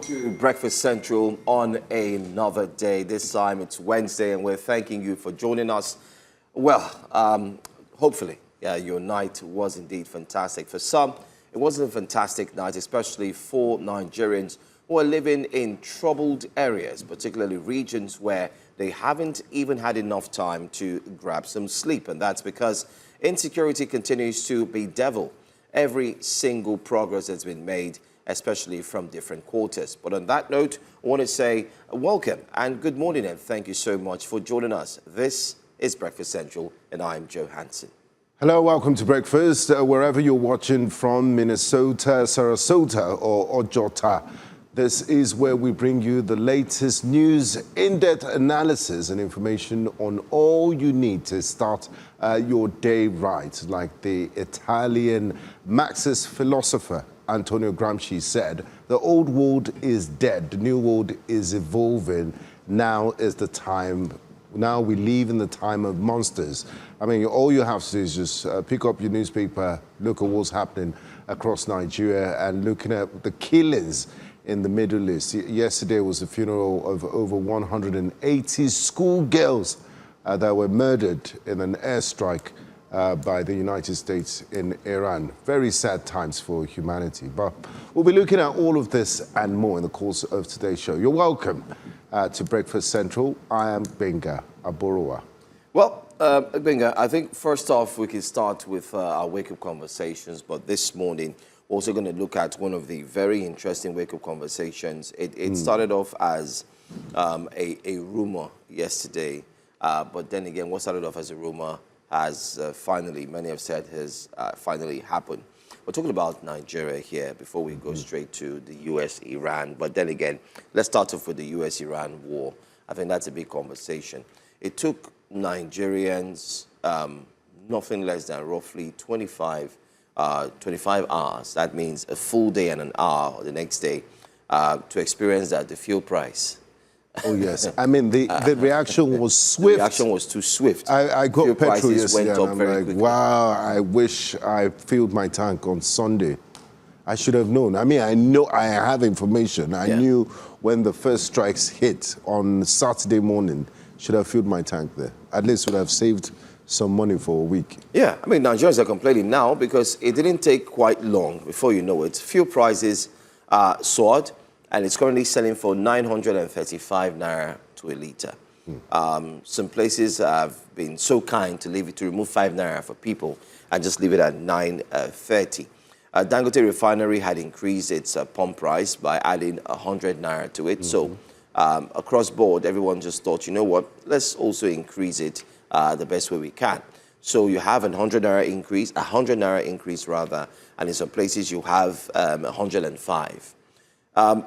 to Breakfast Central on another day. This time it's Wednesday, and we're thanking you for joining us. Well, hopefully, your night was indeed fantastic. For some, it wasn't a fantastic night, especially for Nigerians who are living in troubled areas, particularly regions where they haven't even had enough time to grab some sleep. And that's because insecurity continues to bedevil every single progress that's been made, especially from different quarters. But on that note, I want to say welcome and good morning, and thank you so much for joining us. This is Breakfast Central, and I'm Joe Hansen. Hello, welcome to Breakfast. Wherever you're watching from, Minnesota, Sarasota, or Ojota, this is where we bring you the latest news, in-depth analysis and information on all you need to start your day right. Like the Italian Marxist philosopher Antonio Gramsci said, the old world is dead, the new world is evolving. Now is the time. Now we live in the time of monsters. I mean, all you have to do is just pick up your newspaper, look at what's happening across Nigeria, and looking at the killings in the Middle East. Yesterday was the funeral of over 180 schoolgirls that were murdered in an airstrike by the United States in Iran. Very sad times for humanity. But we'll be looking at all of this and more in the course of today's show. You're welcome to Breakfast Central. I am Benga Aborowa. Well, Benga, I think first off, we can start with our wake-up conversations. But this morning, we're also going to look at one of the very interesting wake-up conversations. It started off as a rumor yesterday. But then again, what started off as a rumor has finally, many have said, has finally happened. We're talking about Nigeria here before we go straight to the U.S.-Iran. But then again, let's start off with the U.S.-Iran war. I think that's a big conversation. It took Nigerians nothing less than roughly 25 hours. That means a full day and an hour the next day to experience that, the fuel price. Oh, yes. I mean, the reaction was swift. The reaction was too swift. I got fuel petrol yesterday, and I'm like, quickly. wow, I wish I filled my tank on Sunday. I should have known. I mean, I know I have information. I knew when the first strikes hit on Saturday morning, should have filled my tank there. At least would have saved some money for a week. Yeah, I mean, Nigerians are complaining now because it didn't take quite long before you know it. Fuel prices soared, and it's currently selling for 935 naira to a litre. Some places have been so kind to remove 5 naira for people and just leave it at 930. Dangote Refinery had increased its pump price by adding 100 naira to it. So across board, everyone just thought, you know what, let's also increase it the best way we can. So you have 100 naira increase rather, and in some places you have 105.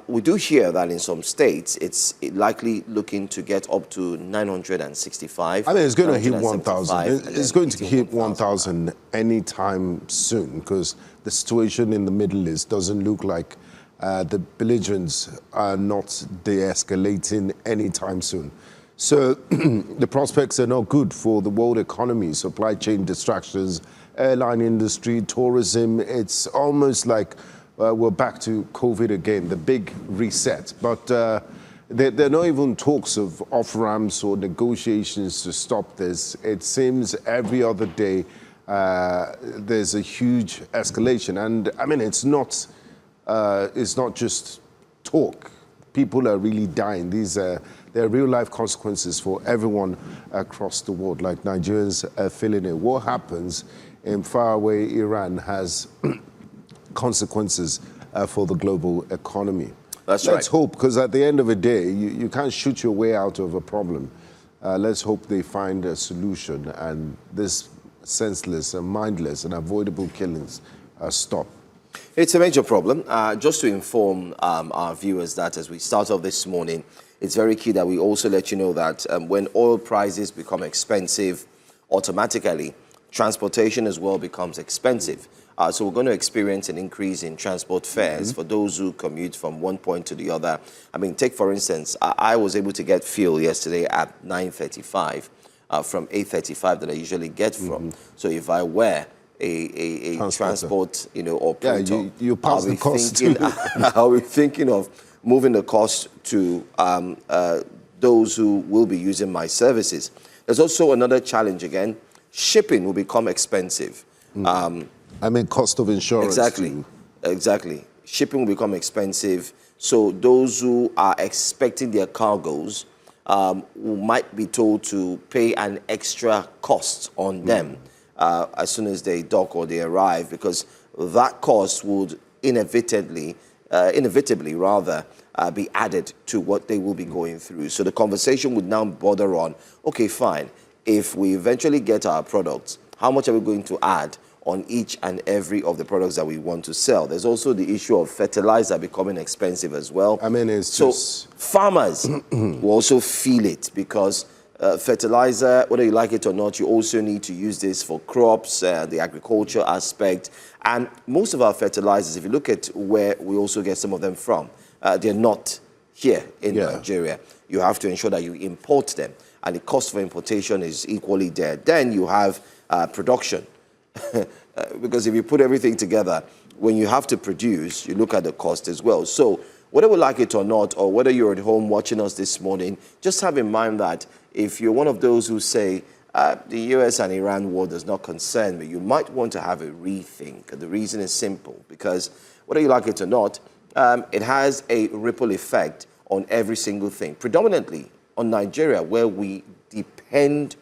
We do hear that in some states, it's likely looking to get up to 965. I mean, it's going to hit 1,000. It's going to hit 1,000 anytime soon because the situation in the Middle East doesn't look like the belligerents are not de-escalating anytime soon. So the prospects are not good for the world economy, supply chain distractions, airline industry, tourism. It's almost like we're back to COVID again, the big reset. But there are not even talks of off-ramps or negotiations to stop this. It seems every other day there's a huge escalation. And I mean, it's not just talk. People are really dying. There are real-life consequences for everyone across the world, like Nigerians are feeling it. What happens in faraway Iran has consequences for the global economy. That's right. Let's hope, because at the end of the day, you can't shoot your way out of a problem. Let's hope they find a solution and this senseless and mindless and avoidable killings stop. It's a major problem. Just to inform our viewers that as we start off this morning, it's very key that we also let you know that when oil prices become expensive, automatically transportation as well becomes expensive. So we're going to experience an increase in transport fares for those who commute from one point to the other. I mean, take for instance, I was able to get fuel yesterday at 9:35 from 8:35 that I usually get from. So if I were a transport, or printer, you pass the cost. I'll be thinking of moving the cost to those who will be using my services. There's also another challenge again. Shipping will become expensive. Cost of insurance. Exactly. Shipping will become expensive. So those who are expecting their cargoes might be told to pay an extra cost on them as soon as they dock or they arrive, because that cost would inevitably be added to what they will be going through. So the conversation would now border on, okay, fine, if we eventually get our products, how much are we going to add on each and every of the products that we want to sell? There's also the issue of fertilizer becoming expensive as well. Farmers will also feel it, because fertilizer, whether you like it or not, you also need to use this for crops, the agriculture aspect. And most of our fertilizers, if you look at where we also get some of them from, they're not here in Nigeria. You have to ensure that you import them, and the cost for importation is equally there. Then you have production. Because if you put everything together, when you have to produce, you look at the cost as well. So whether we like it or not, or whether you're at home watching us this morning, just have in mind that if you're one of those who say the US and Iran war does not concern me, you might want to have a rethink. The reason is simple, because whether you like it or not, it has a ripple effect on every single thing, predominantly on Nigeria, where we depend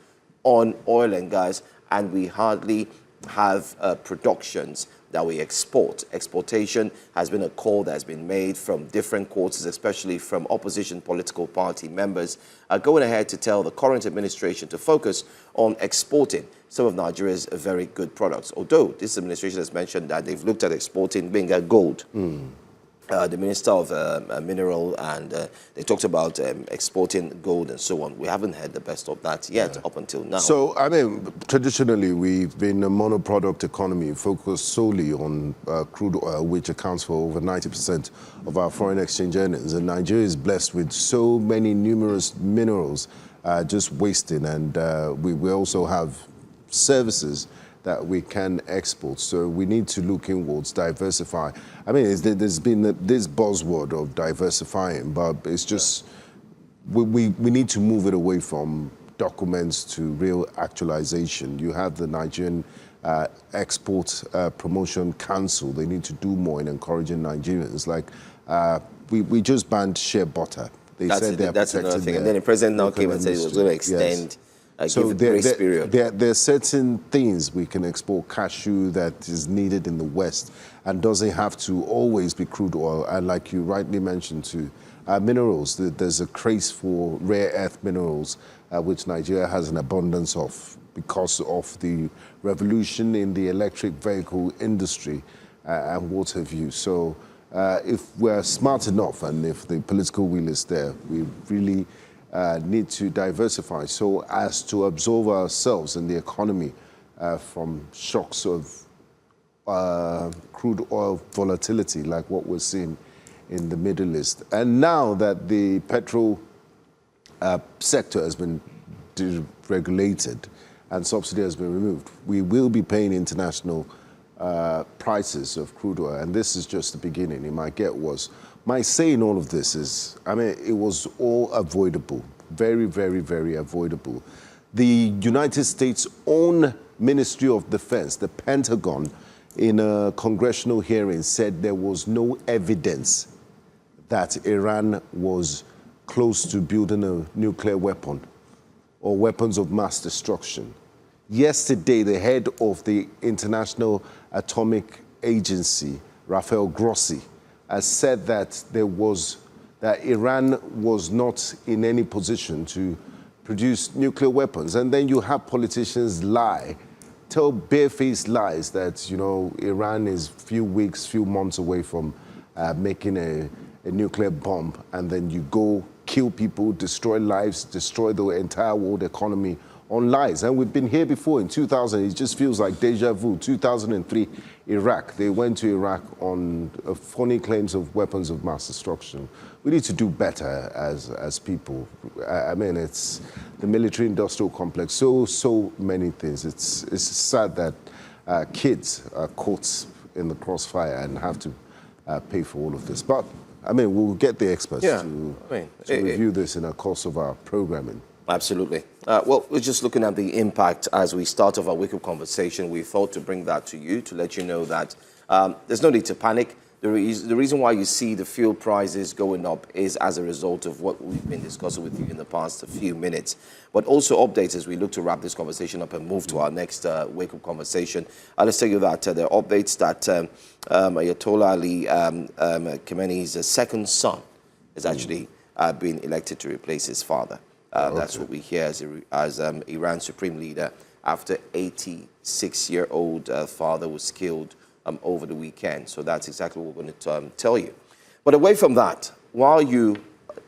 on oil and gas, and we hardly have productions that we export. Exportation has been a call that has been made from different quarters, especially from opposition political party members, going ahead to tell the current administration to focus on exporting some of Nigeria's very good products. Although this administration has mentioned that they've looked at exporting being gold. The Minister of Mineral, and they talked about exporting gold and so on. We haven't had the best of that yet up until now. So, traditionally, we've been a monoproduct economy focused solely on crude oil, which accounts for over 90% of our foreign exchange earnings. And Nigeria is blessed with so many numerous minerals just wasting. And we also have services that we can export. So we need to look inwards, diversify. There's been this buzzword of diversifying, but it's just, we need to move it away from documents to real actualization. You have the Nigerian Export Promotion Council. They need to do more in encouraging Nigerians. Like, we just banned shea butter. That's another thing. And then the president now came and said he was going to extend so there are certain things we can export. Cashew that is needed in the West and doesn't have to always be crude oil. And like you rightly mentioned too, minerals, there's a craze for rare earth minerals, which Nigeria has an abundance of because of the revolution in the electric vehicle industry and what have you. So if we're smart enough and if the political will is there, we really need to diversify so as to absorb ourselves in the economy from shocks of crude oil volatility like what we're seeing in the Middle East. And now that the petrol sector has been deregulated and subsidy has been removed, we will be paying international prices of crude oil. And this is just the beginning. It might get worse. My say in all of this is, it was all avoidable. Very, very, very avoidable. The United States' own Ministry of Defense, the Pentagon, in a congressional hearing said there was no evidence that Iran was close to building a nuclear weapon or weapons of mass destruction. Yesterday, the head of the International Atomic Agency, Rafael Grossi, has said that Iran was not in any position to produce nuclear weapons. And then you have politicians tell barefaced lies that, Iran is few weeks, few months away from making a nuclear bomb. And then you go kill people, destroy lives, destroy the entire world economy on lies. And we've been here before in 2000. It just feels like deja vu. 2003, Iraq. They went to Iraq on phony claims of weapons of mass destruction. We need to do better as people. It's the military-industrial complex. So many things. It's sad that kids are caught in the crossfire and have to pay for all of this. But I mean, we'll get the experts Yeah, to review this in the course of our programming. Absolutely. Well, we're just looking at the impact as we start off our wake-up conversation. We thought to bring that to you to let you know that there's no need to panic. The reason why you see the fuel prices going up is as a result of what we've been discussing with you in the past few minutes. But also updates as we look to wrap this conversation up and move to our next wake-up conversation. Let's tell you that there are updates that Ayatollah Ali Khamenei's second son has actually been elected to replace his father. That's what we hear as Iran's supreme leader after 86-year-old father was killed over the weekend. So that's exactly what we're going to tell you. But away from that, while you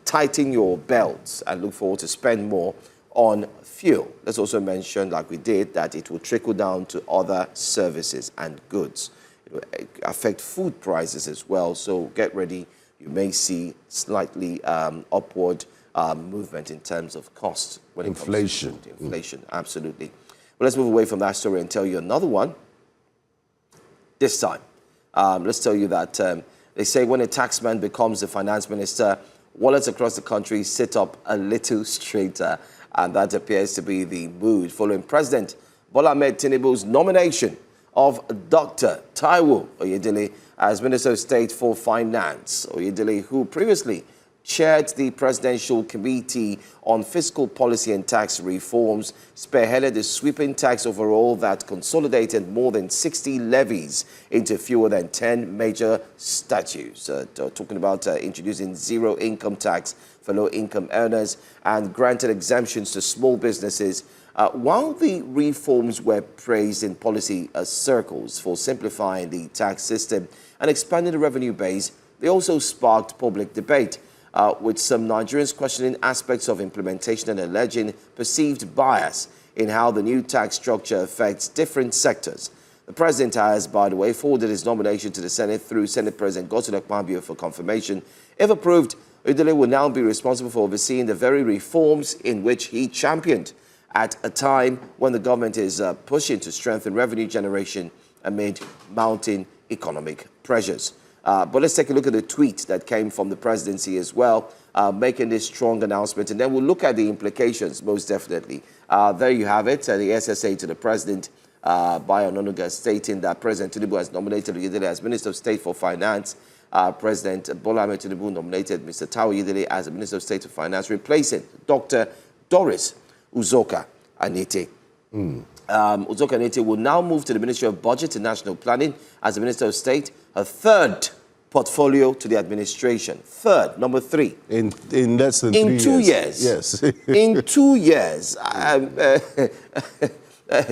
tighten your belts and look forward to spend more on fuel, let's also mention, like we did, that it will trickle down to other services and goods. It will affect food prices as well. So get ready. You may see slightly upward movement in terms of cost when it comes to food. Inflation, absolutely. But let's move away from that story and tell you another one. This time, let's tell you that they say when a taxman becomes the finance minister, wallets across the country sit up a little straighter, and that appears to be the mood following President Bola Tinubu's nomination of Dr. Taiwo Oyedele as Minister of State for Finance. Oyedele, who previously chaired the Presidential Committee on Fiscal Policy and Tax Reforms, spearheaded the sweeping tax overhaul that consolidated more than 60 levies into fewer than 10 major statutes. Talking about introducing zero income tax for low-income earners and granted exemptions to small businesses. While the reforms were praised in policy circles for simplifying the tax system and expanding the revenue base, they also sparked public debate, with some Nigerians questioning aspects of implementation and alleging perceived bias in how the new tax structure affects different sectors. The president has, by the way, forwarded his nomination to the Senate through Senate President Godswill Akpabio for confirmation. If approved, Oyedele will now be responsible for overseeing the very reforms in which he championed at a time when the government is pushing to strengthen revenue generation amid mounting economic pressures. But let's take a look at the tweet that came from the presidency as well, making this strong announcement. And then we'll look at the implications, most definitely. There you have it, the SSA to the president by Ononuga stating that President Tinubu has nominated Oyedele as Minister of State for Finance. President Bola Tinubu nominated Mr. Taiwo Oyedele as the Minister of State for Finance, replacing Dr. Doris Uzoka Anete. Uzoka Anete will now move to the Ministry of Budget and National Planning as the Minister of State, her third portfolio to the administration. Third, number 3. In less than 3 years. In 2 years. Yes. In 2 years.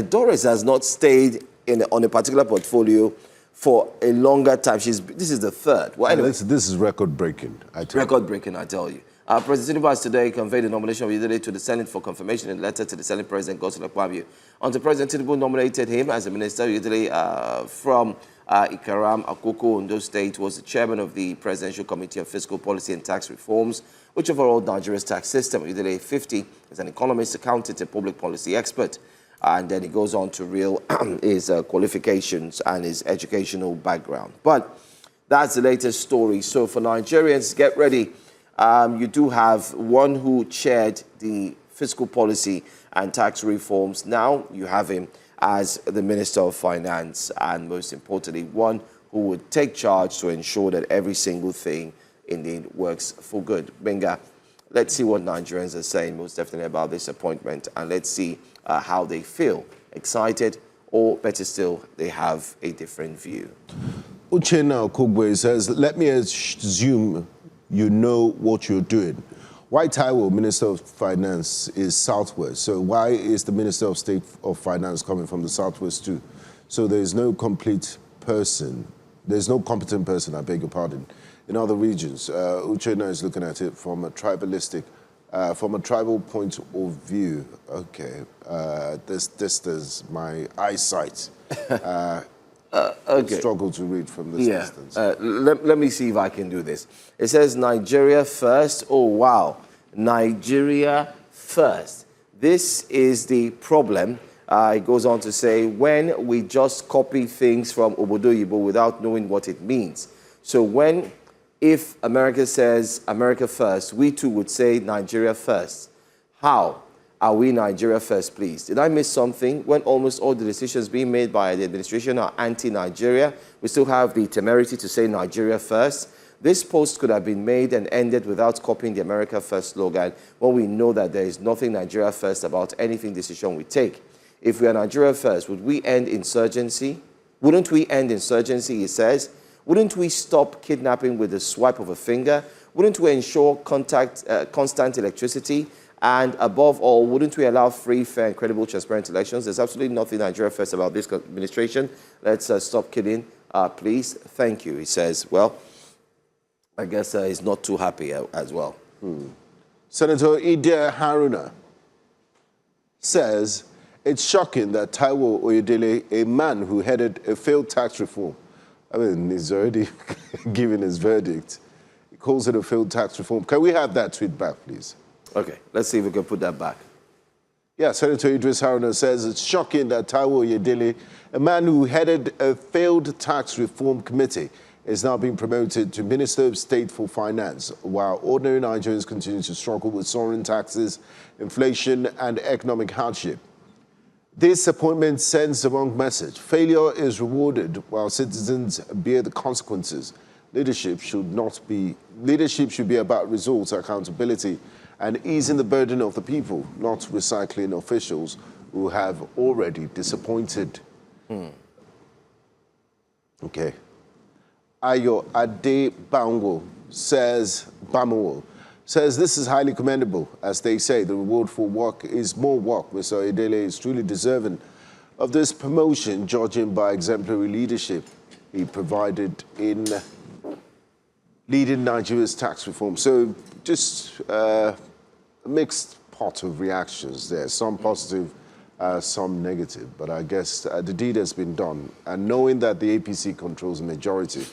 Doris has not stayed on a particular portfolio for a longer time. This is the third. Well, anyway, this is record-breaking, I tell you. Record-breaking, I tell you. President Tinubu has today conveyed the nomination of Oyedele to the Senate for confirmation in a letter to the Senate President Godswill Akpabio. Until President Tinubu nominated him as the minister, Oyedele from Ikaram, Akoko, Ondo State, was the chairman of the Presidential Committee on Fiscal Policy and Tax Reforms, which overhauled Nigeria's tax system. Oyedele, 50, is an economist, accountant, and public policy expert. And then he goes on to reveal his qualifications and his educational background. But that's the latest story. So for Nigerians, get ready. You do have one who chaired the fiscal policy and tax reforms. Now you have him as the Minister of Finance, and most importantly, one who would take charge to ensure that every single thing indeed works for good. Benga, let's see what Nigerians are saying most definitely about this appointment, and let's see how they feel. Excited, or better still, they have a different view. Uchenna Okogwe says, let me assume you know what you're doing. Why Taiwo, Minister of Finance, is Southwest? So why is the Minister of State of Finance coming from the Southwest too? So there's no complete person, there's no competent person, I beg your pardon, in other regions. Uchenna is looking at it from a tribalistic, from a tribal point of view. Okay, this is my eyesight. Okay. Struggle to read from this distance. Let me see if I can do this. It says Nigeria first. Oh, wow. Nigeria first. This is the problem. It goes on to say, when we just copy things from Obodo Yibo without knowing what it means. So when if America says America first, we too would say Nigeria first. How are we Nigeria first, please? Did I miss something? When almost all the decisions being made by the administration are anti-Nigeria, we still have the temerity to say Nigeria first. This post could have been made and ended without copying the America first slogan when we know that there is nothing Nigeria first about anything decision we take. If we are Nigeria first, would we end insurgency? Wouldn't we end insurgency, he says? Wouldn't we stop kidnapping with the swipe of a finger? Wouldn't we ensure constant electricity? And above all, wouldn't we allow free, fair, and credible, transparent elections? There's absolutely nothing Nigeria first about this administration. Let's stop kidding, please. Thank you, he says. Well, I guess he's not too happy as well. Senator Ide Haruna says it's shocking that Taiwo Oyedele, a man who headed a failed tax reform, I mean, he's already given his verdict. He calls it a failed tax reform. Can we have that tweet back, please? Okay, let's see if we can put that back. Yeah, Senator Idris Haruna says it's shocking that Taiwo Oyedele, a man who headed a failed tax reform committee, is now being promoted to Minister of State for Finance, while ordinary Nigerians continue to struggle with soaring taxes, inflation, and economic hardship. This appointment sends the wrong message. Failure is rewarded while citizens bear the consequences. Leadership should be about results, accountability, and easing the burden of the people, not recycling officials who have already disappointed. Okay. Ayo Ade Banwo says, this is highly commendable. As they say, the reward for work is more work. Mr. Oyedele is truly deserving of this promotion, judging by exemplary leadership he provided in leading Nigeria's tax reform. So just a mixed pot of reactions there, some positive, some negative. But I guess the deed has been done. And knowing that the APC controls a majority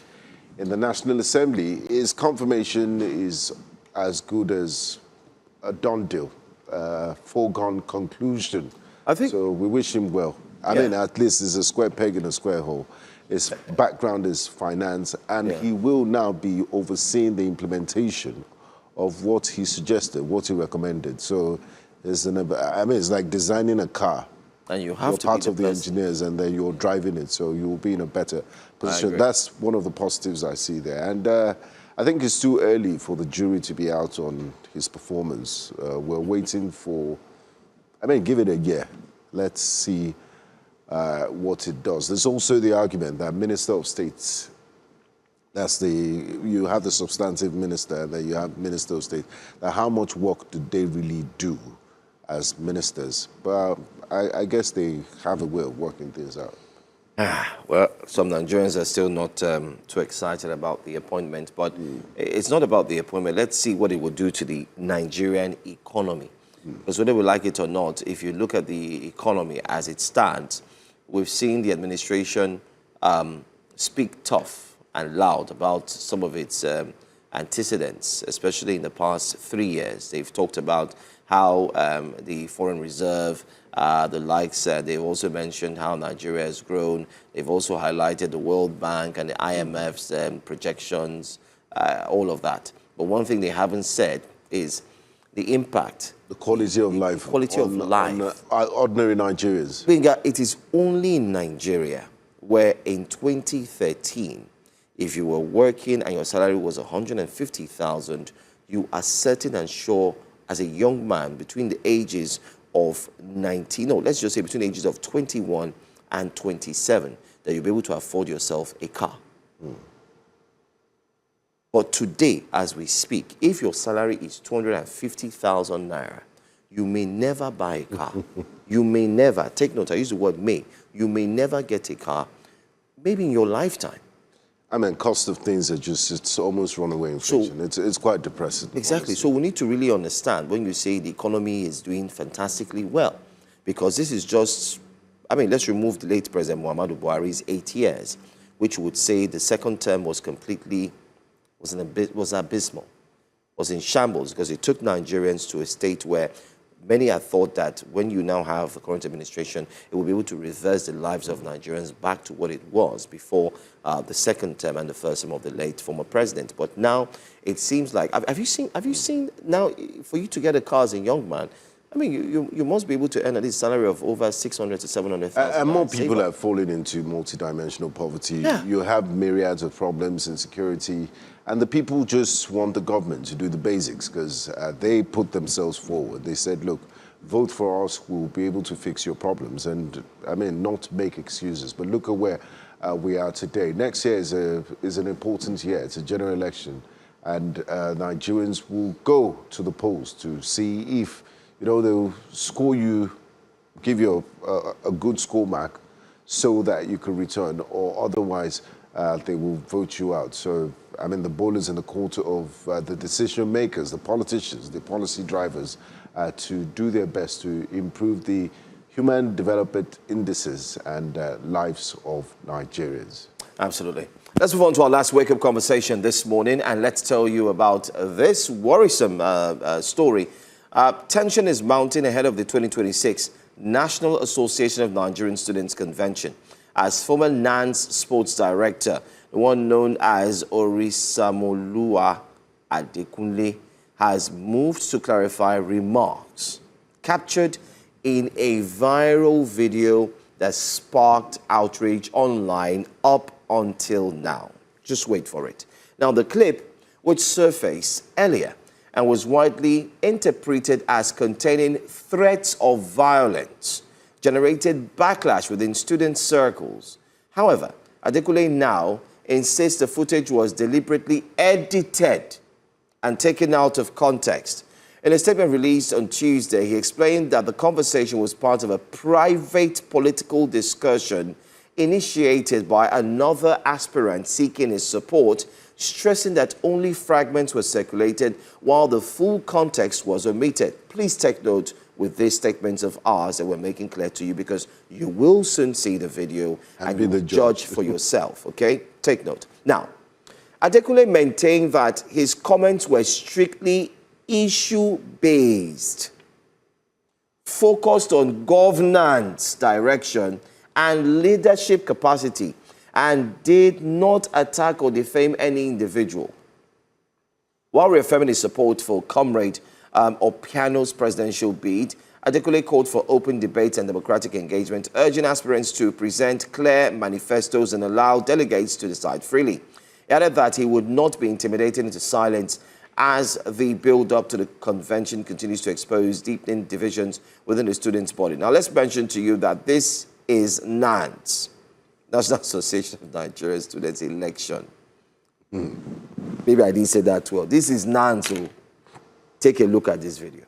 in the National Assembly, his confirmation is as good as a done deal, foregone conclusion. So we wish him well. I mean, at least it's a square peg in a square hole. His background is finance, and he will now be overseeing the implementation of what he suggested, what he recommended. So it's it's like designing a car. And you have you're to part be of the engineers, and then you're driving it, so you'll be in a better position. That's one of the positives I see there. And I think it's too early for the jury to be out on his performance. We're waiting for, give it a year. Let's see what it does. There's also the argument that Minister of State, you have the substantive minister, and then you have Minister of State. Now, how much work do they really do as ministers? But I guess they have a way of working things out. Well, some Nigerians are still not too excited about the appointment, but it's not about the appointment. Let's see what it will do to the Nigerian economy. Because whether we like it or not, if you look at the economy as it stands, we've seen the administration speak tough and loud about some of its antecedents, especially in the past 3 years. They've talked about how the foreign reserve, the likes, they've also mentioned how Nigeria has grown. They've also highlighted the World Bank and the IMF's projections, all of that. But one thing they haven't said is the impact. The quality of life. Quality of life. On ordinary Nigerians. It is only in Nigeria where in 2013, if you were working and your salary was 150,000, you are certain and sure as a young man between the ages of 19, no, let's just say between the ages of 21 and 27, that you'll be able to afford yourself a car. But today, as we speak, if your salary is 250,000 naira, you may never buy a car. You may never, take note, I use the word may, you may never get a car, maybe in your lifetime. Cost of things are it's almost runaway inflation. So, it's quite depressing. Exactly. Honestly. So we need to really understand when you say the economy is doing fantastically well, because this is just, let's remove the late President Muhammadu Buhari's 8 years, which would say the second term was abysmal, was in shambles, because it took Nigerians to a state where many had thought that when you now have the current administration, it will be able to reverse the lives of Nigerians back to what it was before the second term and the first term of the late former president. But now it seems like, have you seen now, for you to get a car as a young man, I mean, you must be able to earn at least a salary of over 600 to 700,000. And more people have fallen into multidimensional poverty. Yeah. You have myriads of problems, insecurity, and the people just want the government to do the basics because they put themselves forward. They said, look, vote for us, we'll be able to fix your problems. And, I mean, not make excuses, but look at where we are today. Next year is an important year. It's a general election. And Nigerians will go to the polls to see if, you know, they'll score you, give you a good score mark so that you can return, or otherwise they will vote you out. So, I mean, the ball is in the court of the decision makers, the politicians, the policy drivers, to do their best to improve the human development indices and lives of Nigerians. Absolutely. Let's move on to our last wake-up conversation this morning, and let's tell you about this worrisome story. Tension is mounting ahead of the 2026 National Association of Nigerian Students Convention, as former NANS sports director, the one known as Orisamoluwa Adekunle, has moved to clarify remarks captured in a viral video that sparked outrage online up until now. Just wait for it. Now, the clip, which surfaced earlier and was widely interpreted as containing threats of violence, generated backlash within student circles. However, Adekunle now insists the footage was deliberately edited and taken out of context. In a statement released on Tuesday, he explained that the conversation was part of a private political discussion initiated by another aspirant seeking his support, stressing that only fragments were circulated while the full context was omitted. Please take note with these statements of ours that we're making clear to you, because you will soon see the video and you will judge for yourself, okay? Take note. Now, Adekunle maintained that his comments were strictly issue-based, focused on governance, direction, and leadership capacity, and did not attack or defame any individual. While reaffirming his support for Comrade Opiano's presidential bid, Adekunle called for open debate and democratic engagement, urging aspirants to present clear manifestos and allow delegates to decide freely. He added that he would not be intimidated into silence as the build-up to the convention continues to expose deepening divisions within the students' body. Now, let's mention to you that this is NANS, National Association of Nigerian Students election. Maybe I didn't say that well. This is NANS, so take a look at this video.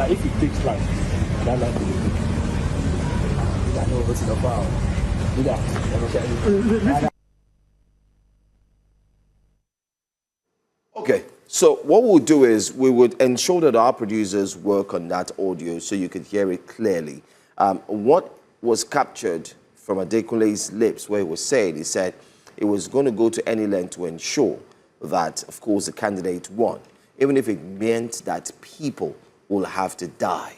If it takes time, Okay, so what we'll do is we would ensure that our producers work on that audio so you could hear it clearly. What was captured from Adekunle's lips, where he was saying, he said it was going to go to any length to ensure that, of course, the candidate won, even if it meant that people will have to die.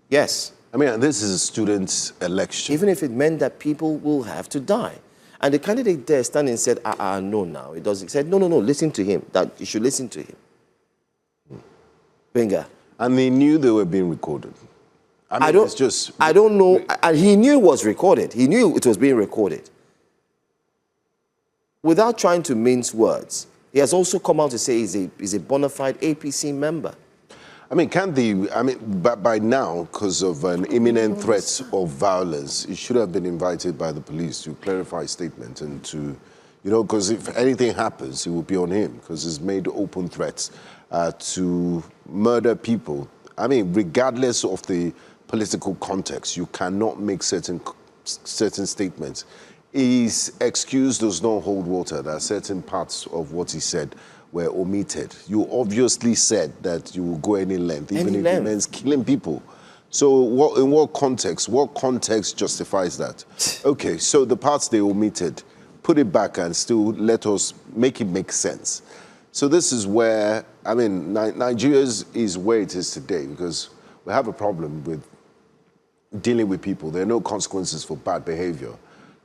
Yes. I mean, this is a student's election. Even if it meant that people will have to die. And the candidate there standing and said, no, now. It doesn't. He said, no, listen to him. That you should listen to him. Benga. And they knew they were being recorded. I mean, I don't know. And he knew it was recorded. He knew it was being recorded. Without trying to mince words, he has also come out to say he's a bona fide APC member. I mean, by now, because of an imminent threat of violence, he should have been invited by the police to clarify his statement and to, because if anything happens, it will be on him, because he's made open threats to murder people. I mean, regardless of the political context, you cannot make certain statements. His excuse does not hold water. There are certain parts of what he said were omitted. You obviously said that you will go any length, even Any if length. it means killing people. So in what context? What context justifies that? Okay, so the parts they omitted, put it back and still let us make it make sense. So this is where, I mean, Nigeria is where it is today because we have a problem with dealing with people. There are no consequences for bad behavior.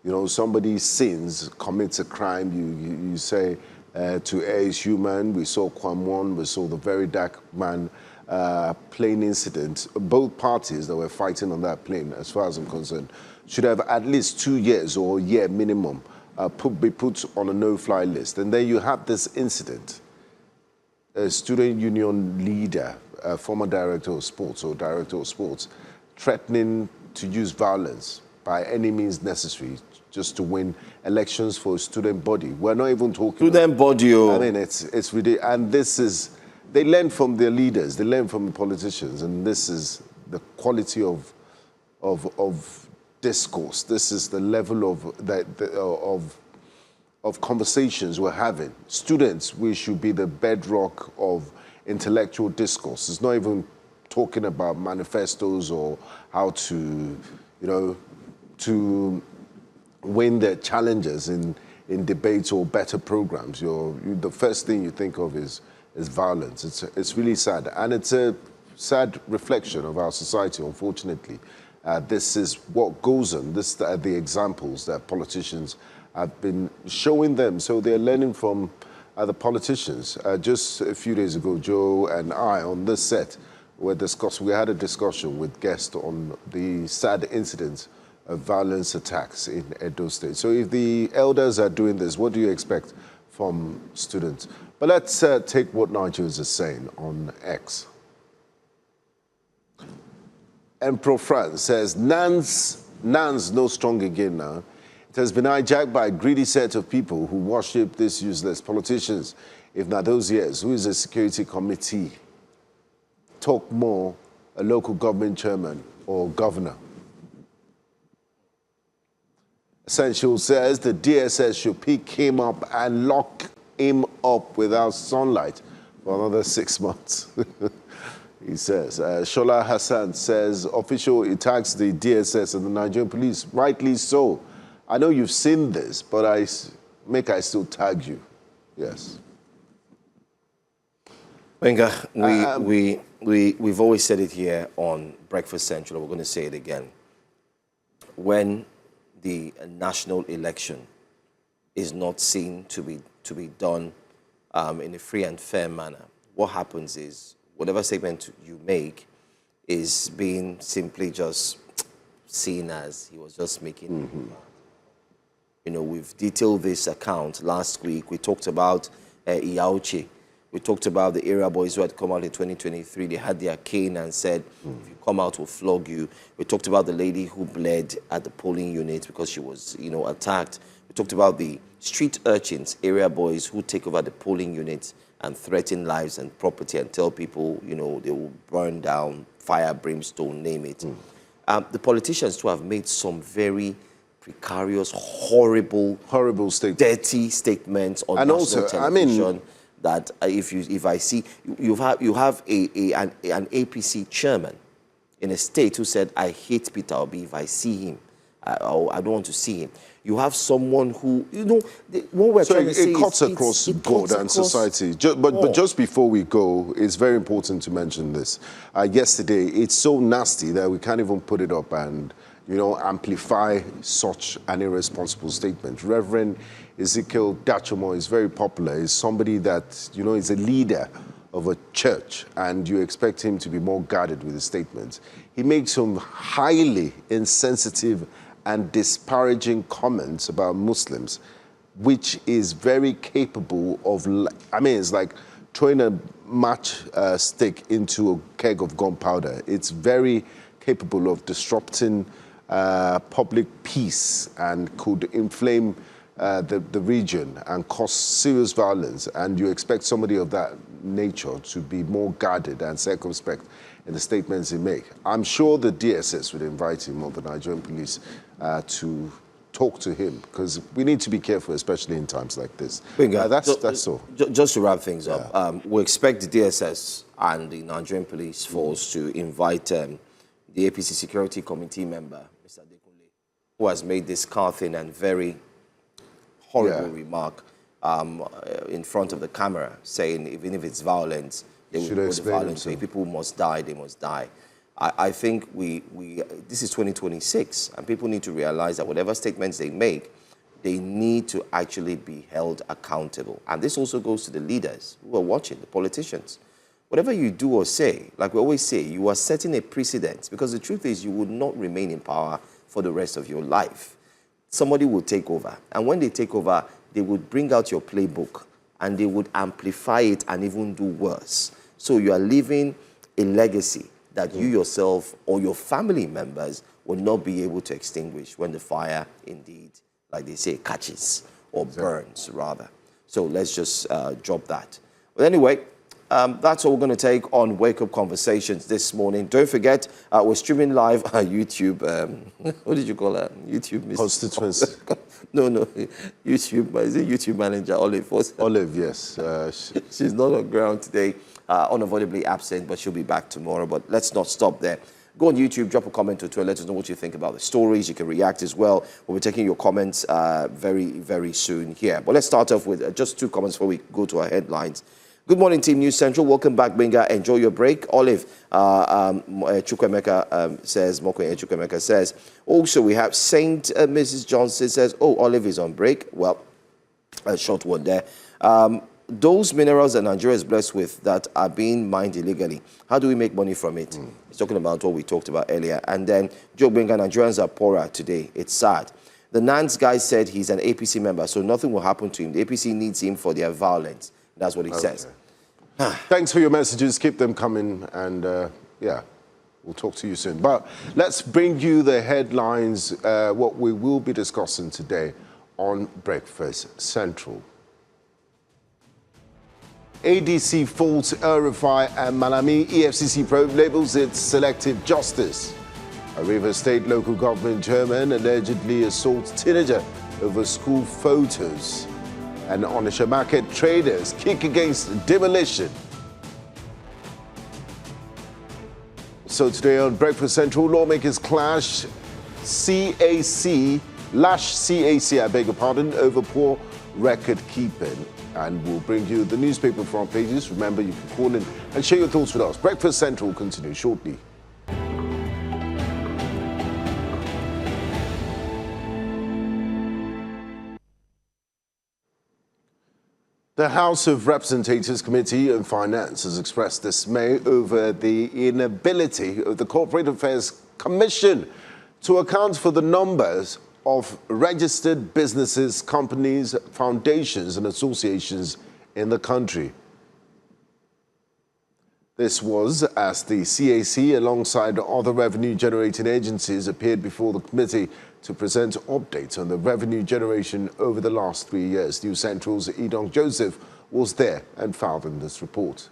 You know, somebody sins, commits a crime, you say to err is human. We saw Kwamwon, we saw the very dark man plane incident. Both parties that were fighting on that plane, as far as I'm concerned, should have at least 2 years or a year minimum be put on a no-fly list. And then you have this incident. A student union leader, a former director of sports or director of sports, threatening to use violence by any means necessary just to win elections for a student body. We're not even talking Student body. I mean, it's ridiculous. And this is, they learn from their leaders, they learn from the politicians, and this is the quality of discourse. This is the level of conversations we're having. Students, we should be the bedrock of intellectual discourse. It's not even talking about manifestos or how to, you know, to win their challenges in debates or better programs. The first thing you think of is violence. It's really sad, and it's a sad reflection of our society, unfortunately. This is what goes on. This are the examples that politicians have been showing them. So they're learning from the politicians. Just a few days ago, Joe and I on this set we had a discussion with guests on the sad incidents of violence attacks in Edo State. So if the elders are doing this, what do you expect from students? But let's take what Nigerians are saying on X. Emperor France says, NANS no strong again now. It has been hijacked by a greedy set of people who worship these useless politicians. If not those years, who is a security committee? Talk more, a local government chairman or governor. Essential says the DSS should pick him up and lock him up without sunlight for another 6 months. He says. Shola Hassan says, official attacks the DSS and the Nigerian police. Rightly so. I know you've seen this, but I still tag you. Yes. Wenga, we've always said it here on Breakfast Central. We're going to say it again. When the national election is not seen to be done in a free and fair manner, what happens is whatever statement you make is being simply just seen as he was just making. Mm-hmm. You know, we've detailed this account last week. We talked about Iauchi. We talked about the area boys who had come out in 2023. They had their cane and said, if you come out, we'll flog you. We talked about the lady who bled at the polling unit because she was, you know, attacked. We talked about the street urchins, area boys who take over the polling units and threaten lives and property and tell people, you know, they will burn down, fire, brimstone, name it. The politicians too have made some very precarious, horrible statements, dirty statements on and national also, television. I mean, that if I see you have an APC chairman in a state who said, I hate Peter Obi. If I see him, I don't want to see him. You have someone who, you know, what we're trying to say is... it cuts across board and society. But just before we go, it's very important to mention this. Yesterday, it's so nasty that we can't even put it up and, you know, amplify such an irresponsible statement. Reverend Ezekiel Dachomo is very popular. He's somebody that, you know, is a leader of a church, and you expect him to be more guarded with his statements. He makes some highly insensitive and disparaging comments about Muslims, which is very capable of, I mean, it's like throwing a matchstick into a keg of gunpowder. It's very capable of disrupting public peace and could inflame the region and cause serious violence. And you expect somebody of that nature to be more guarded and circumspect in the statements he make. I'm sure the DSS would invite him or the Nigerian police to talk to him, because we need to be careful, especially in times like this. That's all. Just to wrap things up, we expect the DSS and the Nigerian police force to invite the APC Security Committee member, Mr. Dekunle, who has made this scathing and very horrible remark in front of the camera, saying even if it's violence, they will put the violence away. People must die, they must die. I think this is 2026, and people need to realize that whatever statements they make, they need to actually be held accountable. And this also goes to the leaders who are watching, the politicians. Whatever you do or say, like we always say, you are setting a precedent, because the truth is you will not remain in power for the rest of your life. Somebody will take over, and when they take over, they would bring out your playbook, and they would amplify it and even do worse. So you are leaving a legacy that you yourself or your family members will not be able to extinguish when the fire indeed, like they say, catches or burns, rather. So let's just drop that. But anyway, that's all we're going to take on Wake Up Conversations this morning. Don't forget, we're streaming live on YouTube. What did you call that? YouTube Constituents. No, YouTube. Is it YouTube manager, Olive? Olive, yes. She's not on ground today. Unavoidably absent, but she'll be back tomorrow. But let's not stop there. Go on YouTube, drop a comment or two, and let us know what you think about the stories. You can react as well. We'll be taking your comments very, very soon here. But let's start off with just 2 comments before we go to our headlines. Good morning, Team News Central. Welcome back, Benga. Enjoy your break. Olive Chukwemeka says, also we have Saint Mrs. Johnson says, oh, Olive is on break. Well, a short one there. Those minerals that Nigeria is blessed with that are being mined illegally, how do we make money from it? He's talking about what we talked about earlier. And then, Joe Benga, Nigerians are poorer today. It's sad. The NANS guy said he's an APC member, so nothing will happen to him. The APC needs him for their violence. That's what he says. Thanks for your messages. Keep them coming. And, we'll talk to you soon. But let's bring you the headlines, what we will be discussing today on Breakfast Central. ADC faults El-Rufai and Malami. EFCC probe labels it selective justice. A Rivers State local government chairman allegedly assaults teenager over school photos. And Onitsha market traders kick against demolition. So today on Breakfast Central, lawmakers lash CAC, I beg your pardon, over poor record keeping. And we'll bring you the newspaper front pages. Remember, you can call in and share your thoughts with us. Breakfast Central will continue shortly. The House of Representatives Committee on Finance has expressed dismay over the inability of the Corporate Affairs Commission to account for the numbers of registered businesses, companies, foundations and associations in the country. This was as the CAC, alongside other revenue-generating agencies, appeared before the committee to present updates on the revenue generation over the last 3 years. News Central's Edong Joseph was there and filed in this report.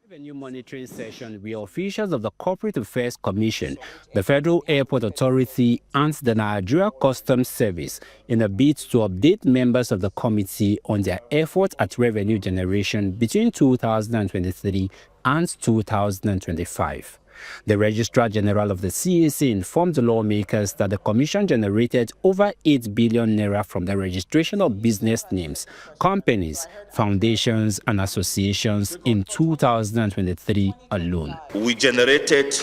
Revenue monitoring session where officials of the Corporate Affairs Commission, the Federal Airport Authority, and the Nigeria Customs Service in a bid to update members of the committee on their efforts at revenue generation between 2023 and 2025. The Registrar General of the CAC informed the lawmakers that the Commission generated over 8 billion naira from the registration of business names, companies, foundations, and associations in 2023 alone. We generated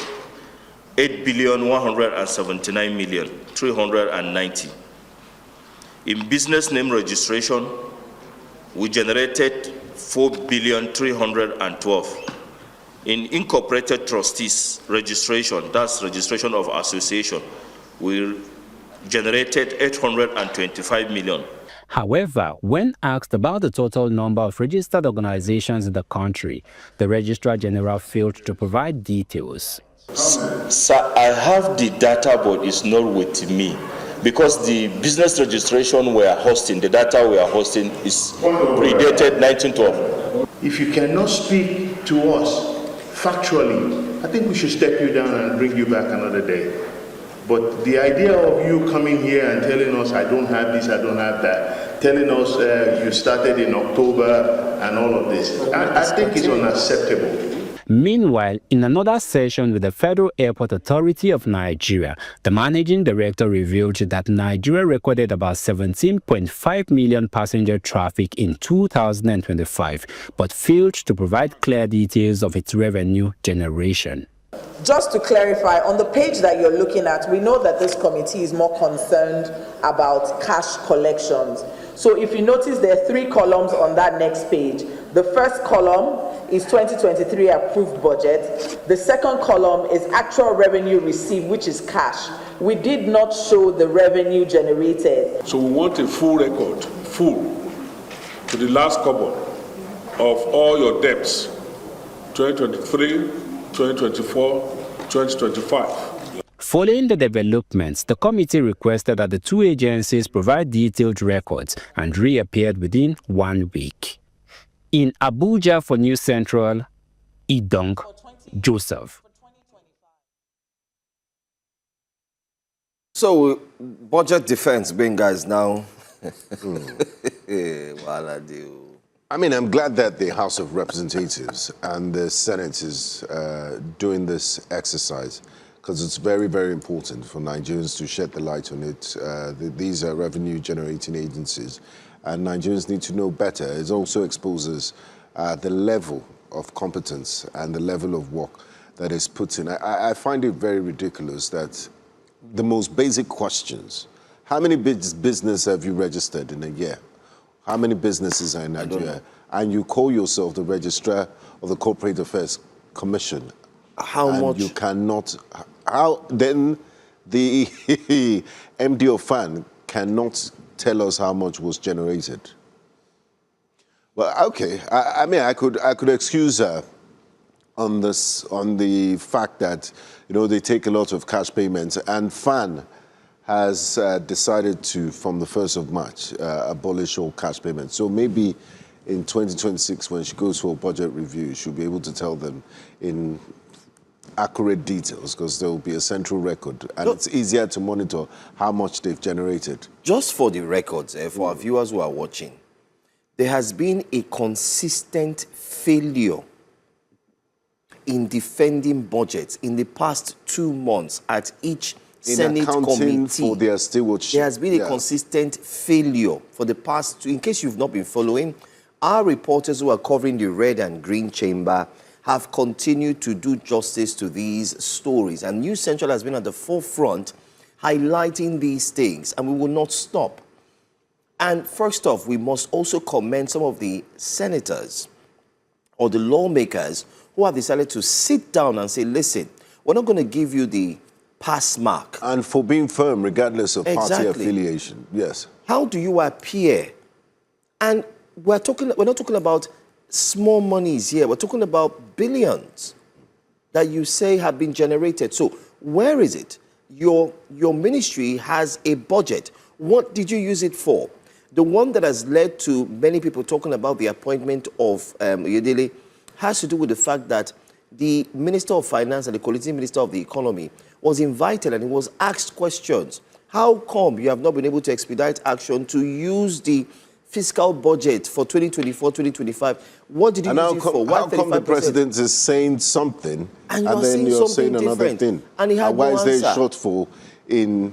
8,179,390,000. In business name registration, we generated 4,312,000. In incorporated trustees registration, that's registration of association, we generated 825 million. However, when asked about the total number of registered organizations in the country, the Registrar General failed to provide details. Sir, I have the data, but it's not with me, because the business registration we are hosting, the data we are hosting is predated 1912. If you cannot speak to us factually, I think we should step you down and bring you back another day. But the idea of you coming here and telling us, I don't have this, I don't have that, telling us you started in October and all of this, I think it's unacceptable. Meanwhile, in another session with the Federal Airport Authority of Nigeria, the managing director revealed that Nigeria recorded about 17.5 million passenger traffic in 2025, but failed to provide clear details of its revenue generation. Just to clarify, on the page that you're looking at, we know that this committee is more concerned about cash collections. So if you notice, there are 3 columns on that next page. The first column is 2023 approved budget. The second column is actual revenue received, which is cash. We did not show the revenue generated. So we want a full record, full, to the last couple of all your debts, 2023, 2024, 2025. Following the developments, the committee requested that the 2 agencies provide detailed records and reappeared within 1 week. In Abuja for News Central, Idong Joseph. So, budget defense, guys, now. I mean, I'm glad that the House of Representatives and the Senate is doing this exercise, because it's very, very important for Nigerians to shed the light on it. These are revenue-generating agencies, and Nigerians need to know better. It also exposes the level of competence and the level of work that is put in. I find it very ridiculous that the most basic questions, how many business have you registered in a year? How many businesses are in Nigeria? And you call yourself the registrar of the Corporate Affairs Commission. How much? You cannot. How then the MD of FAN cannot tell us how much was generated? Well, okay. I mean, I could excuse her on this, on the fact that, you know, they take a lot of cash payments, and FAN has decided to, from the 1st of March, abolish all cash payments. So maybe in 2026, when she goes for a budget review, she'll be able to tell them in accurate details, because there will be a central record, and it's easier to monitor how much they've generated. Just for the records, for our viewers who are watching, there has been a consistent failure in defending budgets in the past 2 months at each Senate committee. For their stewardship. There has been a consistent failure for the past 2. In case you've not been following, our reporters who are covering the red and green chamber have continued to do justice to these stories. And News Central has been at the forefront highlighting these things, and we will not stop. And first off, we must also commend some of the senators or the lawmakers who have decided to sit down and say, listen, we're not going to give you the pass mark. And for being firm, regardless of party affiliation. Yes. How do you appear? And we're not talking about small monies here. We're talking about billions that you say have been generated. So where is it? Your ministry has a budget. What did you use it for? The one that has led to many people talking about the appointment of Oyedele has to do with the fact that the Minister of Finance and the Coalition Minister of the Economy was invited and he was asked questions. How come you have not been able to expedite action to use the fiscal budget for 2024-2025? What did you use it for? How come the president is saying something and then you're saying another thing? And he had why no is there a answer. shortfall in,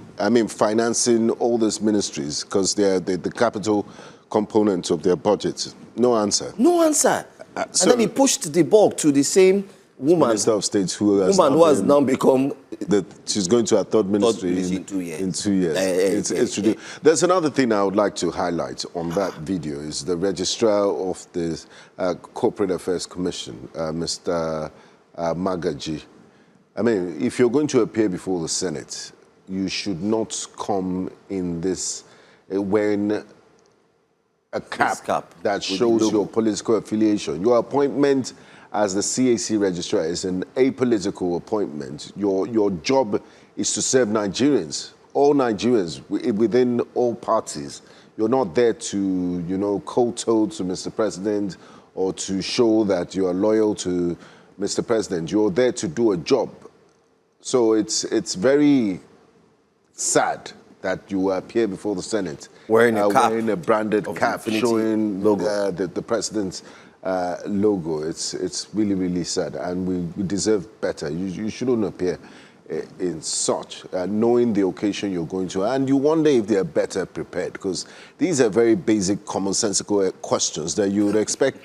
financing all these ministries, because they're the capital component of their budget? No answer. No answer. And then he pushed the ball to the same woman, Minister of State, who has now become... she's going to her third ministry in 2 years. In 2 years. It's ridiculous. There's another thing I would like to highlight on that video is the registrar of the Corporate Affairs Commission, Mr. Magaji. I mean, if you're going to appear before the Senate, you should not come in this wearing a cap that shows your political affiliation. Your appointment as the CAC registrar is an apolitical appointment. Your job is to serve Nigerians, all Nigerians within all parties. You're not there to, cold-toe to Mr. President or to show that you are loyal to Mr. President. You're there to do a job. So it's very sad that you appear before the Senate wearing a branded cap showing logo. the president's logo. It's really, really sad, and we deserve better. You shouldn't appear in such, knowing the occasion you're going to, and you wonder if they're better prepared, because these are very basic, commonsensical questions that you would expect,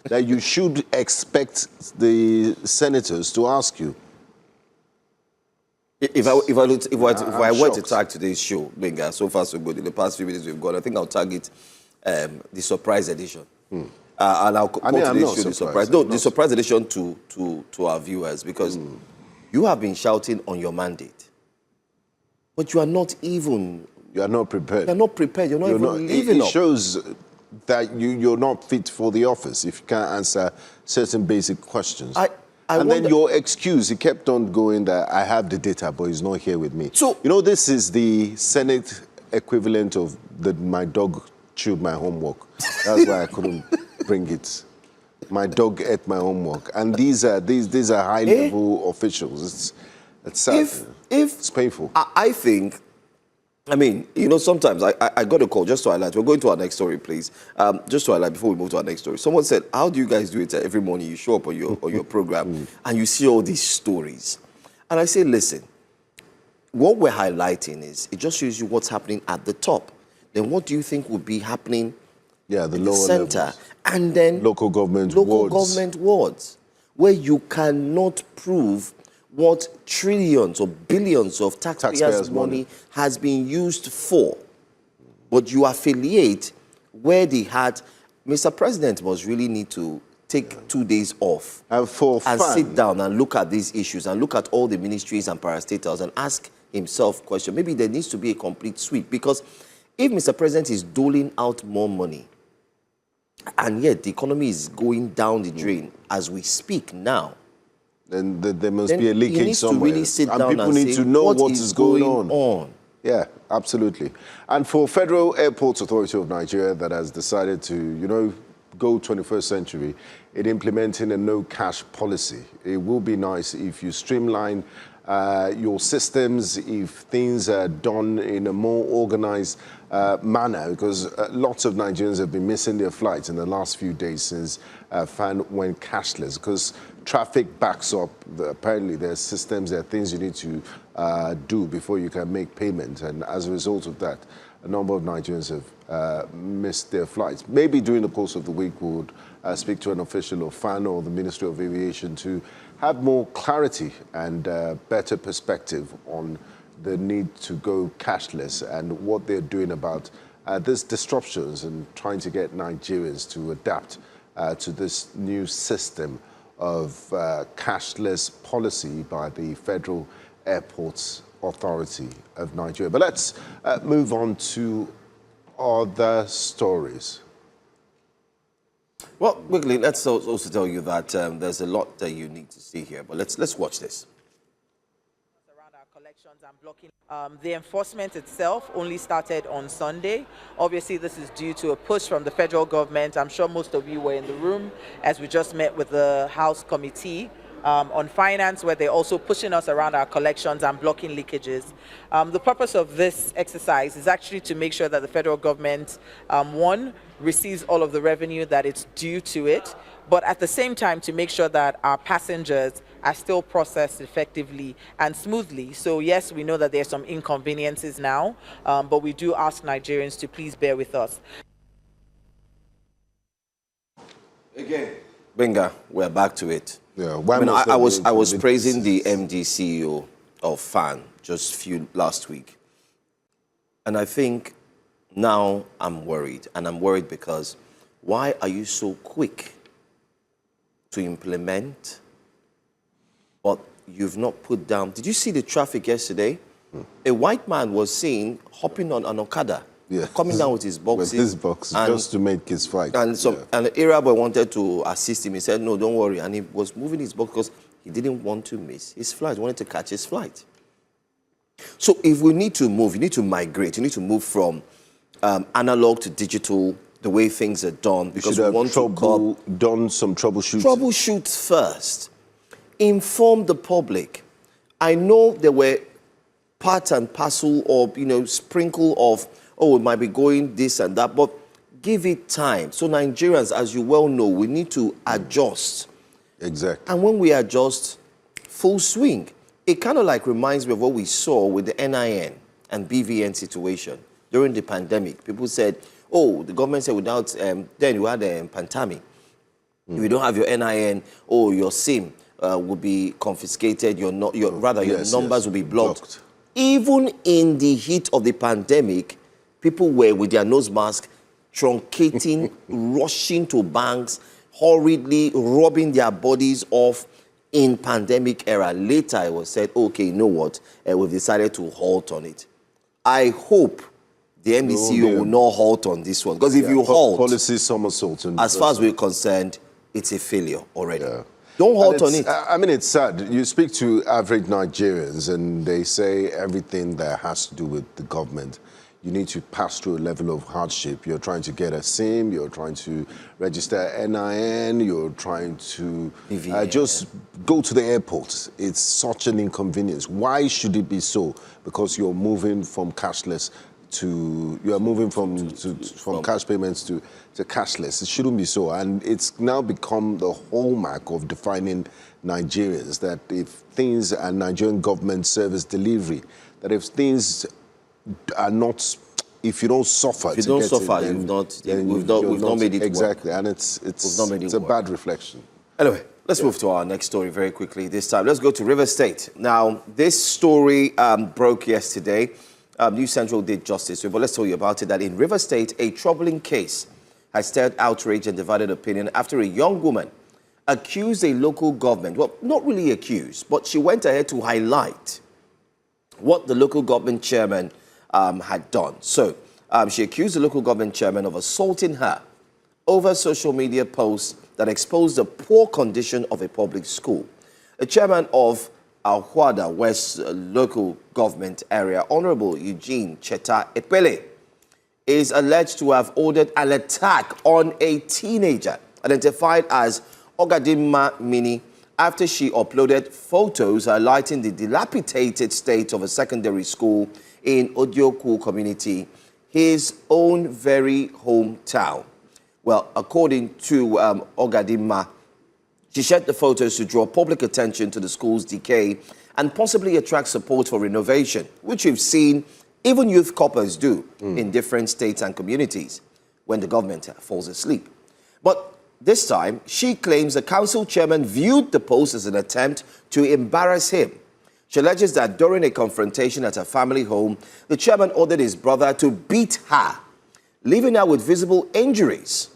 that you should expect the senators to ask you. If I were to tag today's show, Benga, so far so good. In the past few minutes we've got, I think I'll target the surprise edition. And I'll call today's show the surprise. No, the surprise edition to our viewers, because you have been shouting on your mandate, but you are not even. You are not prepared. You're not prepared. You're not even living up. It shows that you're not fit for the office if you can't answer certain basic questions. And then your excuse, he kept on going that I have the data, but he's not here with me. So, you know, this is the Senate equivalent of my dog chewed my homework. That's why I couldn't bring it. My dog ate my homework. And these are high-level officials. It's sad. It's painful. I think, I mean, you know, sometimes I got a call just to highlight. We're going to our next story, please. Just to highlight before we move to our next story. Someone said, how do you guys do it every morning? You show up on your program and you see all these stories. And I say, listen, what we're highlighting is, it just shows you what's happening at the top. Then what do you think would be happening in the lower center? Levels. And then local government wards, where you cannot prove what trillions or billions of taxpayers' money has been used for. But you affiliate where they had. Mr. President must really need to take 2 days off and sit down and look at these issues and look at all the ministries and parastatals and ask himself questions. Maybe there needs to be a complete sweep, because if Mr. President is doling out more money and yet the economy is going down the drain as we speak now, then there must be a leakage somewhere. Really sit down and people need to know what is going on. Yeah, absolutely. And for Federal Airports Authority of Nigeria that has decided to, you know, go 21st century in implementing a no-cash policy, it will be nice if you streamline your systems, if things are done in a more organized manner, because lots of Nigerians have been missing their flights in the last few days since FAN went cashless, because traffic backs up. Apparently, there are systems, there are things you need to do before you can make payment. And as a result of that, a number of Nigerians have missed their flights. Maybe during the course of the week, we would speak to an official of FAN or the Ministry of Aviation to have more clarity and better perspective on the need to go cashless and what they're doing about these disruptions and trying to get Nigerians to adapt to this new system of cashless policy by the Federal Airports Authority of Nigeria. But let's move on to other stories. Well, quickly, let's also tell you that there's a lot that you need to see here. But let's watch this. Around our collections and blocking. The enforcement itself only started on Sunday. Obviously, this is due to a push from the federal government. I'm sure most of you were in the room as we just met with the House Committee on Finance, where they're also pushing us around our collections and blocking leakages. The purpose of this exercise is actually to make sure that the federal government, one, receives all of the revenue that it's due to it, but at the same time to make sure that our passengers are still processed effectively and smoothly. So yes, we know that there's some inconveniences now, but we do ask Nigerians to please bear with us. Again, Benga, we're back to it. Yeah, I was praising the MD CEO of FAN just last week, and I think now I'm worried, and I'm worried because why are you so quick to implement, but you've not put down? Did you see the traffic yesterday? A white man was seen hopping on an Okada. Yeah. Coming down with his boxes. With his box, just to make his fight. And and the area boy wanted to assist him. He said, no, don't worry. And he was moving his box because he didn't want to miss his flight. He wanted to catch his flight. So if we need to move, you need to migrate. You need to move from analog to digital, the way things are done. Because we want to done some troubleshooting. Troubleshoot first. inform the public. I know there were part and parcel or, sprinkle of, oh, it might be going this and that, but give it time. So Nigerians, as you well know, we need to adjust. Exactly. And when we adjust, full swing. It kind of like reminds me of what we saw with the NIN and BVN situation during the pandemic. People said, oh, the government said without, then you had Pantami. If you don't have your NIN, oh, your SIM will be confiscated, your numbers will be blocked. Even in the heat of the pandemic, people were with their nose mask, truncating, rushing to banks, hurriedly rubbing their bodies off in pandemic era. Later, it was said, okay, you know what? We've decided to halt on it. I hope the MDCO will not halt on this one. Because if you halt, policy somersault. As far as we're concerned, it's a failure already. Yeah. Don't halt on it. I mean, it's sad. You speak to average Nigerians and they say everything that has to do with the government, you need to pass through a level of hardship. You're trying to get a SIM, you're trying to register NIN, you're trying to just go to the airport. It's such an inconvenience. Why should it be so? Because you're moving from cashless from cash payments to cashless. It shouldn't be so. And it's now become the hallmark of defining Nigerians that if things are Nigerian government service delivery, that if things are not, if you don't suffer, we've not made it exactly, work. And it's a bad reflection. Anyway, let's move to our next story very quickly. This time, let's go to River State. Now, this story broke yesterday. News Central did justice to it, but let's tell you about it. That in River State, a troubling case has stirred outrage and divided opinion after a young woman accused a local government, well, not really accused, but she went ahead to highlight what the local government chairman had done. So she accused the local government chairman of assaulting her over social media posts that exposed the poor condition of a public school. The chairman of Ahwada West local government area, Honorable Eugene Cheta Epele, is alleged to have ordered an attack on a teenager identified as Ogadimma Mini after she uploaded photos highlighting the dilapidated state of a secondary school in Odioku community, his own very hometown. Well, according to Ogadimma, she shared the photos to draw public attention to the school's decay and possibly attract support for renovation, which we've seen even youth coppers do in different states and communities when the government falls asleep. But this time, she claims the council chairman viewed the post as an attempt to embarrass him. She alleges that during a confrontation at her family home, the chairman ordered his brother to beat her, leaving her with visible injuries.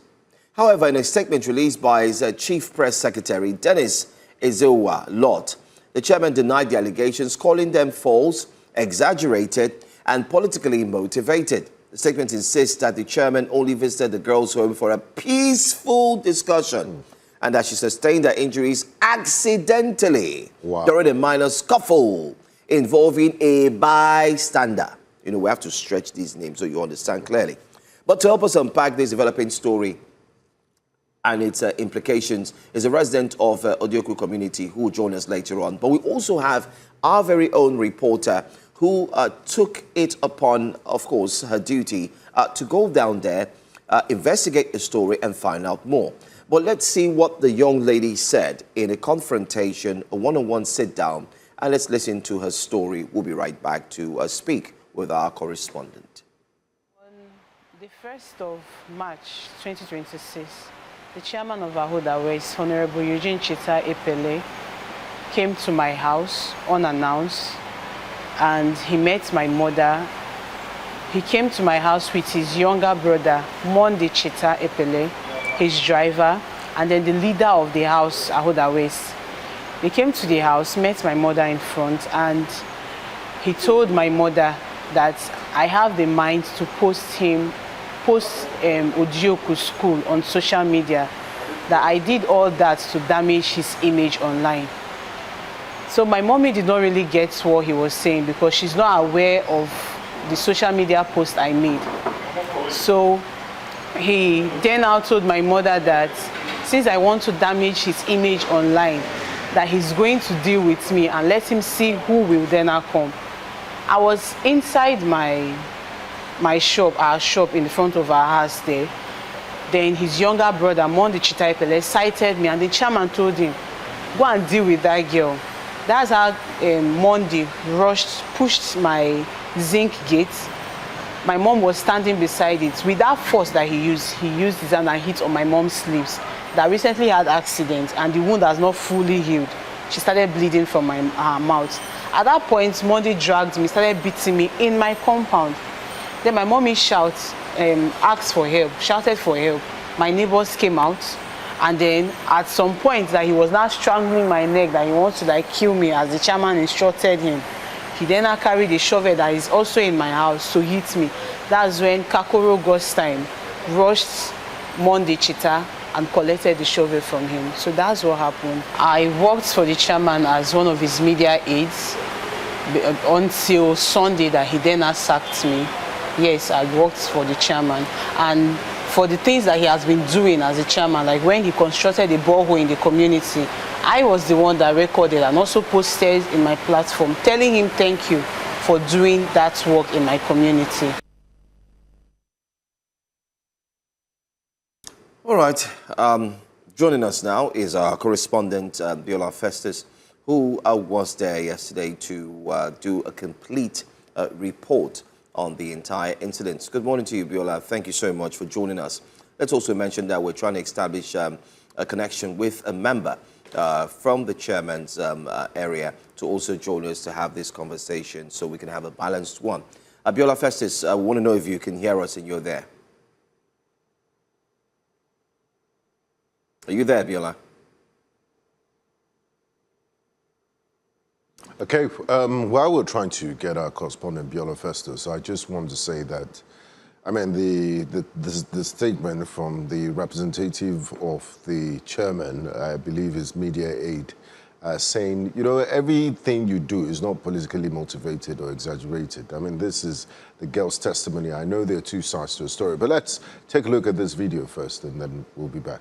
However, in a statement released by his chief press secretary, Dennis Ezewa Lot, the chairman denied the allegations, calling them false, exaggerated, and politically motivated. The statement insists that the chairman only visited the girl's home for a peaceful discussion and that she sustained her injuries accidentally during a minor scuffle involving a bystander. You know, we have to stretch these names so you understand clearly. But to help us unpack this developing story and its implications is a resident of Odioku community who will join us later on. But we also have our very own reporter who took it upon, of course, her duty to go down there, investigate the story and find out more. But let's see what the young lady said in a confrontation, a one-on-one sit-down, and let's listen to her story. We'll be right back to speak with our correspondent. On the 1st of March 2026, the chairman of Ahwada West, Honorable Eugene Cheta Epele, came to my house unannounced and he met my mother. He came to my house with his younger brother, Monde Cheta Epele, his driver, and then the leader of the house, Ahwada West. They came to the house, met my mother in front, and he told my mother that I have the mind to post Odioku school on social media, that I did all that to damage his image online. So my mommy did not really get what he was saying because she's not aware of the social media post I made. So he then now told my mother that since I want to damage his image online, that he's going to deal with me and let him see who will then come. I was inside our shop in the front of our house there. Then his younger brother, Monday Chitaipele, cited me, and the chairman told him, go and deal with that girl. That's how Monday pushed my zinc gate. My mom was standing beside it. With that force that he used his hand and hit on my mom's sleeves. That recently had accident, and the wound has not fully healed. She started bleeding from my mouth. At that point, Monday dragged me, started beating me in my compound. Then my mommy shouted for help. My neighbors came out, and then at some point that he was now strangling my neck, that he wants to kill me as the chairman instructed him. He then carried a shovel that is also in my house to hit me. That's when Kakoro Gostine rushed Monday Chita and collected the shovel from him. So that's what happened. I worked for the chairman as one of his media aides until Sunday that he then sacked me. Yes, I worked for the chairman. And for the things that he has been doing as a chairman, like when he constructed a borehole in the community, I was the one that recorded and also posted in my platform telling him thank you for doing that work in my community. All right. Joining us now is our correspondent, Bola Festus, who was there yesterday to do a complete report on the entire incident. Good morning to you, Bola. Thank you so much for joining us. Let's also mention that we're trying to establish a connection with a member from the chairman's area to also join us to have this conversation so we can have a balanced one. Bola Festus, I want to know if you can hear us and you're there. Are you there, Bola? Okay, while we're trying to get our correspondent, Bola Festus, I just want to say that, I mean, the statement from the representative of the chairman, I believe his media aide, saying, you know, everything you do is not politically motivated or exaggerated. I mean, this is the girl's testimony. I know there are two sides to the story, but let's take a look at this video first, and then we'll be back.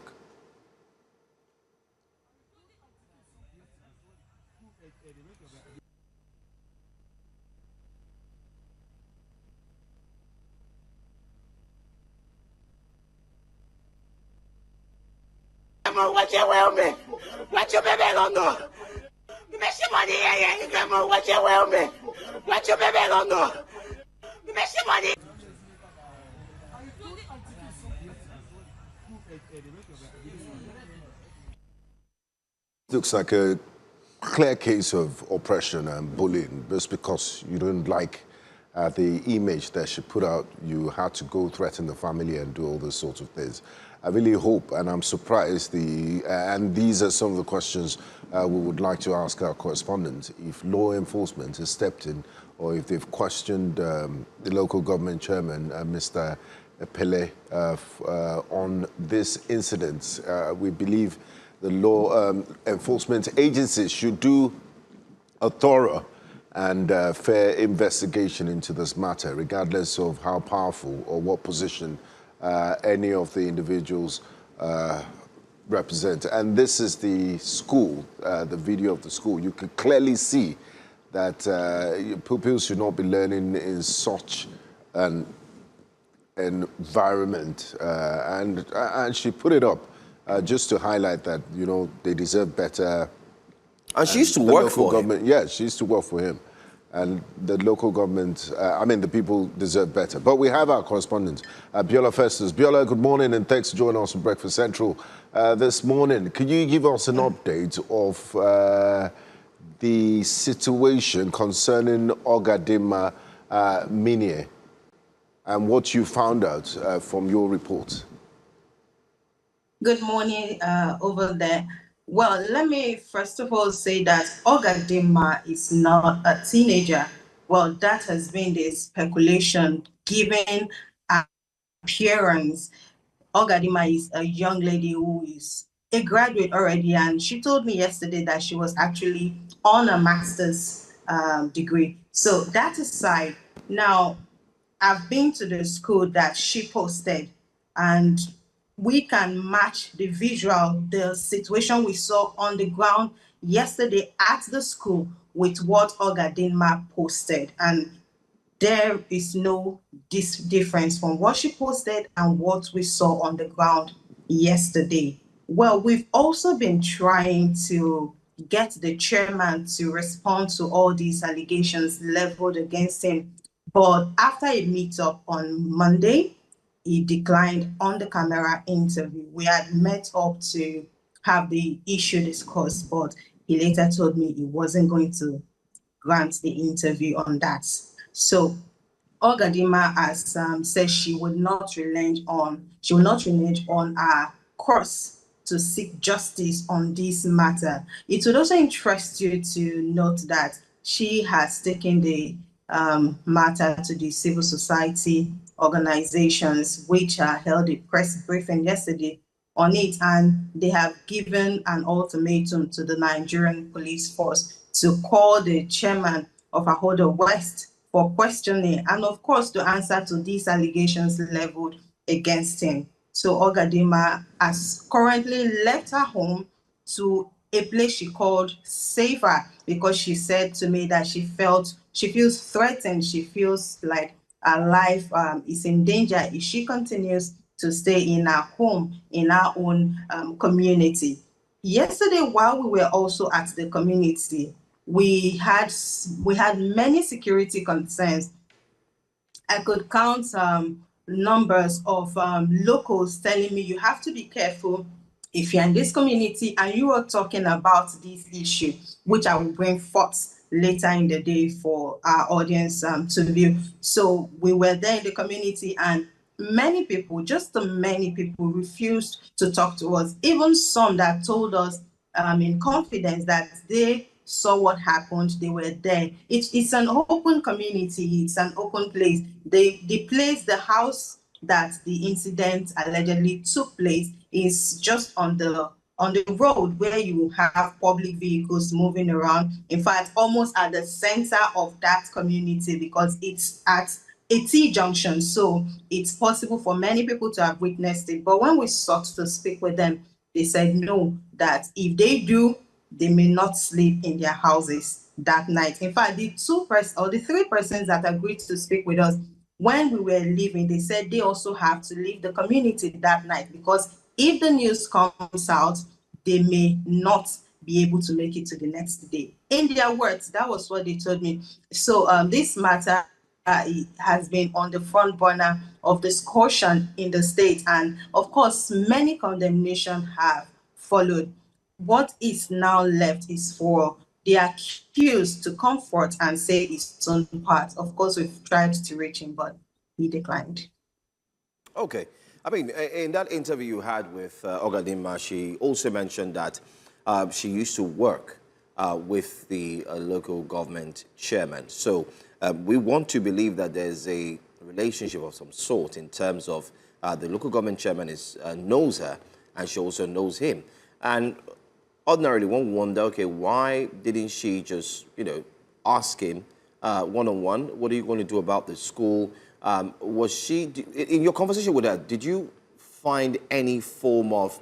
What you will me? What you baby gonna go? You make some money, yeah. You come on, what you will me? What you baby gonna go? You make some money. Looks like a clear case of oppression and bullying. Just because you don't like the image that she put out, you had to go threaten the family and do all those sorts of things. I really hope, and I'm surprised, and these are some of the questions we would like to ask our correspondent, if law enforcement has stepped in or if they've questioned the local government chairman, Mr. Pele, on this incident. We believe the law enforcement agencies should do a thorough and fair investigation into this matter, regardless of how powerful or what position any of the individuals represent. And this is the school, the video of the school. You can clearly see that pupils should not be learning in such an environment. And she put it up just to highlight that, you know, they deserve better. And she used to work for him. Yeah, she used to work for him. And the local government, the people deserve better. But we have our correspondent, Bola Festus. Bola, good morning, and thanks for joining us on Breakfast Central this morning. Can you give us an update of the situation concerning Ogadima Minie and what you found out from your report? Good morning over there. Well, let me first of all say that Ogadima is not a teenager. Well, that has been the speculation given appearance. Ogadima is a young lady who is a graduate already, and she told me yesterday that she was actually on a master's degree. So that aside, now I've been to the school that she posted, and we can match the visual, the situation we saw on the ground yesterday at the school with what Ogadinma posted. And there is no difference from what she posted and what we saw on the ground yesterday. Well, we've also been trying to get the chairman to respond to all these allegations leveled against him. But after a meetup on Monday, he declined on the camera interview. We had met up to have the issue discussed, but he later told me he wasn't going to grant the interview on that. So Ogadima has said she will not relent on her course to seek justice on this matter. It would also interest you to note that she has taken the matter to the civil society organizations, which held a press briefing yesterday on it, and they have given an ultimatum to the Nigerian police force to call the chairman of Ahodo West for questioning and, of course, to answer to these allegations leveled against him. So Ogadima has currently left her home to a place she called Safer, because she said to me that she feels threatened. She feels like her life is in danger if she continues to stay in her home, in her own community. Yesterday, while we were also at the community, we had many security concerns. I could count numbers of locals telling me you have to be careful if you're in this community and you are talking about this issue, which I will bring forth later in the day for our audience to view. So we were there in the community, and many people refused to talk to us, even some that told us in confidence that they saw what happened, they were there. It's an open community, it's an open place. The house that the incident allegedly took place is just on the road where you have public vehicles moving around. In fact, almost at the center of that community, because it's at a T-junction, so it's possible for many people to have witnessed it. But when we sought to speak with them, they said no, that if they do, they may not sleep in their houses that night. In fact, the three persons that agreed to speak with us when we were leaving, they said they also have to leave the community that night, because if the news comes out, they may not be able to make it to the next day. In their words, that was what they told me. So this matter has been on the front burner of discussion in the state, and of course, many condemnations have followed. What is now left is for the accused to comfort and say his own part. Of course, we've tried to reach him, but he declined. Okay. I mean, in that interview you had with Ogadima, she also mentioned that she used to work with the local government chairman. So we want to believe that there's a relationship of some sort in terms of the local government chairman knows her, and she also knows him. And ordinarily, one wonder, okay, why didn't she just, ask him one-on-one, what are you going to do about the school? Was she, in your conversation with her, did you find any form of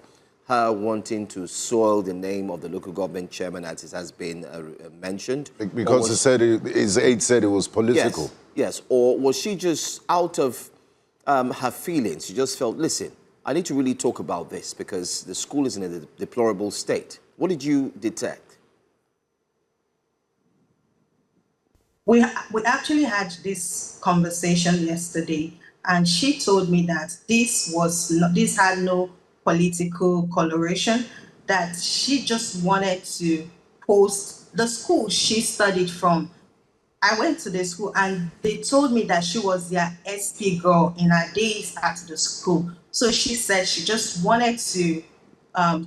her wanting to soil the name of the local government chairman, as it has been mentioned? Because his aide said it was political. Yes. Or was she just out of her feelings? She just felt, listen, I need to really talk about this because the school is in a deplorable state. What did you detect? We actually had this conversation yesterday, and she told me that this had no political coloration, that she just wanted to post the school she studied from. I went to the school and they told me that she was their SP girl in her days at the school. So she said she just wanted to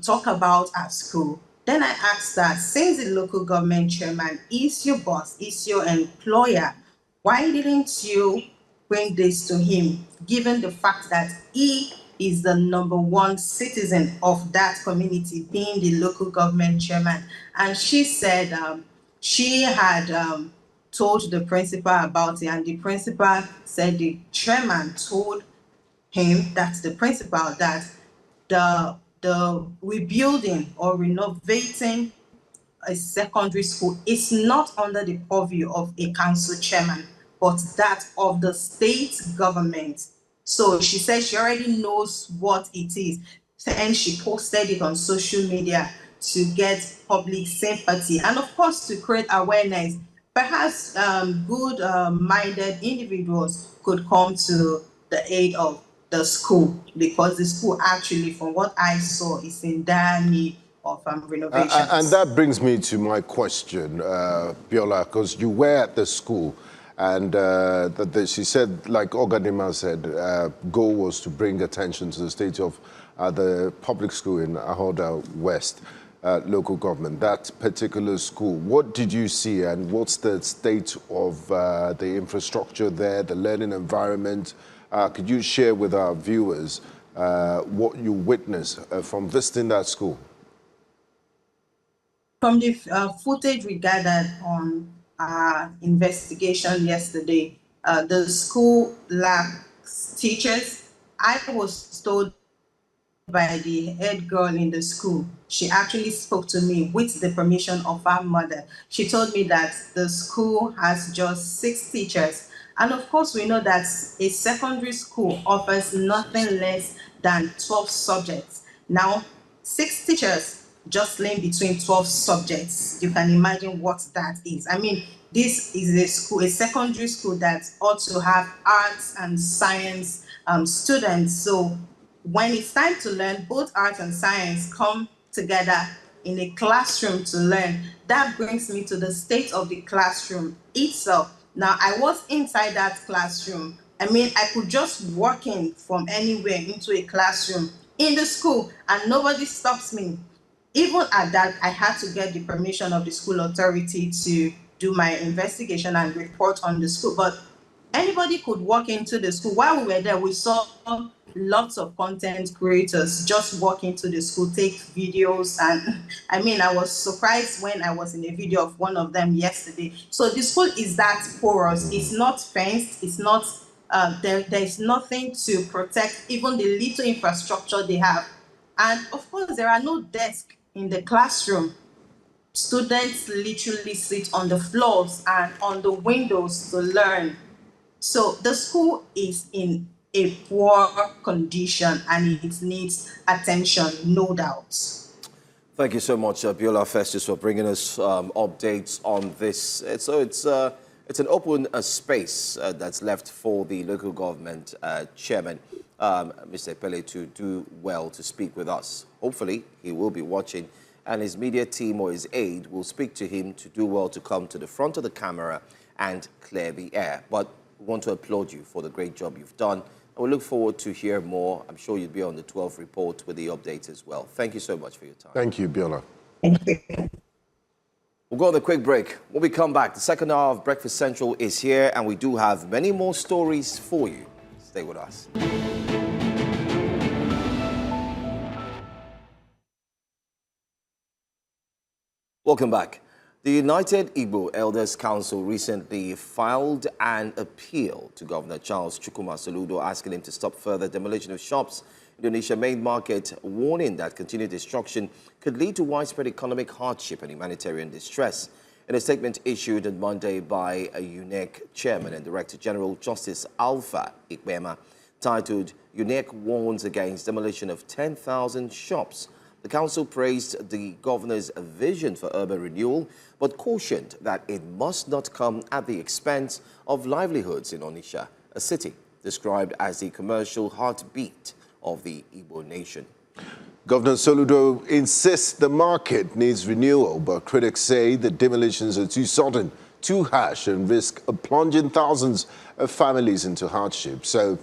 talk about her school. Then I asked her, since the local government chairman is your boss, is your employer, why didn't you bring this to him, given the fact that he is the #1 citizen of that community, being the local government chairman? And she said she had told the principal about it, and the principal said the chairman told him, that's the principal, that the rebuilding or renovating a secondary school is not under the purview of a council chairman, but that of the state government. So she said she already knows what it is, and she posted it on social media to get public sympathy and, of course, to create awareness. Perhaps good-minded individuals could come to the aid of the school, because the school actually, from what I saw, is in dire need of renovations. And that brings me to my question, Biola, because you were at the school, and she said, like Ogadima said, goal was to bring attention to the state of the public school in Ahoda West local government, that particular school. What did you see, and what's the state of the infrastructure there, the learning environment? Could you share with our viewers what you witnessed from visiting that school? From the footage we gathered on our investigation yesterday, the school lacks teachers. I was told by the head girl in the school, she actually spoke to me with the permission of her mother. She told me that the school has just 6 teachers. And of course, we know that a secondary school offers nothing less than 12 subjects. Now, 6 teachers just laying between 12 subjects. You can imagine what that is. I mean, this is a school, a secondary school that ought to have arts and science students. So when it's time to learn, both arts and science come together in a classroom to learn. That brings me to the state of the classroom itself. Now, I was inside that classroom. I mean, I could just walk in from anywhere into a classroom in the school and nobody stops me. Even at that, I had to get the permission of the school authority to do my investigation and report on the school. But anybody could walk into the school. While we were there, we saw lots of content creators just walk into the school, take videos. And I mean, I was surprised when I was in a video of one of them yesterday. So the school is that porous. It's not fenced. It's not, there's nothing to protect even the little infrastructure they have. And of course, there are no desks in the classroom. Students literally sit on the floors and on the windows to learn. So the school is in a poor condition and it needs attention, no doubt. Thank you so much, Biola Festus, for bringing us updates on this. It's an open space that's left for the local government chairman, Mr. Pele, to do well to speak with us. Hopefully, he will be watching, and his media team or his aide will speak to him to do well to come to the front of the camera and clear the air. But we want to applaud you for the great job you've done. And we look forward to hear more. I'm sure you'll be on the 12th report with the updates as well. Thank you so much for your time. Thank you, Biola. Thank you. We'll go on a quick break. When we come back, the second hour of Breakfast Central is here, and we do have many more stories for you. Stay with us. Welcome back. The United Igbo Elders Council recently filed an appeal to Governor Charles Chukwuma Soludo, asking him to stop further demolition of shops in the Onitsha main market, warning that continued destruction could lead to widespread economic hardship and humanitarian distress. In a statement issued on Monday by a UNEC chairman and Director General Justice Alpha Ikpema, titled "UNEC Warns Against Demolition of 10,000 Shops," the council praised the governor's vision for urban renewal, but cautioned that it must not come at the expense of livelihoods in Onitsha, a city described as the commercial heartbeat of the Igbo nation. Governor Soludo insists the market needs renewal, but critics say the demolitions are too sudden, too harsh, and risk plunging thousands of families into hardship. So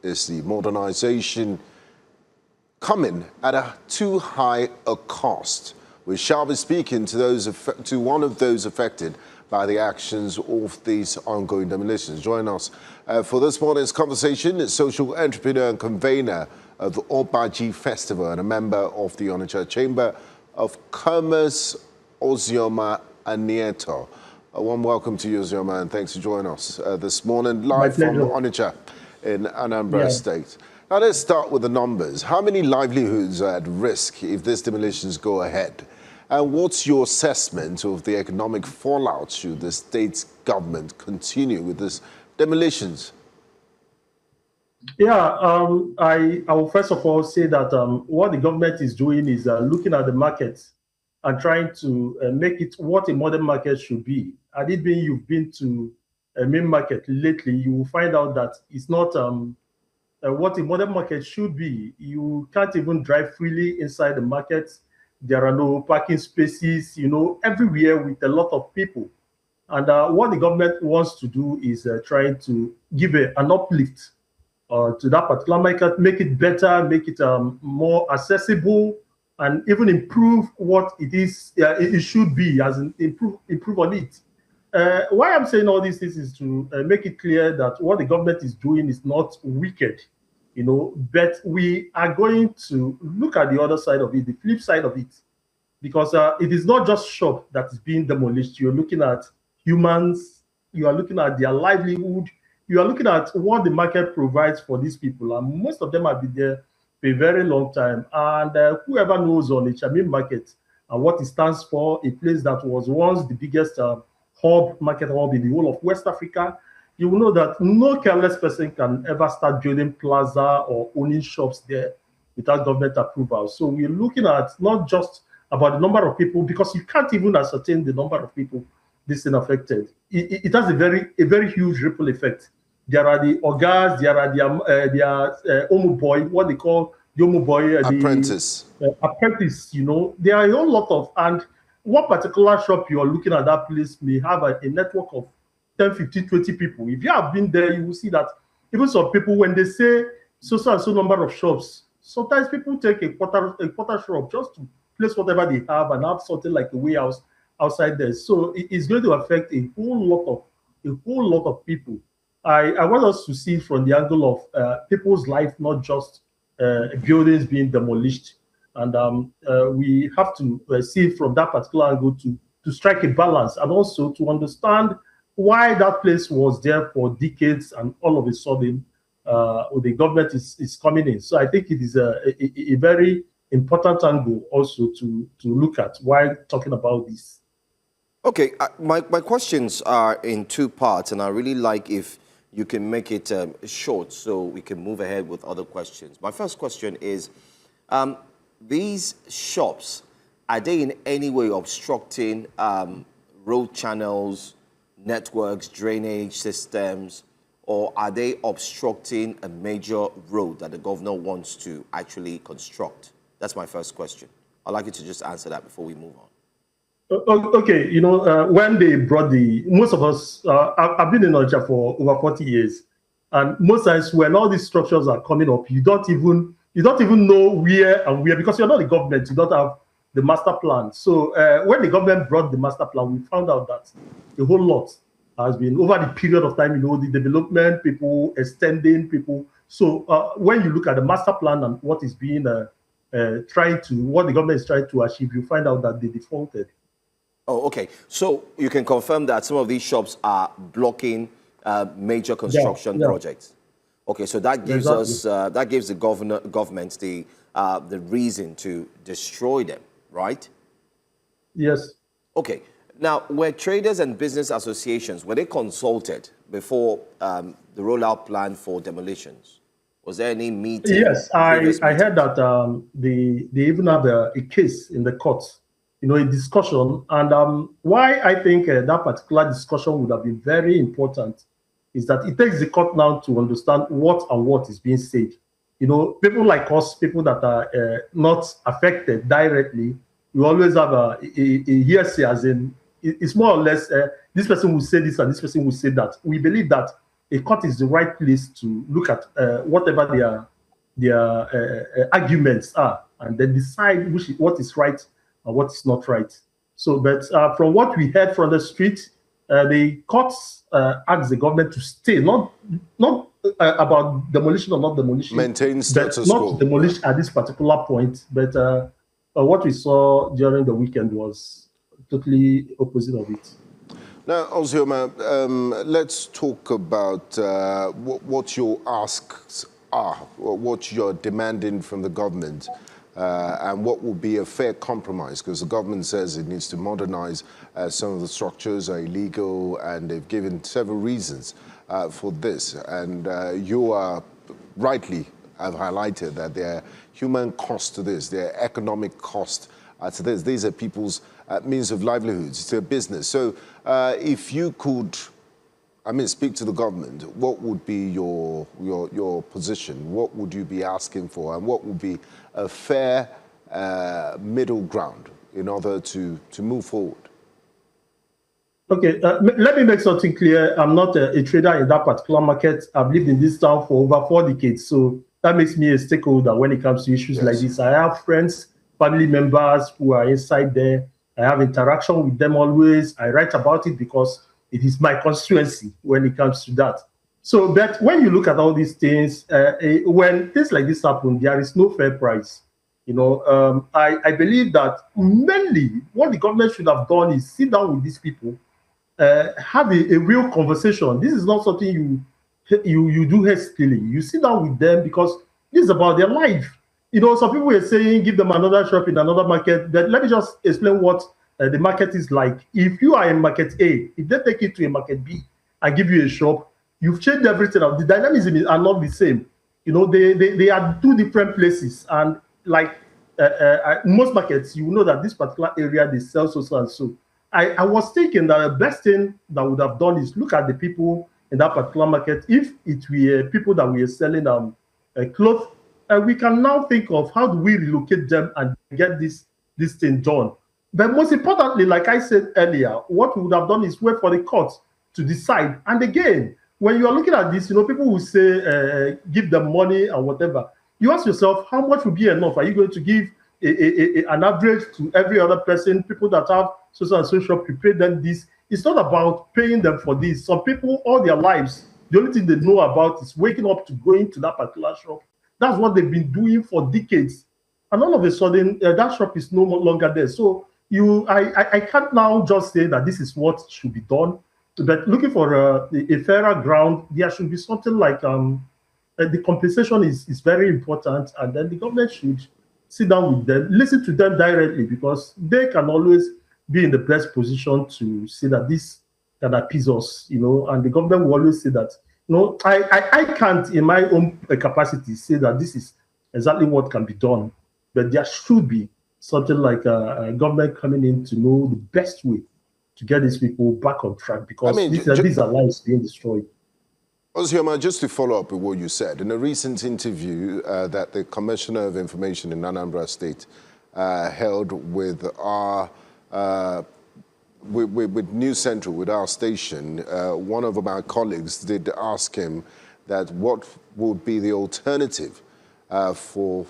is the modernization coming at a too high a cost? We shall be speaking to one of those affected by the actions of these ongoing demolitions. Join us for this morning's conversation is social entrepreneur and convener of the Obaji Festival and a member of the Onitsha Chamber of Commerce, Ozioma Anieto. A warm welcome to you, Ozioma, and thanks for joining us this morning, live from Onitsha in Anambra State. Now let's start with the numbers. How many livelihoods are at risk if these demolitions go ahead? And what's your assessment of the economic fallout should the state government continue with these demolitions? Yeah, I will first of all say that what the government is doing is looking at the market and trying to make it what a modern market should be. Had it been you've been to a main market lately, you will find out that it's not what a modern market should be. You can't even drive freely inside the market. There are no parking spaces, everywhere with a lot of people. And what the government wants to do is trying to give an uplift to that particular market, make it better, make it more accessible, and even improve what it is. It should be, as in improve on it. Why I'm saying all these things is to make it clear that what the government is doing is not wicked, but we are going to look at the other side of it, the flip side of it, because it is not just shop that is being demolished. You're looking at humans, you are looking at their livelihood, you are looking at what the market provides for these people, and most of them have been there for a very long time. And whoever knows Onitsha main market and what it stands for, a place that was once the biggest market hub in the whole of West Africa, you will know that no careless person can ever start building plaza or owning shops there without government approval. So we're looking at not just about the number of people, because you can't even ascertain the number of people this thing affected. It has a very huge ripple effect. There are the ogas, there are the Omo boy, what they call the Omo boy, apprentice. Apprentice, there are a whole lot of, and one particular shop you're looking at, that place may have a network of 10, 15, 20 people. If you have been there, you will see that even some people, when they say so and so number of shops, sometimes people take a quarter shop just to place whatever they have and have something like a warehouse outside there. So it's going to affect a whole lot of people. I want us to see from the angle of people's life, not just buildings being demolished. And we have to see from that particular angle to strike a balance, and also to understand why that place was there for decades and all of a sudden the government is coming in. So I think it is a very important angle also to look at while talking about this. Okay, my questions are in two parts, and I really like if you can make it short so we can move ahead with other questions. My first question is, these shops, are they in any way obstructing road channels, networks, drainage systems, or are they obstructing a major road that the governor wants to actually construct? That's my first question. I'd like you to just answer that before we move on. Okay, when they brought most of us, I've been in Onitsha for over 40 years, and most times when all these structures are coming up, you don't even know where and where, because you're not the government, you don't have the master plan. So when the government brought the master plan, we found out that a whole lot has been over the period of time, the development, people extending, people. So when you look at the master plan and what is being what the government is trying to achieve, you find out that they defaulted. Oh, okay. So you can confirm that some of these shops are blocking major construction projects. Okay, so that gives us that gives the government the reason to destroy them, right? Yes. Okay. Now, were traders and business associations, were they consulted before the rollout plan for demolitions? Was there any meeting? Yes, I heard that they even have a case in the courts, a discussion. And why I think that particular discussion would have been very important is that it takes the court now to understand what is being said. People like us, people that are not affected directly, we always have a hearsay, as in, it's more or less this person will say this and this person will say that. We believe that a court is the right place to look at whatever their arguments are, and then decide what is right and what is not right. So, but from what we heard from the street, the courts asked the government to stay, not about demolition or not demolition, maintain status quo, not demolish at this particular point. But what we saw during the weekend was totally opposite of it. Now, Ozioma, let's talk about what your asks are, or what you're demanding from the government. and what will be a fair compromise? Because the government says it needs to modernize some of the structures are illegal, and they've given several reasons for this. And you are rightly have highlighted that there are human costs to this, there are economic costs to this. These are people's means of livelihoods, it's a business. So if you could, speak to the government, what would be your position? What would you be asking for? And what would be a fair middle ground in order to move forward? Okay, let me make something clear. I'm not a trader in that particular market. I've lived in this town for over 4 decades. So that makes me a stakeholder when it comes to issues like this. I have friends, family members who are inside there. I have interaction with them always. I write about it because it is my constituency when it comes to that. So that when you look at all these things, when things like this happen, there is no fair price. I believe that mainly what the government should have done is sit down with these people, have a real conversation. This is not something you do hastily. You sit down with them because this is about their life. Some people are saying give them another shop in another market. But let me just explain what the market is like. If you are in market A, if they take you to a market B and give you a shop, you've changed everything. The dynamism are not the same. They are 2 different places. And like most markets, you know that this particular area, they sell so and so. I was thinking that the best thing that would have done is look at the people in that particular market. If it were people that were selling clothes, we can now think of how do we relocate them and get this thing done. But most importantly, like I said earlier, what we would have done is wait for the court to decide. And again, when you are looking at this, people will say, give them money and whatever. You ask yourself, how much will be enough? Are you going to give an average to every other person, people that have social and social, you pay them this? It's not about paying them for this. Some people, all their lives, the only thing they know about is waking up to going to that particular shop. That's what they've been doing for decades. And all of a sudden, that shop is no longer there. So I can't now just say that this is what should be done. But looking for a fairer ground, there should be something like the compensation is very important. And then the government should sit down with them, listen to them directly, because they can always be in the best position to say that this can appease us, and the government will always say that, I can't in my own capacity say that this is exactly what can be done, but there should be something like a government coming in to know the best way to get these people back on track, because these are lives being destroyed. Ozioma, just to follow up with what you said, in a recent interview that the Commissioner of Information in Anambra State held with our with News Central, with our station, one of my colleagues did ask him that what would be the alternative for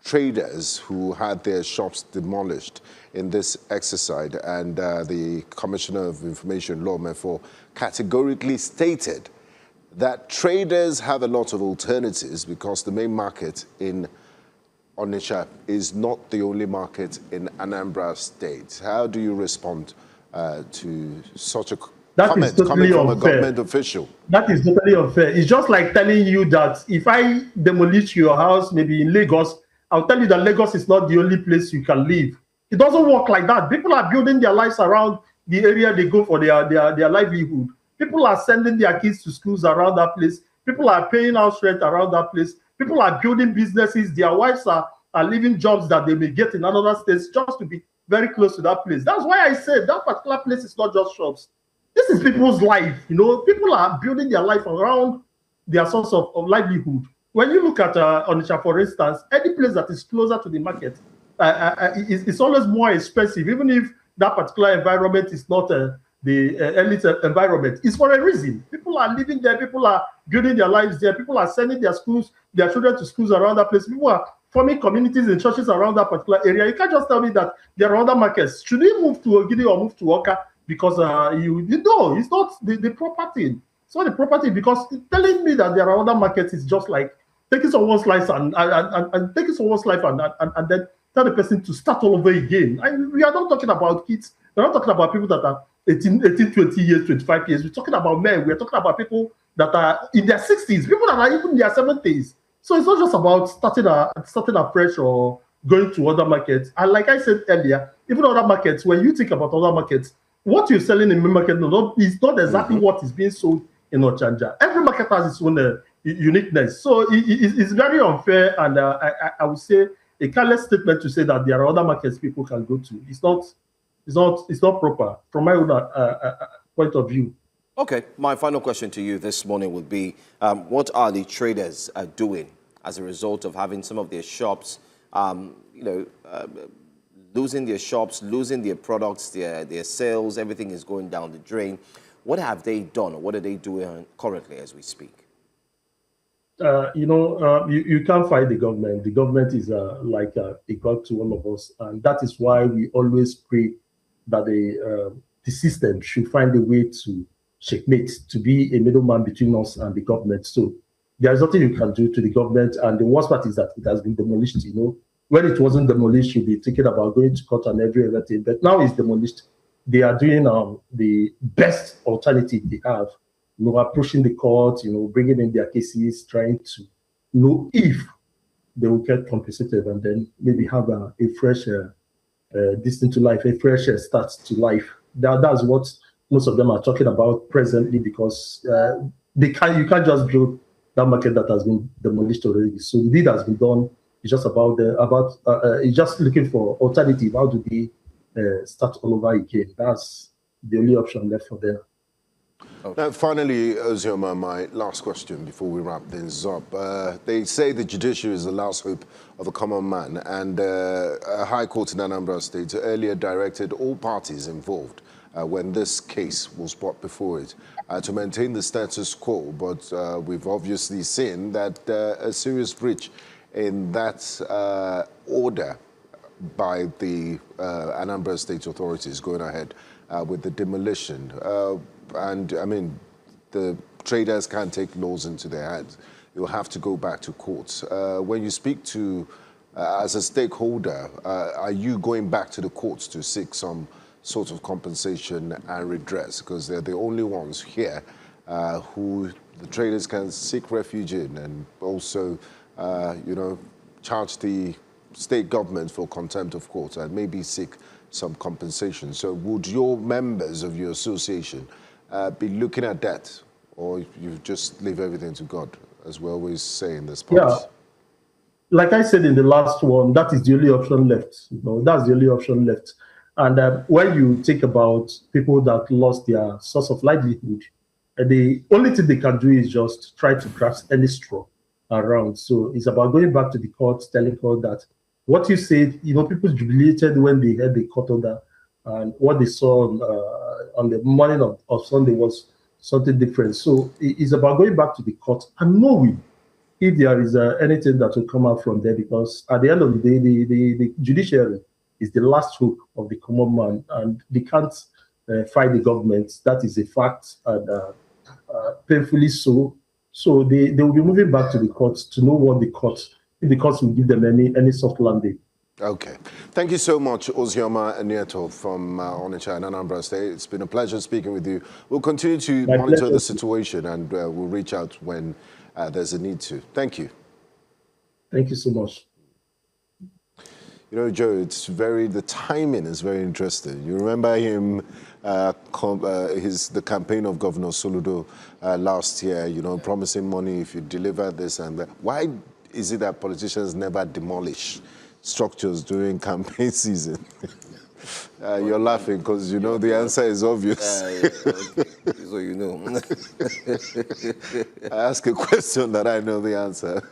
traders who had their shops demolished in this exercise, and the Commissioner of Information, Law Mefo, categorically stated that traders have a lot of alternatives because the main market in Onitsha is not the only market in Anambra State. How do you respond to such a comment coming from a government official? That is totally unfair. It's just like telling you that if I demolish your house, maybe in Lagos, I'll tell you that Lagos is not the only place you can live. It doesn't work like that. People are building their lives around the area they go for their livelihood. People are sending their kids to schools around that place. People are paying house rent around that place. People are building businesses. Their wives are leaving jobs that they may get in another state just to be very close to that place. That's why I said that particular place is not just shops. This is people's life. People are building their life around their source of livelihood. When you look at Onitsha, for instance, any place that is closer to the market, it's always more expensive, even if that particular environment is not the elite environment. It's for a reason. People are living there. People are building their lives there. People are sending their children to schools around that place. People are forming communities and churches around that particular area. You can't just tell me that there are other markets. Should we move to Ogidi or move to Oka? Because it's not the proper thing. It's not the proper thing, because telling me that there are other markets is just like taking someone's life and taking someone's life and then tell the person to start all over again. We are not talking about kids. We're not talking about people that are 18, 20 years, 25 years. We're talking about men. We're talking about people that are in their 60s, people that are even in their 70s. So it's not just about starting afresh or going to other markets. And like I said earlier, even other markets, when you think about other markets, what you're selling in main market is not exactly what is being sold in Ochanja. Every market has its own uniqueness. So it's very unfair, and I would say a careless statement to say that there are other markets people can go to. It's not proper from my own point of view. Okay, my final question to you this morning would be, what are the traders doing as a result of having some of their shops, losing their shops, losing their products, their sales, everything is going down the drain. What have they done, or what are they doing currently as we speak? You can't fight the government. The government is like a god to all of us, and that is why we always pray that the system should find a way to checkmate, to be a middleman between us and the government. So there is nothing you can do to the government, and the worst part is that it has been demolished. When it wasn't demolished, you'd be thinking about going to court and every other thing, but now it's demolished. They are doing the best alternative they have, approaching the court, bringing in their cases, trying to know if they will get compensated, and then maybe have a fresh distance to life, a fresh start to life. That's what most of them are talking about presently, because you can't just build that market that has been demolished already. So the deed has been done. It's just it's just looking for alternative. How do they start all over again? That's the only option left for them. Okay. Now, finally, Ozioma, my last question before we wrap things up. They say the judiciary is the last hope of a common man, and a High Court in Anambra State earlier directed all parties involved when this case was brought before it to maintain the status quo, but we've obviously seen that a serious breach in that order by the Anambra State authorities going ahead with the demolition. And I mean, the traders can't take laws into their hands. You'll have to go back to courts. When you speak to, as a stakeholder, are you going back to the courts to seek some sort of compensation and redress? Because they're the only ones here who the traders can seek refuge in, and also, charge the state government for contempt of court and maybe seek some compensation. So would your members of your association be looking at that, or you just leave everything to God, as we always say in this part? Yeah, like I said in the last one, that is the only option left. That's the only option left. And when you think about people that lost their source of livelihood, the only thing they can do is just try to grasp any straw around. So it's about going back to the court, telling court that what you said, people jubilated when they heard the court order, and what they saw on the morning of Sunday was something different. So it's about going back to the court and knowing if there is anything that will come out from there, because at the end of the day, the judiciary is the last hope of the common man, and they can't fight the government. That is a fact, and painfully so. So they will be moving back to the courts to know what if the courts will give them any soft landing. Okay. Thank you so much, Ozioma Nieto from Onitsha and Anambra State. It's been a pleasure speaking with you. We'll continue to monitor the situation, and we'll reach out when there's a need to. Thank you. Thank you so much. Joe, the timing is very interesting. You remember him, the campaign of Governor Soludo last year, promising money if you deliver this and that. Why is it that politicians never demolish structures during campaign season? You're laughing because the answer is obvious. So you know. I ask a question that I know the answer.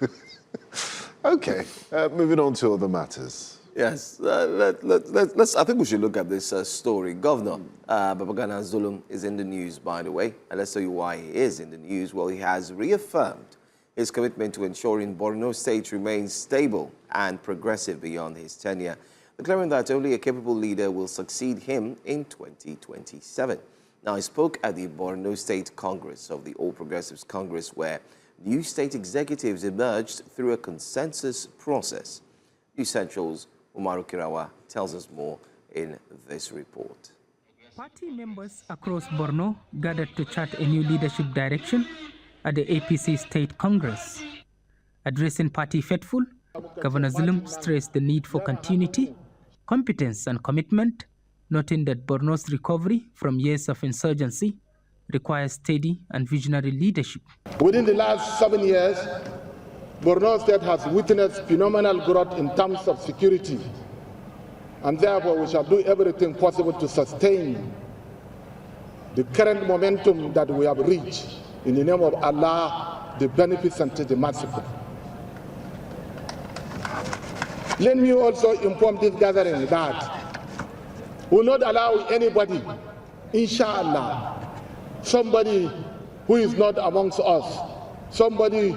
Okay, moving on to other matters. Yes, I think we should look at this story. Governor Babagana Zulum is in the news, by the way, and let's tell you why he is in the news. Well, he has reaffirmed his commitment to ensuring Borno State remains stable and progressive beyond his tenure, declaring that only a capable leader will succeed him in 2027. Now, he spoke at the Borno State Congress of the All Progressives Congress, where new state executives emerged through a consensus process. News Central's Umaru Kirawa tells us more in this report. Party members across Borno gathered to chart a new leadership direction at the APC State Congress. Addressing party faithful, Governor Zulum stressed the need for continuity, competence and commitment, noting that Borno's recovery from years of insurgency requires steady and visionary leadership. Within the last 7 years, Borno State has witnessed phenomenal growth in terms of security, and therefore we shall do everything possible to sustain the current momentum that we have reached. In the name of Allah, the beneficent, the merciful. Let me also inform this gathering that we will not allow anybody, inshallah, somebody who is not amongst us, somebody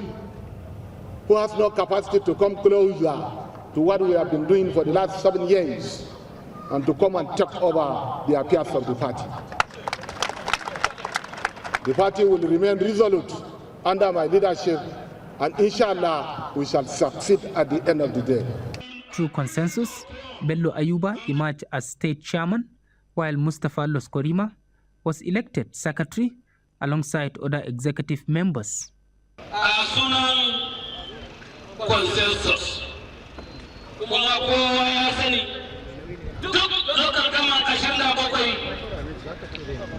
who has no capacity to come closer to what we have been doing for the last 7 years and to come and take over the affairs of the party. The party will remain resolute under my leadership, and inshallah we shall succeed at the end of the day. Through consensus, Bello Ayuba emerged as state chairman, while Mustafa Loskorima was elected secretary alongside other executive members. Consensus. Kuma kowa ya sani duk lokal gama 27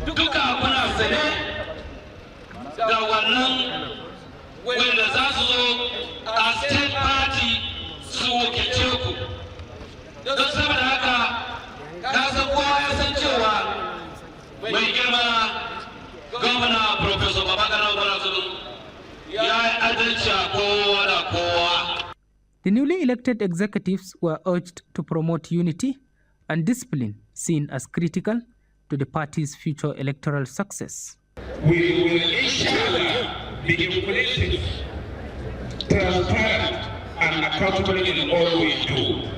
duka kuna sane da wannan wanda za su zo a state party su wakilce ku. Don saboda haka ka san kowa ya san cewa mai girma gwamna Professor Babagana Obasanjo The newly elected executives were urged to promote unity and discipline, seen as critical to the party's future electoral success. We will inshallah be inclusive, transparent, and accountable in all we do.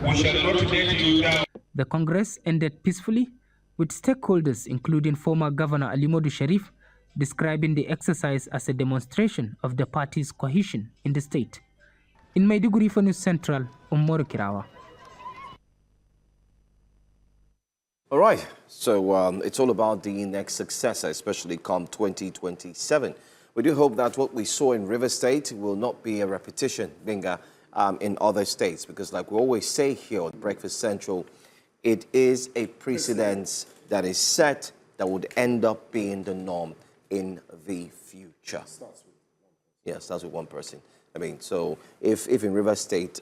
We shall not let you down. The Congress ended peacefully, with stakeholders, including former Governor Alimodu Sharif, describing the exercise as a demonstration of the party's cohesion in the state. In Maiduguri for News Central, Umaru Kirawa. All right, so it's all about the next successor, especially come 2027. We do hope that what we saw in River State will not be a repetition, Binga, in other states, because like we always say here on Breakfast Central, it is a precedent that is set that would end up being the norm in the future. Yeah, starts with one person. I mean, so if in River State,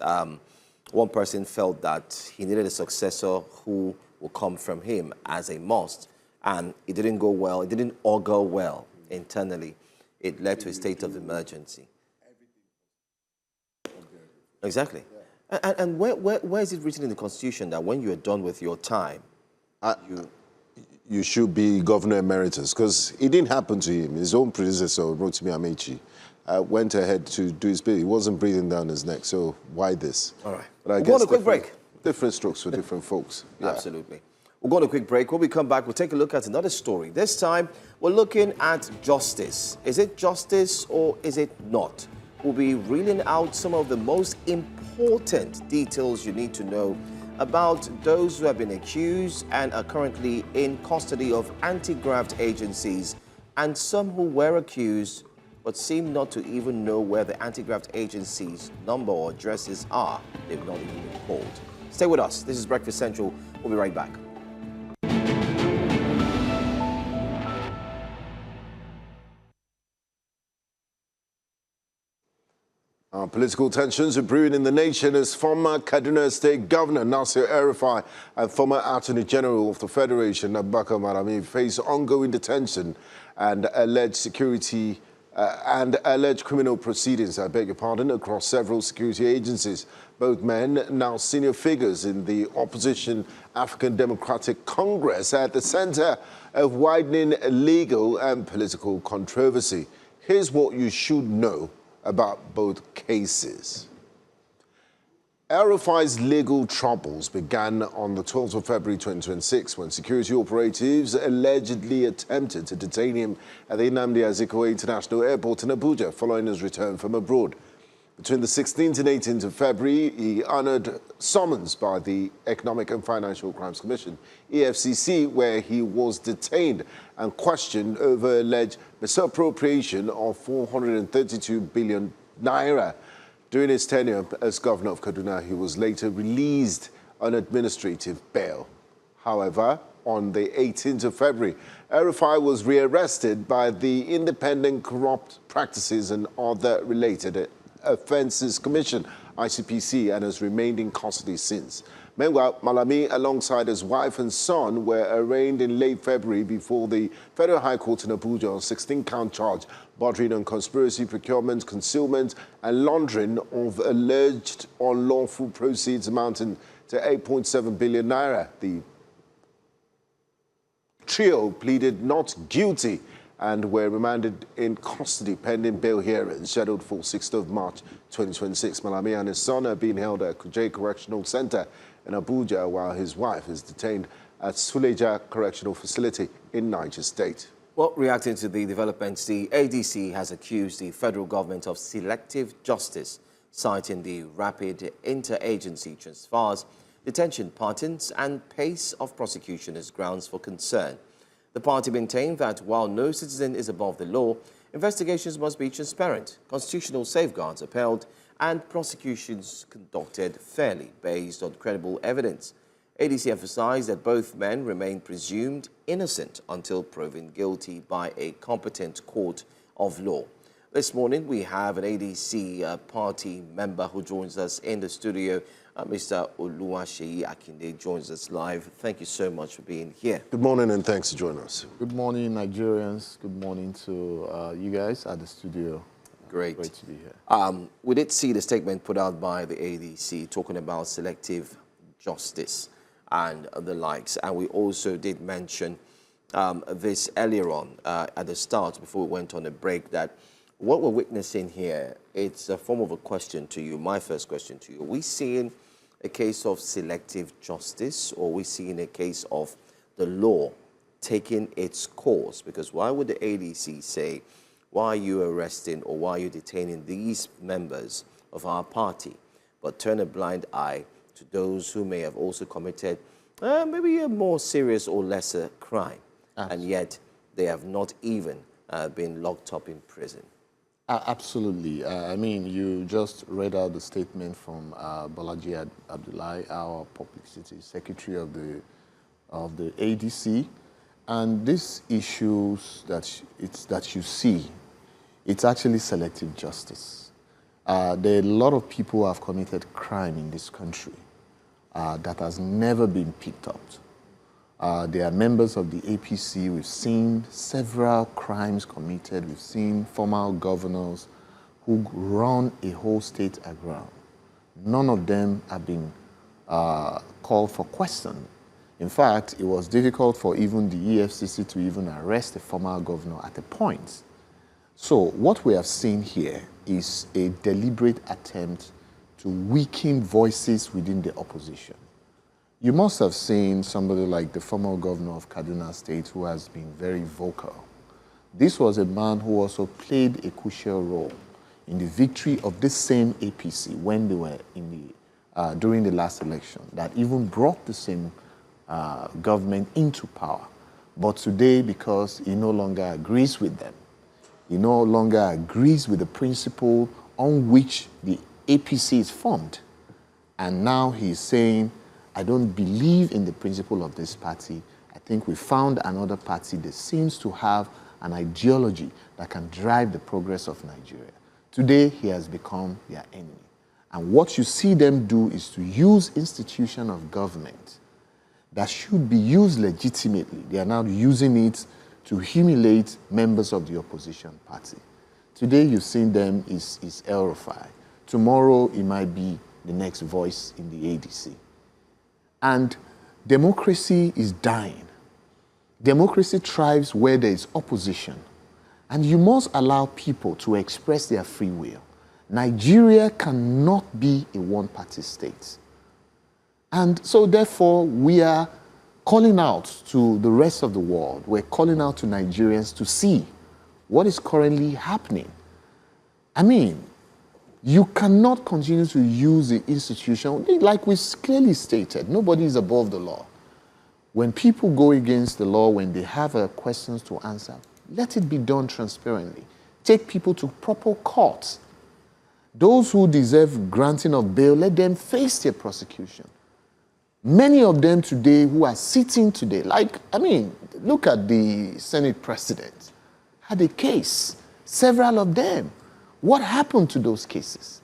one person felt that he needed a successor who will come from him as a must, and it didn't go well, it didn't augur well internally, it led to a state of emergency. Exactly. And where is it written in the Constitution that when you're done with your time, you should be governor emeritus? Because it didn't happen to him. His own predecessor, Rotimi Amechi, went ahead to do his bit. He wasn't breathing down his neck, so why this? All right. But we'll go on a quick break. Different strokes for different folks. Yeah. Absolutely. We'll go on a quick break. When we come back, we'll take a look at another story. This time, we're looking at justice. Is it justice or is it not? We'll be reeling out some of the most important details you need to know about those who have been accused and are currently in custody of anti-graft agencies, and some who were accused but seem not to even know where the anti-graft agencies' number or addresses are. They've not even been called. Stay with us. This is Breakfast Central. We'll be right back. Political tensions are brewing in the nation as former Kaduna State Governor Nasir El-Rufai and former Attorney General of the Federation, Bola Malami, face ongoing detention and alleged criminal proceedings, across several security agencies. Both men, now senior figures in the opposition African Democratic Congress, at the center of widening legal and political controversy. Here's what you should know about both cases. El-Rufai's legal troubles began on the 12th of February 2026 when security operatives allegedly attempted to detain him at the Nnamdi Azikiwe International Airport in Abuja following his return from abroad. Between the 16th and 18th of February, he honored summons by the Economic and Financial Crimes Commission, EFCC, where he was detained and questioned over alleged misappropriation of 432 billion naira During his tenure as governor of Kaduna, he was later released on administrative bail. However, on the 18th of February, El-Rufai was rearrested by the Independent Corrupt Practices and Other Related Offences Commission, ICPC, and has remained in custody since. Meanwhile, Malami, alongside his wife and son, were arraigned in late February before the Federal High Court in Abuja on 16-count charge bordering on conspiracy, procurement, concealment, and laundering of alleged unlawful proceeds amounting to 8.7 billion naira. The trio pleaded not guilty and were remanded in custody pending bail hearings scheduled for 6th of March 2026. Malami and his son are being held at Kuje Correctional Center in Abuja, while his wife is detained at Suleja Correctional Facility in Niger State. Well, reacting to the developments, the ADC has accused the federal government of selective justice, citing the rapid interagency transfers, detention patterns, and pace of prosecution as grounds for concern. The party maintained that while no citizen is above the law, investigations must be transparent, constitutional safeguards upheld, and prosecutions conducted fairly based on credible evidence. ADC emphasized that both men remain presumed innocent until proven guilty by a competent court of law. This morning, we have an ADC party member who joins us in the studio. Mr. Oluwaseyi Akinde joins us live. Thank you so much for being here. Good morning and thanks for joining us. Good morning, Nigerians. Good morning to you guys at the studio. Great. Great to be here. We did see the statement put out by the ADC talking about selective justice and the likes. And we also did mention this earlier on at the start before we went on a break, that what we're witnessing here, it's a form of a question to you. My first question to you: are we seeing a case of selective justice, or are we seeing a case of the law taking its course? Because why would the ADC say, why are you arresting or why are you detaining these members of our party, but turn a blind eye to those who may have also committed maybe a more serious or lesser crime, and yet they have not even been locked up in prison? Absolutely. I mean, you just read out the statement from Bolaji Abdullahi, our publicity secretary of the ADC, and these issues that you see, it's actually selective justice. There are a lot of people who have committed crime in this country that has never been picked up. They are members of the APC. We've seen several crimes committed. We've seen former governors who run a whole state aground. None of them have been called for question. In fact, it was difficult for even the EFCC to even arrest a former governor at a point. So what we have seen here is a deliberate attempt to weaken voices within the opposition. You must have seen somebody like the former governor of Kaduna State, who has been very vocal. This was a man who also played a crucial role in the victory of this same APC when they were during the last election, that even brought the same government into power. But today, because he no longer agrees with them, he no longer agrees with the principle on which the APC is formed, and now he's saying, I don't believe in the principle of this party. I think we found another party that seems to have an ideology that can drive the progress of Nigeria. Today, he has become their enemy. And what you see them do is to use institution of government that should be used legitimately. They are now using it to humiliate members of the opposition party. Today, you've seen them is El-Rufai. Tomorrow, it might be the next voice in the ADC. And democracy is dying. Democracy thrives where there is opposition. And you must allow people to express their free will. Nigeria cannot be a one-party state. And so therefore, we are calling out to the rest of the world. We're calling out to Nigerians to see what is currently happening. I mean, you cannot continue to use the institution, like we clearly stated, nobody is above the law. When people go against the law, when they have questions to answer, let it be done transparently. Take people to proper courts. Those who deserve granting of bail, let them face their prosecution. Many of them today who are sitting today, look at the Senate president, had a case, several of them. What happened to those cases?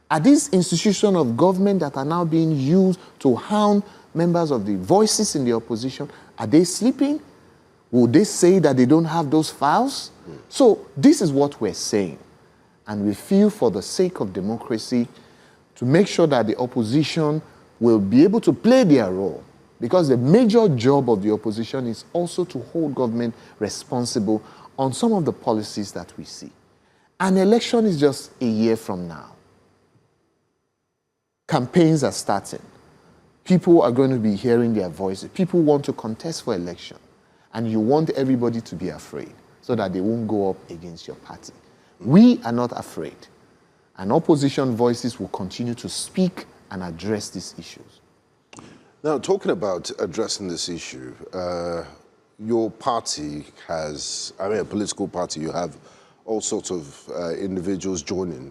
Are these institutions of government that are now being used to hound members of the voices in the opposition, are they sleeping? Will they say that they don't have those files? So this is what we're saying. And we feel for the sake of democracy to make sure that the opposition will be able to play their role. Because the major job of the opposition is also to hold government responsible on some of the policies that we see. An election is just a year from now. Campaigns are starting. People are going to be hearing their voices. People want to contest for election. And you want everybody to be afraid so that they won't go up against your party. We are not afraid. And opposition voices will continue to speak and address these issues. Now, talking about addressing this issue, your party has, a political party, you have all sorts of individuals joining.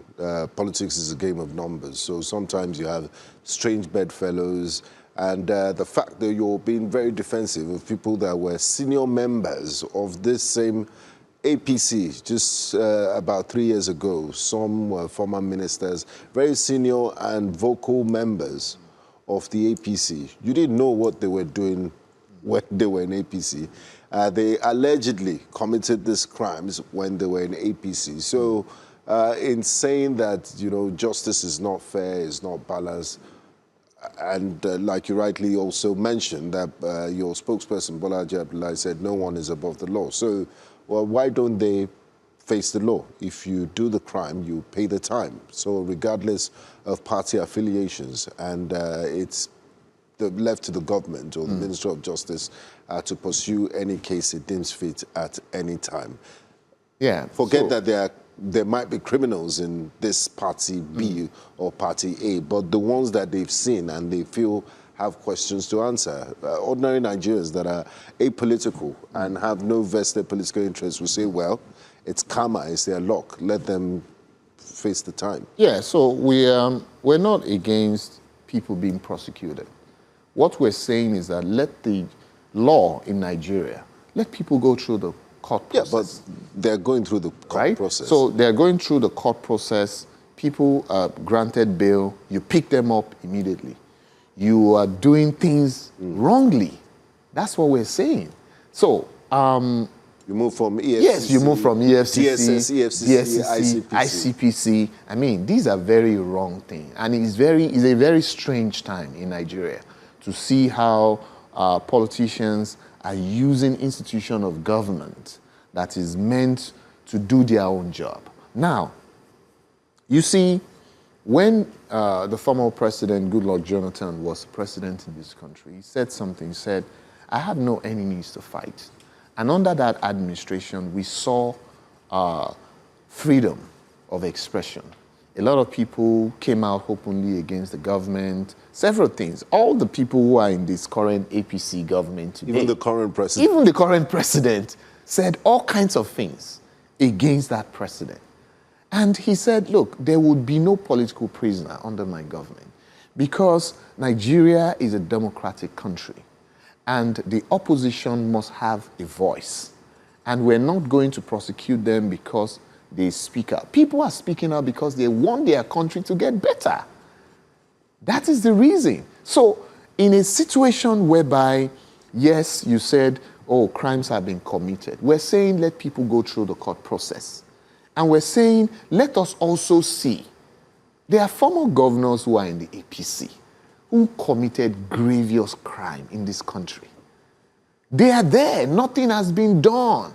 Politics is a game of numbers, so sometimes you have strange bedfellows, and the fact that you're being very defensive of people that were senior members of this same APC just about 3 years ago, some were former ministers, very senior and vocal members of the APC. You didn't know what they were doing when they were in APC. They allegedly committed these crimes when they were in APC. So in saying that, justice is not fair, is not balanced, and like you rightly also mentioned, that your spokesperson, Bola Tinubu, said no one is above the law. So, well, why don't they face the law? If you do the crime, you pay the time. So regardless of party affiliations, and it's left to the government or the Ministry of Justice to pursue any case it deems fit at any time. Yeah. Forget that there might be criminals in this party B or party A, but the ones that they've seen and they feel have questions to answer. Ordinary Nigerians that are apolitical and have no vested political interest will say, well, it's karma, it's their luck. Let them face the time. Yeah, so we're not against people being prosecuted. What we're saying is that let the law in Nigeria, let people go through the court process. Yeah, but they're going through the court process. So they're going through the court process. People are granted bail. You pick them up immediately. You are doing things wrongly. That's what we're saying. So you move from EFCC. Yes, you move from EFCC, DSS, EFCC, ICPC. I mean, these are very wrong things. And it's a very strange time in Nigeria to see how politicians are using institution of government that is meant to do their own job. Now, you see, when the former president, Goodluck Jonathan, was president in this country, he said something. He said, I have no enemies to fight. And under that administration, we saw freedom of expression. A lot of people came out openly against the government, several things. All the people who are in this current APC government today, even the current president. Even the current president said all kinds of things against that president. And he said, look, there would be no political prisoner under my government because Nigeria is a democratic country and the opposition must have a voice. And we're not going to prosecute them because they speak out. People are speaking out because they want their country to get better. That is the reason. So in a situation whereby, yes, you said, oh, crimes have been committed, we're saying let people go through the court process. And we're saying, let us also see, there are former governors who are in the APC who committed grievous crime in this country. They are there. Nothing has been done.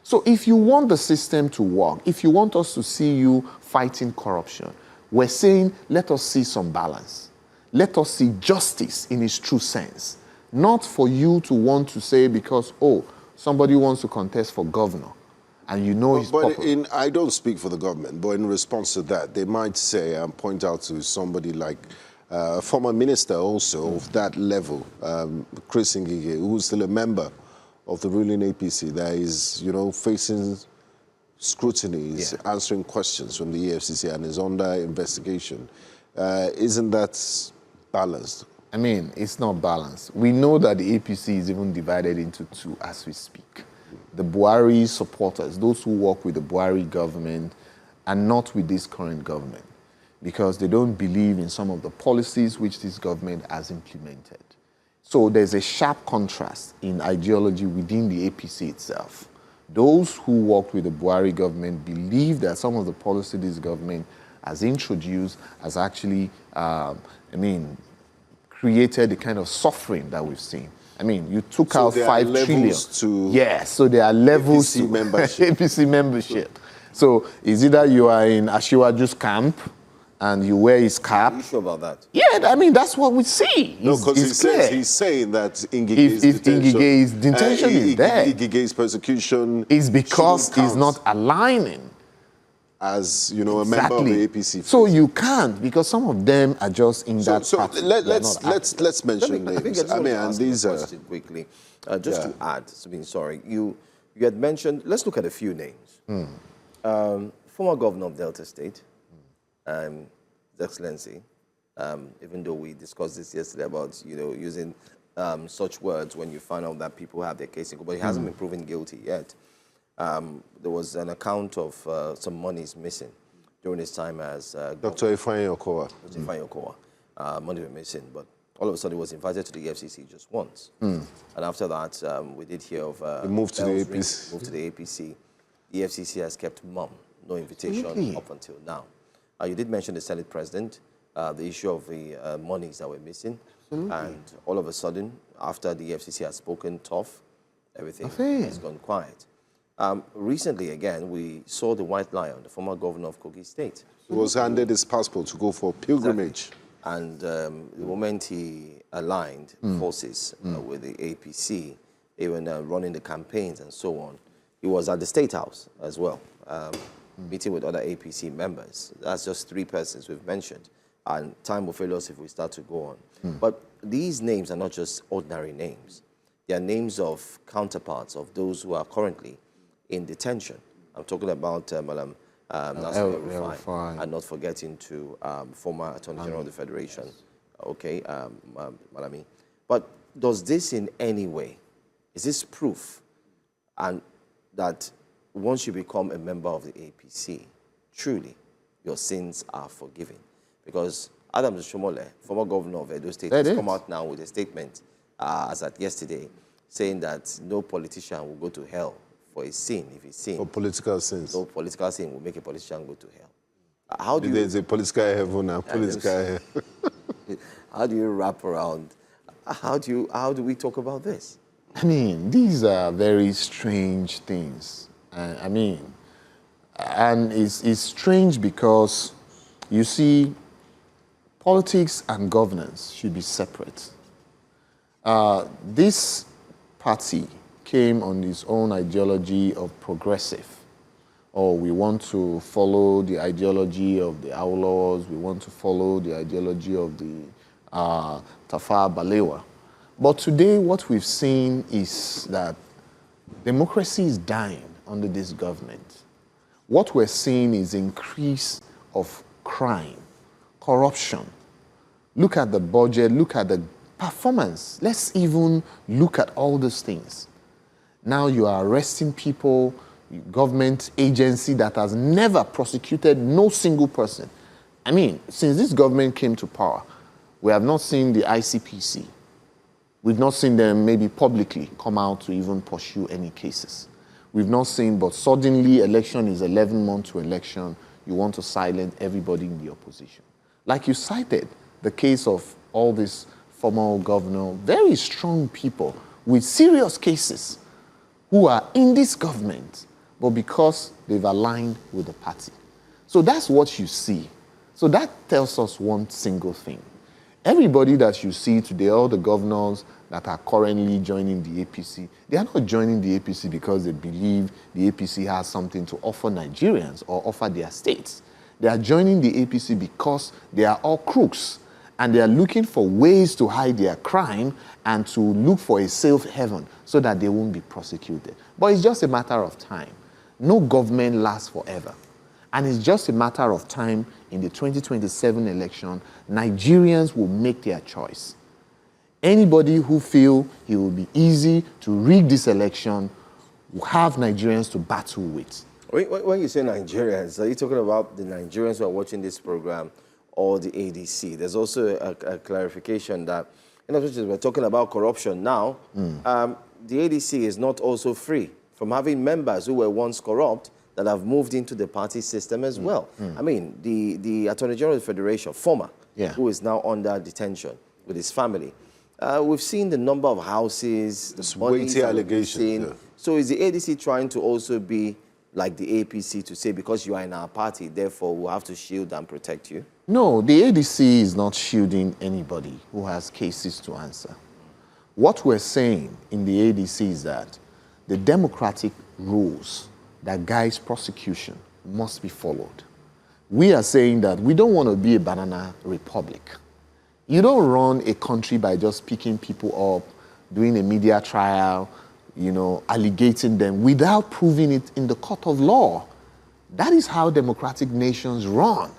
So if you want the system to work, if you want us to see you fighting corruption, we're saying, let us see some balance. Let us see justice in its true sense. Not for you to want to say because, oh, somebody wants to contest for governor. And you know he's popular. I don't speak for the government, but in response to that, they might say and point out to somebody like a former minister also of that level, Chris Ngige, who's still a member of the ruling APC, that is, facing scrutiny, is answering questions from the EFCC and is under investigation. Isn't that balanced? I mean, it's not balanced. We know that the APC is even divided into two as we speak. The Buhari supporters, those who work with the Buhari government, are not with this current government because they don't believe in some of the policies which this government has implemented. So there's a sharp contrast in ideology within the APC itself. Those who worked with the Buhari government believe that some of the policy this government has introduced has actually, created the kind of suffering that we've seen. I mean, you took out 5 trillion. So there are levels APC to membership. APC membership. So it's either you are in Ashiwaju's camp and you wear his cap. Are you sure about that? Yeah, I mean, that's what we see. No, because he's saying that Ngige's detention is there. Ngige's persecution is because he's not aligning as a member of the APC. So you can't, because some of them are just in that party. Let's mention names. And these are quickly, just to add. Sorry, you had mentioned. Let's look at a few names. Former governor of Delta State, His Excellency. Even though we discussed this yesterday about using such words when you find out that people have their case in court, but he hasn't been proven guilty yet. There was an account of some monies missing during his time as Dr. El-Rufai Okowa. Dr. El-Rufai Okowa. Money were missing, but all of a sudden he was invited to the FCC just once. And after that, we did hear of he moved to the APC. Moved to the APC. The FCC has kept mum, no invitation up until now. You did mention the Senate president, the issue of the monies that were missing, and all of a sudden, after the FCC has spoken tough, everything has gone quiet. Recently, again, we saw the White Lion, the former governor of Kogi State. He was handed his passport to go for pilgrimage. Exactly. And the moment he aligned forces with the APC, even running the campaigns and so on, he was at the State House as well, meeting with other APC members. That's just 3 persons we've mentioned. And time will fail us if we start to go on. But these names are not just ordinary names. They are names of counterparts of those who are currently in detention. I'm talking about El-Rufai, and not forgetting to former Attorney General of the Federation, Malami. But does this in any way, is this proof and that once you become a member of the APC, truly your sins are forgiven? Because Adams Shomole, former governor of Edo State, has come out now with a statement as at yesterday saying that no politician will go to hell for a sin if he sins. For political sins. No political sin will make a politician go to hell. How do There's a political heaven and political hell. How do you wrap around? How do we talk about this? I mean, these are very strange things. And it's strange because you see, politics and governance should be separate. This party came on its own ideology of progressive. We want to follow the ideology of the outlaws. We want to follow the ideology of the Tafawa Balewa. But today, what we've seen is that democracy is dying under this government. What we're seeing is increase of crime, corruption. Look at the budget, look at the performance. Let's even look at all these things. Now you are arresting people, government agency that has never prosecuted no single person. I mean, since this government came to power, we have not seen the ICPC. We've not seen them maybe publicly come out to even pursue any cases. We've not seen, but suddenly election is 11 months to election. You want to silence everybody in the opposition. Like you cited, the case of all these former governor, very strong people with serious cases who are in this government, but because they've aligned with the party. So that's what you see. So that tells us one single thing. Everybody that you see today, all the governors that are currently joining the APC, they are not joining the APC because they believe the APC has something to offer Nigerians or offer their states. They are joining the APC because they are all crooks and they are looking for ways to hide their crime and to look for a safe haven so that they won't be prosecuted. But it's just a matter of time. No government lasts forever. And it's just a matter of time in the 2027 election, Nigerians will make their choice. Anybody who feel it will be easy to rig this election will have Nigerians to battle with. When you say Nigerians, are you talking about the Nigerians who are watching this program or the ADC? There's also a clarification that, we're talking about corruption now. The ADC is not also free from having members who were once corrupt that have moved into the party system as well. I mean, the Attorney General of the Federation, former, who is now under detention with his family. We've seen the number of houses, the weighty allegations. So is the ADC trying to also be like the APC to say, because you are in our party, therefore we'll have to shield and protect you? No, the ADC is not shielding anybody who has cases to answer. What we're saying in the ADC is that the democratic rules that guides prosecution must be followed. We are saying that we don't want to be a banana republic. You don't run a country by just picking people up, doing a media trial, alligating them without proving it in the court of law. That is how democratic nations run.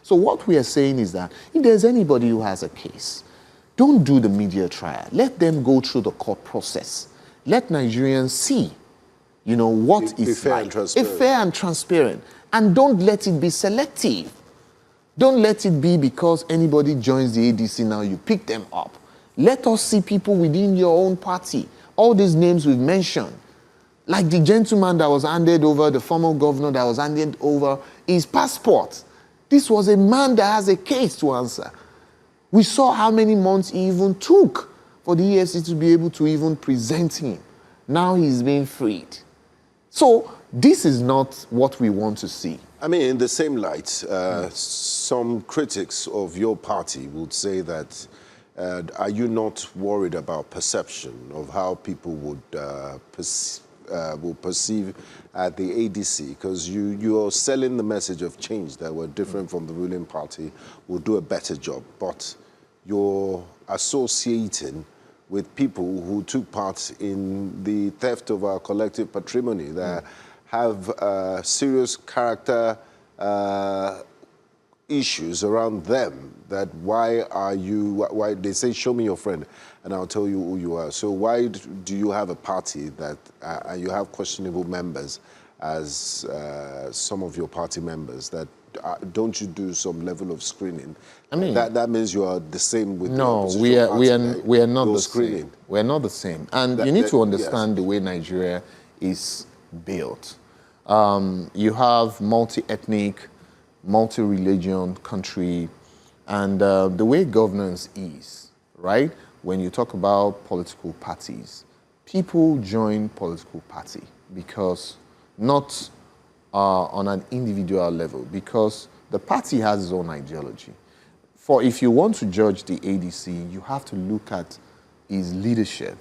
So what we are saying is that if there's anybody who has a case, don't do the media trial. Let them go through the court process. Let Nigerians see, what is fair and transparent. fair and transparent. And don't let it be selective. Don't let it be because anybody joins the ADC now, you pick them up. Let us see people within your own party. All these names we've mentioned, like the gentleman that was handed over, the former governor that was handed over his passport. This was a man that has a case to answer. We saw how many months he even took for the EFCC to be able to even present him. Now he's being freed. So this is not what we want to see. I mean, in the same light, some critics of your party would say that, are you not worried about perception of how people would perceive the ADC? Because you're selling the message of change that we're different from the ruling party, will do a better job. But you're associating with people who took part in the theft of our collective patrimony that have serious character issues around them. That why they say, show me your friend and I'll tell you who you are. So why do you have a party that you have questionable members as some of your party members? That don't you do some level of screening? I mean, that means you are the same with no, the we are not the screening. same. We are not the same, and you need to understand the way Nigeria is built. You have multi-ethnic, multi-religion country, and the way governance is, right? When you talk about political parties, people join political party because not on an individual level, because the party has its own ideology. For if you want to judge the ADC, you have to look at his leadership.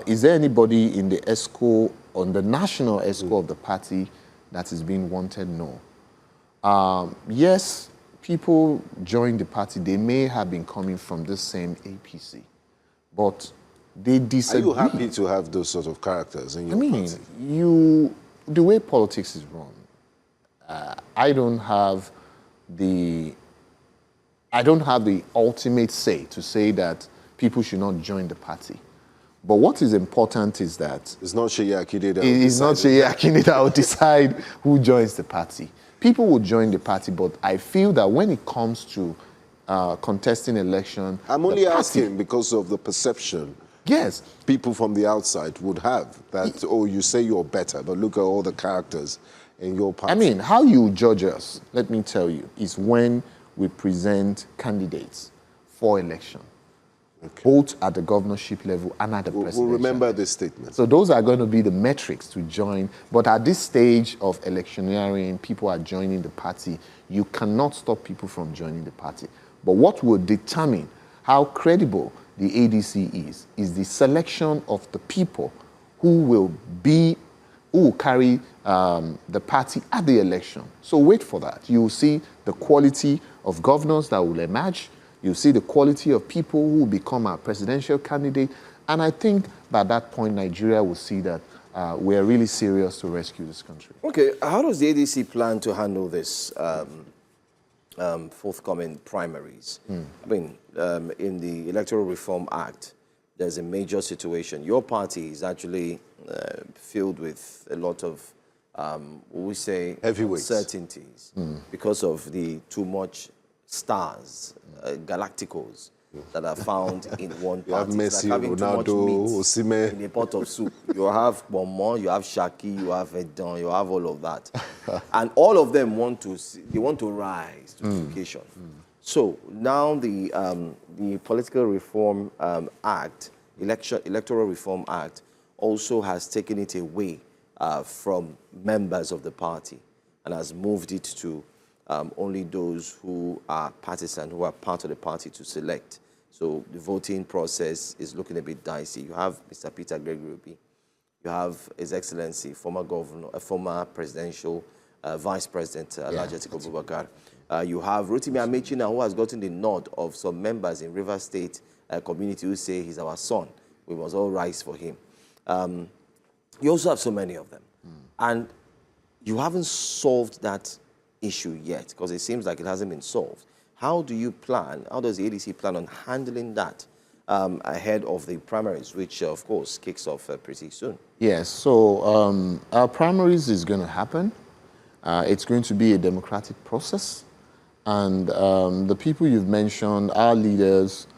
Is there anybody in the ESCO, on the national ESCO of the party that is being wanted? No. Yes, people join the party. They may have been coming from the same APC, but they disagree. Are you happy to have those sort of characters in your party? The way politics is run, I don't have the ultimate say to say that people should not join the party. But what is important is that it's not Seyi Akinde that will decide who joins the party. People will join the party, but I feel that when it comes to contesting election, I'm only asking because of the perception. Yes. People from the outside would have that, oh, you say you're better, but look at all the characters in your party. I mean, how you judge us, let me tell you, is when we present candidates for election, both at the governorship level and at the presidential. We'll remember this statement. So those are going to be the metrics to join. But at this stage of electioneering, people are joining the party. You cannot stop people from joining the party. But what will determine how credible the ADC is the selection of the people who will carry the party at the election. So wait for that. You will see the quality of governors that will emerge. You'll see the quality of people who will become our presidential candidate. And I think by that point, Nigeria will see that we are really serious to rescue this country. Okay, how does the ADC plan to handle this forthcoming primaries? I mean, in the Electoral Reform Act, there's a major situation. Your party is actually filled with a lot of, we say, uncertainties because of the too much stars, galacticos, that are found in one party. You have Messi, like having Ronaldo, too much meat Osimhen. in a pot of soup. You have Bomo, you have Shaki, you have Edon, you have all of that. And all of them want to rise to the occasion. So now the Political Reform Act, Electoral Reform Act, also has taken it away from members of the party and has moved it to only those who are partisan, who are part of the party to select. So the voting process is looking a bit dicey. You have Mr. Peter Gregory, you have His Excellency, former governor, former presidential vice president, Alleges Abubakar. You have Rotimi Amechina, who has gotten the nod of some members in River State community who say he's our son. We must all rise for him. You also have so many of them. And you haven't solved that issue yet, because it seems like it hasn't been solved. How do you plan, how does the ADC plan on handling that ahead of the primaries, which, of course, kicks off pretty soon? Yes, so our primaries is going to happen. It's going to be a democratic process. And the people you've mentioned, our leaders,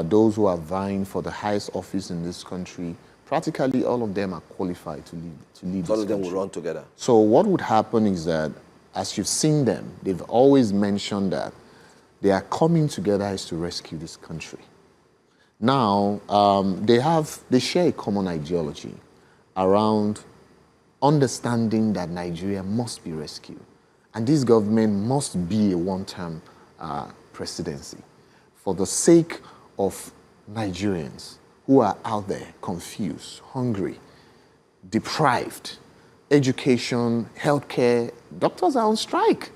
those who are vying for the highest office in this country, practically all of them are qualified to lead All of them will run together. So what would happen is that, as you've seen them, they've always mentioned that they are coming together is to rescue this country. Now, they share a common ideology around understanding that Nigeria must be rescued. And this government must be a one-term presidency for the sake of Nigerians who are out there confused, hungry, deprived, education, healthcare. Doctors are on strike.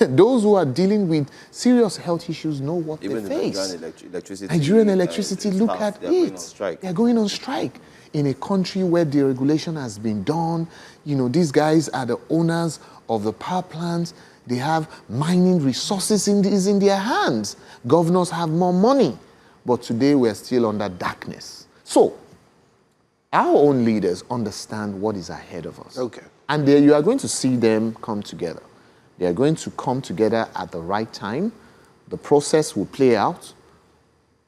Those who are dealing with serious health issues know what Even they face. Nigerian electricity, look at it. They're going on strike in a country where deregulation has been done. You know, these guys are the owners of the power plants. They have mining resources in their hands. Governors have more money. But today we're still under darkness. So, our own leaders understand what is ahead of us. Okay. And there you are going to see them come together. They are going to come together at the right time. The process will play out.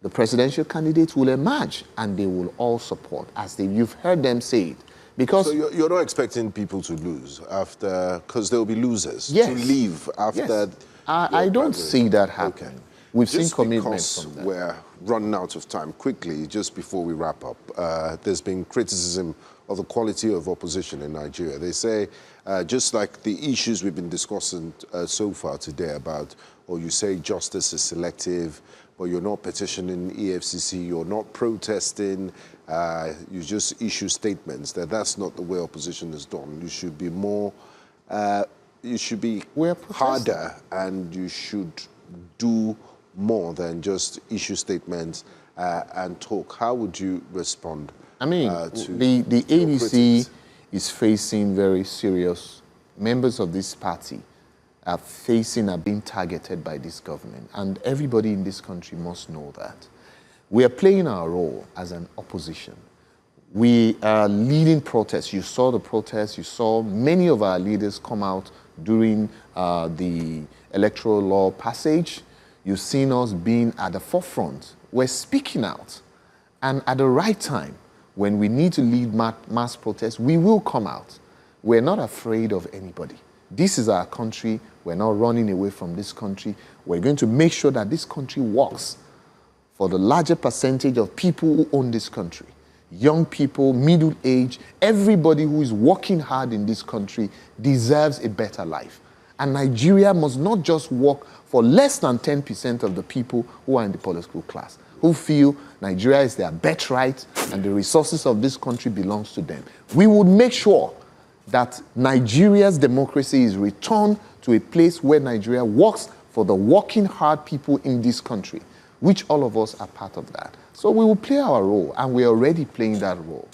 The presidential candidates will emerge, and they will all support, as you've heard them say it. Because so you're not expecting people to lose after, because there will be losers yes, to leave after. Yes. I don't see that happen. Okay. We've seen commitments from them. We're running out of time. Quickly, just before we wrap up, there's been criticism of the quality of opposition in Nigeria. They say, just like the issues we've been discussing so far today about, or you say justice is selective, but you're not petitioning EFCC, you're not protesting, you just issue statements, that's not the way opposition is done. You should be more, you should be harder, and you should do more than just issue statements and talk. How would you respond? I mean, the ADC is facing very serious, members of this party are being targeted by this government. And everybody in this country must know that. We are playing our role as an opposition. We are leading protests. You saw the protests. You saw many of our leaders come out during the electoral law passage. You've seen us being at the forefront. We're speaking out. And at the right time, when we need to lead mass protests, we will come out. We're not afraid of anybody. This is our country. We're not running away from this country. We're going to make sure that this country works for the larger percentage of people who own this country. Young people, middle age, everybody who is working hard in this country deserves a better life. And Nigeria must not just work for less than 10% of the people who are in the political class, who feel Nigeria is their birthright and the resources of this country belongs to them. We would make sure that Nigeria's democracy is returned to a place where Nigeria works for the working hard people in this country, which all of us are part of that. So we will play our role, and we're already playing that role.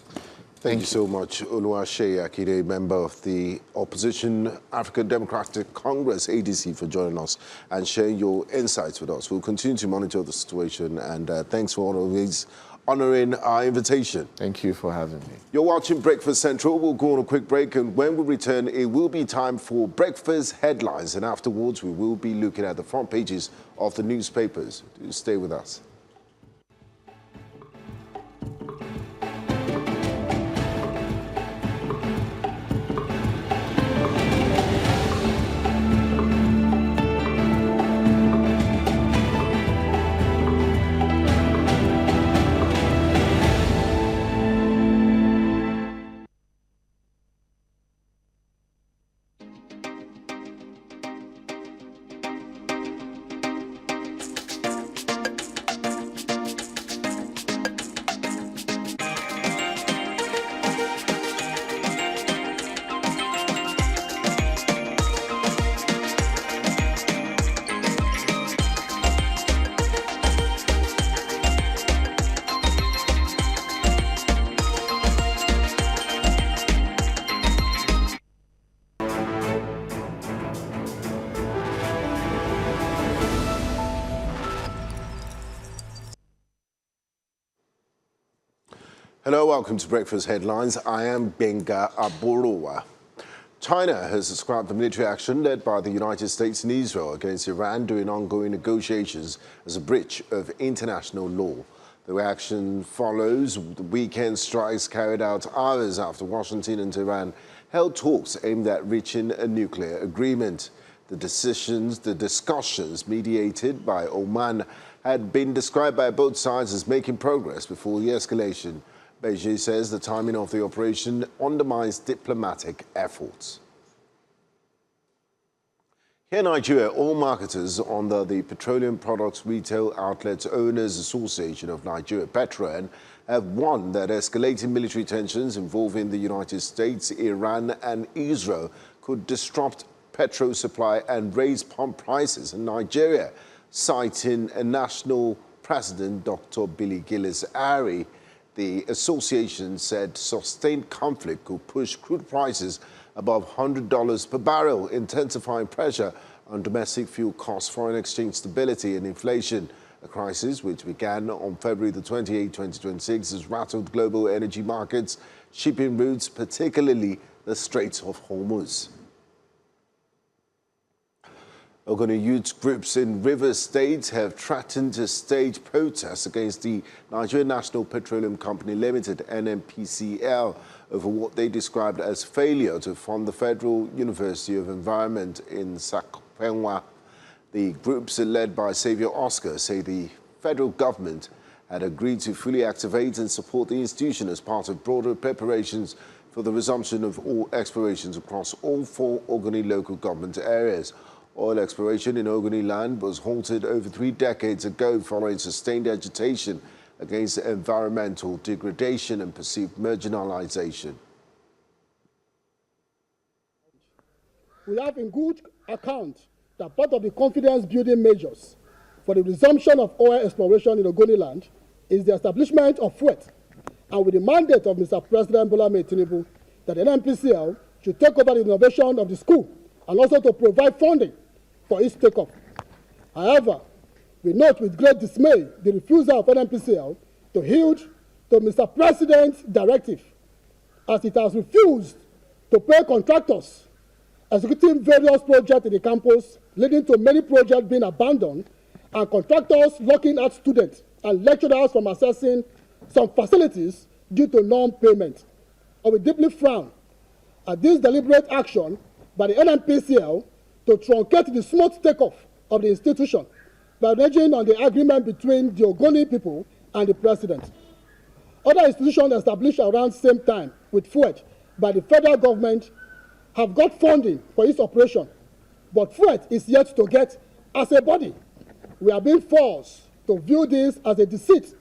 Thank you so much, Oluwase Akide, member of the Opposition African Democratic Congress, ADC, for joining us and sharing your insights with us. We'll continue to monitor the situation, and thanks for always honoring our invitation. Thank you for having me. You're watching Breakfast Central. We'll go on a quick break, and when we return, it will be time for breakfast headlines, and afterwards we will be looking at the front pages of the newspapers. Do stay with us. Hello, welcome to Breakfast Headlines. I am Benga Aborowa. China has described the military action led by the United States and Israel against Iran during ongoing negotiations as a breach of international law. The reaction follows the weekend strikes carried out hours after Washington and Tehran held talks aimed at reaching a nuclear agreement. The discussions mediated by Oman had been described by both sides as making progress before the escalation. Beijing says the timing of the operation undermines diplomatic efforts. Here in Nigeria, all marketers under the Petroleum Products Retail Outlets Owners Association of Nigeria, Petron, have warned that escalating military tensions involving the United States, Iran and Israel could disrupt petrol supply and raise pump prices in Nigeria. Citing a national president, Dr. Billy Gillis-Ari, the association said sustained conflict could push crude prices above $100 per barrel, intensifying pressure on domestic fuel costs, foreign exchange stability and inflation. A crisis which began on February the 28th, 2026 has rattled global energy markets, shipping routes, particularly the Straits of Hormuz. Ogoni youth groups in Rivers State have threatened to stage protests against the Nigerian National Petroleum Company Limited, NNPCL, over what they described as failure to fund the Federal University of Environment in Sakpenwa. The groups, led by Xavier Oscar, say the federal government had agreed to fully activate and support the institution as part of broader preparations for the resumption of all explorations across all 4 Ogoni local government areas. Oil exploration in Ogoni land was halted over 3 decades ago following sustained agitation against environmental degradation and perceived marginalization. We have in good account that part of the confidence-building measures for the resumption of oil exploration in Ogoni land is the establishment of FUET, and with the mandate of Mr. President Bola Tinubu that the NNPCL should take over the innovation of the school and also to provide funding for its take-up. However, we note with great dismay the refusal of NNPCL to yield to Mr. President's directive, as it has refused to pay contractors executing various projects in the campus, leading to many projects being abandoned and contractors locking out students and lecturers from accessing some facilities due to non-payment. I will deeply frown at this deliberate action by the NNPCL to truncate the smooth takeoff of the institution by relying on the agreement between the Ogoni people and the president. Other institutions established around the same time with FUET by the federal government have got funding for its operation, but FUET is yet to get as a body. We are being forced to view this as a deceit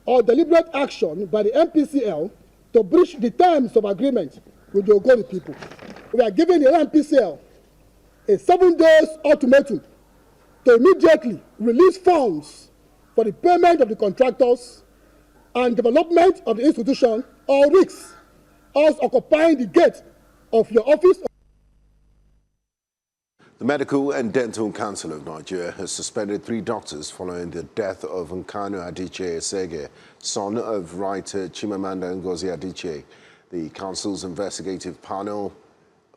or deliberate action by the NPCL to breach the terms of agreement with the Ogoni people. We are giving the NPCL a 7-day ultimatum to immediately release funds for the payment of the contractors and development of the institution, or risks us occupying the gate of your office. The Medical and Dental Council of Nigeria has suspended 3 doctors following the death of Nkanu Adichie Esege, son of writer Chimamanda Ngozi Adichie. The council's investigative panel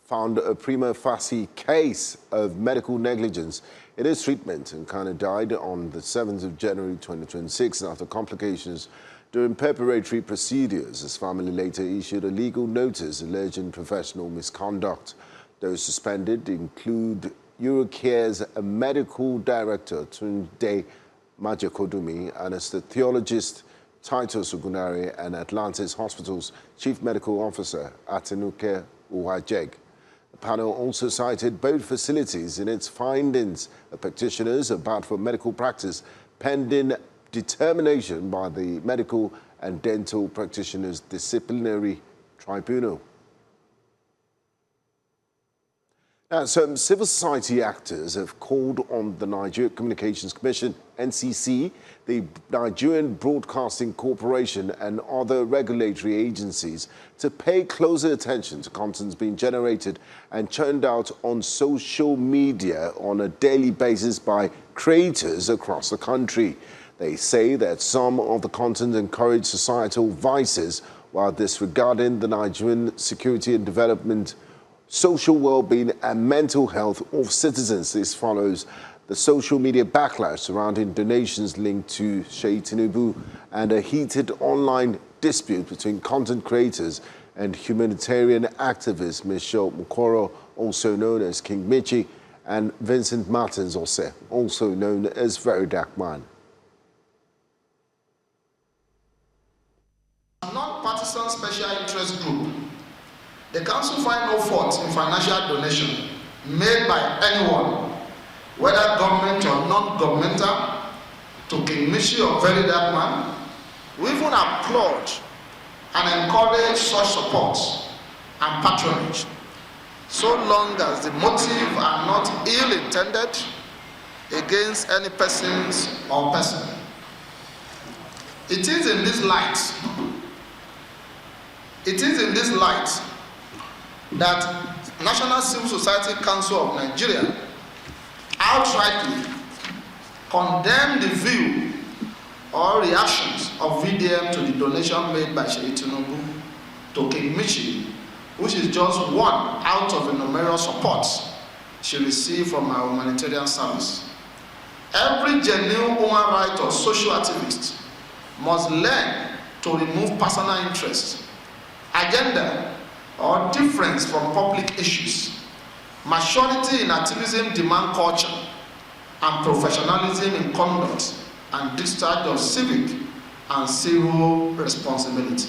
found a prima facie case of medical negligence in his treatment. Nkanu died on the 7th of January 2026 after complications during preparatory procedures. His family later issued a legal notice alleging professional misconduct. Those suspended include Eurocare's medical director Tunde Majekodumi, anesthesiologist Titus Ogunari, and Atlantis Hospital's chief medical officer Atinuke Uwajeg. The panel also cited both facilities in its findings. The petitioners are barred from medical practice pending determination by the Medical and Dental Practitioners Disciplinary Tribunal. Now, some civil society actors have called on the Nigerian Communications Commission, NCC, the Nigerian Broadcasting Corporation and other regulatory agencies to pay closer attention to content being generated and churned out on social media on a daily basis by creators across the country. They say that some of the content encourage societal vices while disregarding the Nigerian security and development, social well-being and mental health of citizens. This follows the social media backlash surrounding donations linked to Sheikh Tinubu and a heated online dispute between content creators and humanitarian activist Michelle Mukoro, also known as King Michi, and Vincent Martins Ose, also known as Very Dark Man. Non-partisan special interest group, the council find no fault in financial donation made by anyone, whether government or non-governmental, to King Michi or Very Dark Man. We even applaud and encourage such support and patronage, so long as the motive are not ill-intended against any persons or person. It is in this light that National Civil Society Council of Nigeria outrightly condemned the view or reactions of VDM to the donation made by Sheikh Tinubu to King Michi, which is just one out of the numerous supports she received from our humanitarian service. Every genuine human rights or social activist must learn to remove personal interest, agenda, or difference from public issues. Maturity in activism demand culture and professionalism in conduct and discharge of civic and civil responsibility.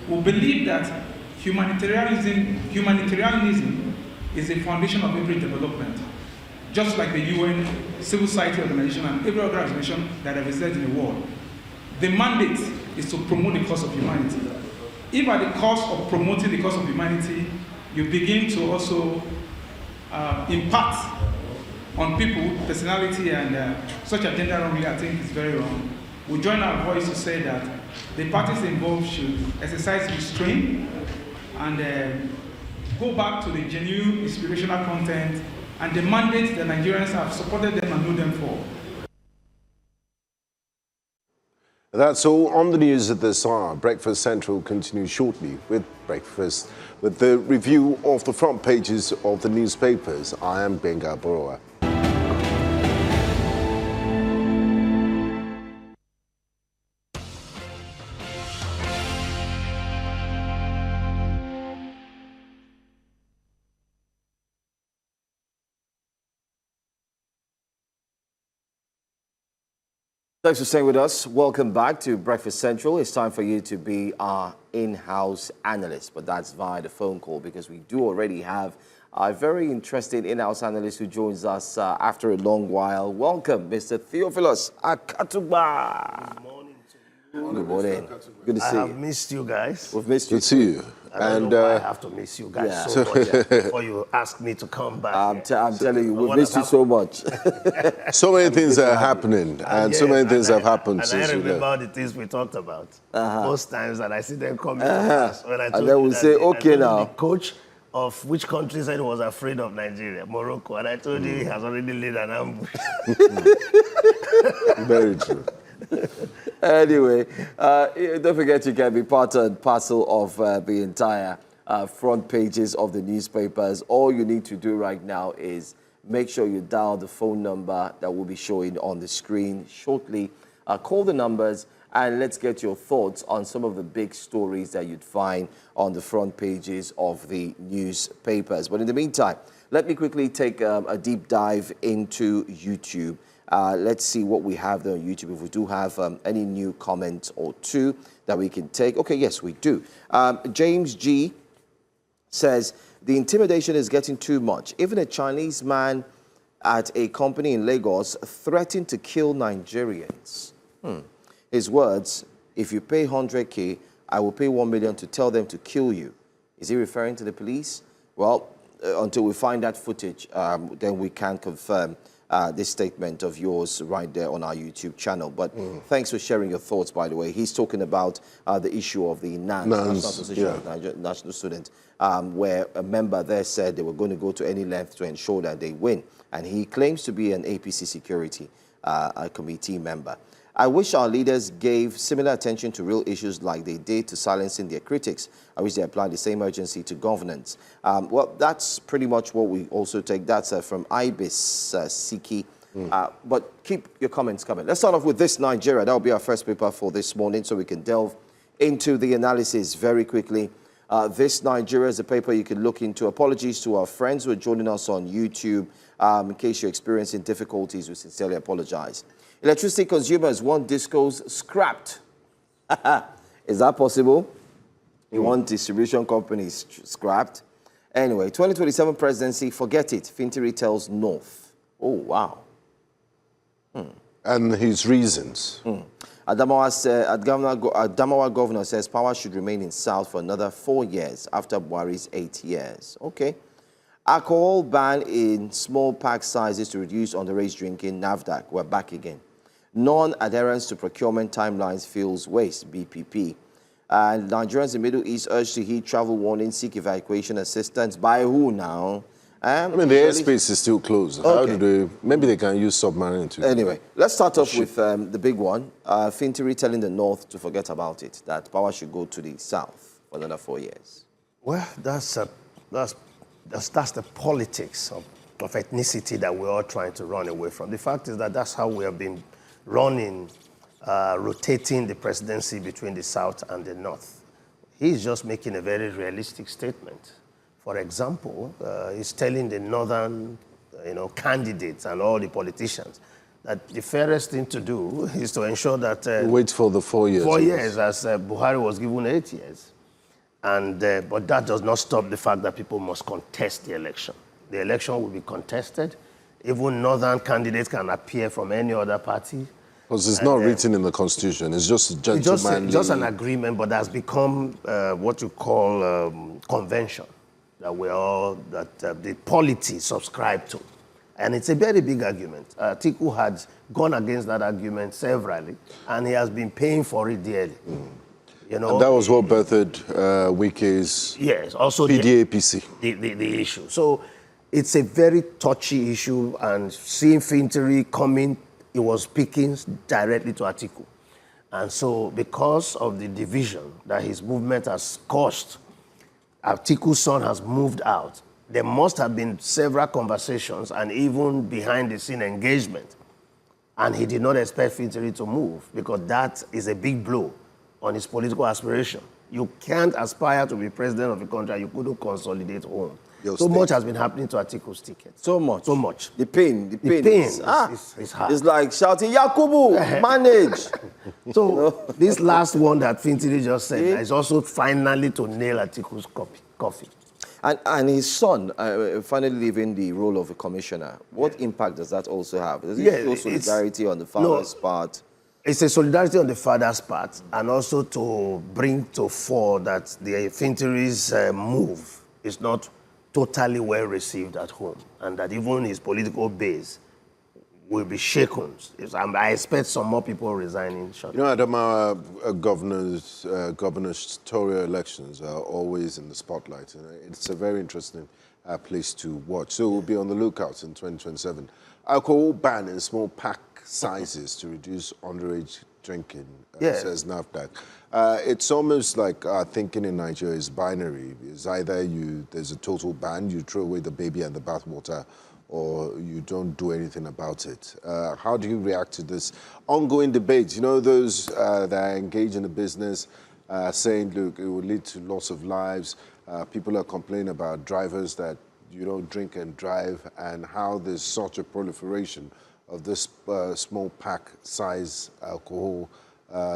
We believe that humanitarianism is the foundation of every development, just like the UN, civil society organization, and every other organization that exists in the world. The mandate is to promote the cause of humanity. If at the cost of promoting the cause of humanity, you begin to also impact on people, personality, and such agenda wrongly, I think is very wrong. We join our voice to say that the parties involved should exercise restraint and go back to the genuine inspirational content and the mandate that Nigerians have supported them and know them for. That's all on the news at this hour. Breakfast Central continues shortly with breakfast, with the review of the front pages of the newspapers. I am Benga Boroa. Thanks for staying with us. Welcome back to Breakfast Central. It's time for you to be our in-house analyst, but that's via the phone call because we do already have a very interesting in-house analyst who joins us after a long while. Welcome, Mr. Theophilus Akatuba. Good morning to Good morning. Good to see you. I have missed you guys. We've missed you. Good to see you. I don't know why I have to miss you guys so much before you ask me to come back. I'm telling you, we've missed you so much. So many things are happening, and so many things have happened since I you remember left. the things we talked about. Most times that I see them coming to us when I told And then you we that say, I told okay you now. the coach of which country said he was afraid of Nigeria, Morocco, and I told you he has already laid an ambush. Very true. Anyway, don't forget you can be part and parcel of the entire front pages of the newspapers. All you need to do right now is make sure you dial the phone number that will be showing on the screen shortly. Call the numbers and let's get your thoughts on some of the big stories that you'd find on the front pages of the newspapers. But in the meantime, let me quickly take a deep dive into YouTube. Let's see what we have there on YouTube. If we do have any new comments or two that we can take. Okay, yes, we do. James G says, the intimidation is getting too much. Even a Chinese man at a company in Lagos threatened to kill Nigerians. His words, if you pay 100K, I will pay 1 million to tell them to kill you. Is he referring to the police? Well, until we find that footage, then we can confirm this statement of yours right there on our YouTube channel. But thanks for sharing your thoughts, by the way. He's talking about the issue of the NANS, National Association of Nigerian National Students, where a member there said they were going to go to any length to ensure that they win. And he claims to be an APC security committee member. I wish our leaders gave similar attention to real issues like they did to silencing their critics. I wish they applied the same urgency to governance. Well, that's pretty much what we also take. That's from Ibis Siki. But keep your comments coming. Let's start off with this Nigeria. That will be our first paper for this morning, so we can delve into the analysis very quickly. This Nigeria is a paper you can look into. Apologies to our friends who are joining us on YouTube. In case you're experiencing difficulties, we sincerely apologize. Electricity consumers want discos scrapped. Is that possible? You want distribution companies scrapped? Anyway, 2027 presidency, forget it. Fintiri tells North. Oh, wow. And his reasons. Adamawa governor says power should remain in South for another 4 years after Buhari's 8 years. Okay. Alcohol ban in small pack sizes to reduce underage drinking. NAFDAC, we're back again. Non-adherence to procurement timelines fuels waste. BPP. And Nigerians in the Middle East urged to heed travel warning, seek evacuation assistance. By who now? I mean, the airspace is still closed. How do they? Maybe they can use submarine too. Anyway, let's start off with the big one. Fintiri telling the North to forget about it, that power should go to the South for another 4 years. Well, that's the politics of ethnicity that we're all trying to run away from. The fact is that that's how we have been running, rotating the presidency between the South and the North. He's just making a very realistic statement. For example, he's telling the Northern candidates and all the politicians that the fairest thing to do is to ensure that... wait for the 4 years. 4 years, as Buhari was given 8 years. And, but that does not stop the fact that people must contest the election. The election will be contested. Even Northern candidates can appear from any other party. Because it's not written in the Constitution. It's just a gentlemanly... It's just an agreement, but has become what you call convention that the polity subscribe to. And it's a very big argument. Atiku had gone against that argument severally, and he has been paying for it dearly. And that was what birthed Wike's also PDAPC. The issue. So it's a very touchy issue, and seeing Fintiri coming, it was speaking directly to Atiku. And so because of the division that his movement has caused, Atiku's son has moved out. There must have been several conversations and even behind-the-scene engagement. And he did not expect Fintiri to move because that is a big blow on his political aspiration. You can't aspire to be president of a country, you couldn't consolidate home. So much has been happening to Atiku's ticket. So much. So much. The pain is hard. It's like shouting, Yakubu, manage. So this last one that Fintiri just said is also finally to nail Atiku's coffee. And his son finally leaving the role of a commissioner. What impact does that also have? Does it show solidarity on the father's part? It's a solidarity on the father's part, and also to bring to fore that the Fintery's move is not totally well received at home, and that even his political base will be shaken. I expect some more people resigning shortly. You know, Adama, gubernatorial elections are always in the spotlight. And it's a very interesting place to watch. So we'll be on the lookout in 2027. Alcohol ban in small pack sizes to reduce underage drinking, says NAFDAC. It's almost like thinking in Nigeria is binary. It's either there's a total ban, you throw away the baby and the bathwater, or you don't do anything about it. How do you react to this ongoing debate? You know, those that are engaged in the business saying, look, it will lead to loss of lives. People are complaining about drivers that you don't drink and drive, and how there's such a proliferation of this small pack size alcohol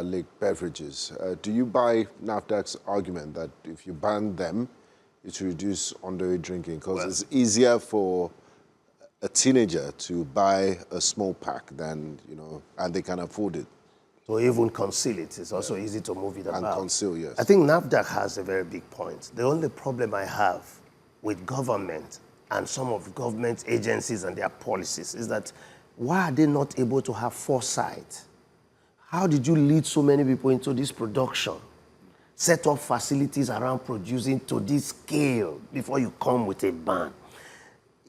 like beverages. Do you buy NAFDAC's argument that if you ban them, it will reduce underage drinking? Because it's easier for a teenager to buy a small pack than, you know, and they can afford it. To even conceal it, it's also easy to move it about. And conceal, yes. I think NAFDAC has a very big point. The only problem I have with government and some of government agencies and their policies is that why are they not able to have foresight? How did you lead so many people into this production? Set up facilities around producing to this scale before you come with a ban.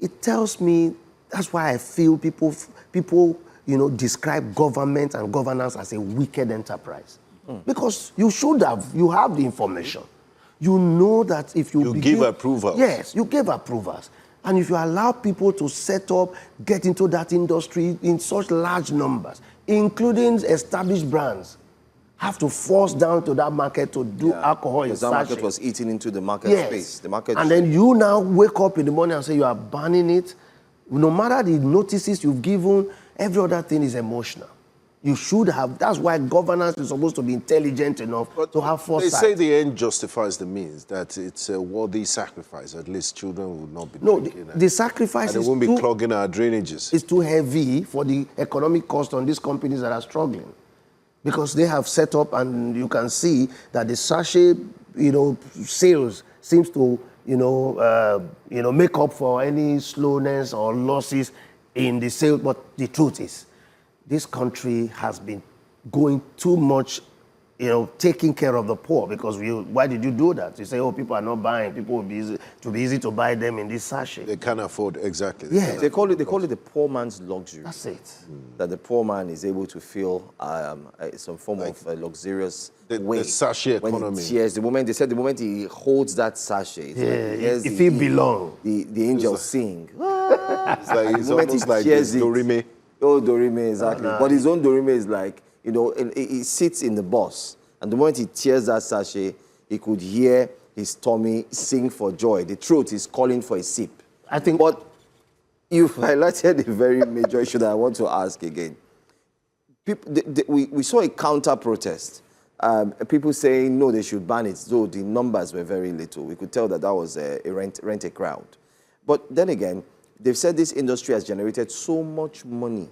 It tells me, that's why I feel people, you know, describe government and governance as a wicked enterprise. Because you have the information. You know that if you give approvals. Yes, you give approvals. And if you allow people to set up, get into that industry in such large numbers, including established brands, have to force down to that market to do alcohol in that market was eating into the market space. The market and then you now wake up in the morning and say you are banning it. No matter the notices you've given, every other thing is emotional. You should have. That's why governance is supposed to be intelligent enough to have foresight. They say the end justifies the means, that it's a worthy sacrifice. At least children will not be drinking. The sacrifice and they won't be clogging our drainages. It's too heavy for the economic cost on these companies that are struggling. Because they have set up, and you can see that the sachet, you know, sales seems to, make up for any slowness or losses in the sales. But the truth is, this country has been going too much, taking care of the poor. Because why did you do that? You say, oh, people are not buying. People will be easy to buy them in this sachet. They can't afford, exactly. Yeah. They call it the poor man's luxury. That's it. That the poor man is able to feel some form of luxurious way. The sachet when economy. Yes, the moment he holds that sachet, it feel belong. The angels sing. It's almost like Dorime. Oh, Dorime, exactly. No. But his own Dorime is like, he sits in the bus, and the moment he tears that sachet, he could hear his tummy sing for joy. The throat is calling for a sip. I think. But you've highlighted a very major issue that I want to ask again. We saw a counter-protest. People saying, no, they should ban it, though the numbers were very little. We could tell that was a rent a crowd. But then again, they've said this industry has generated so much money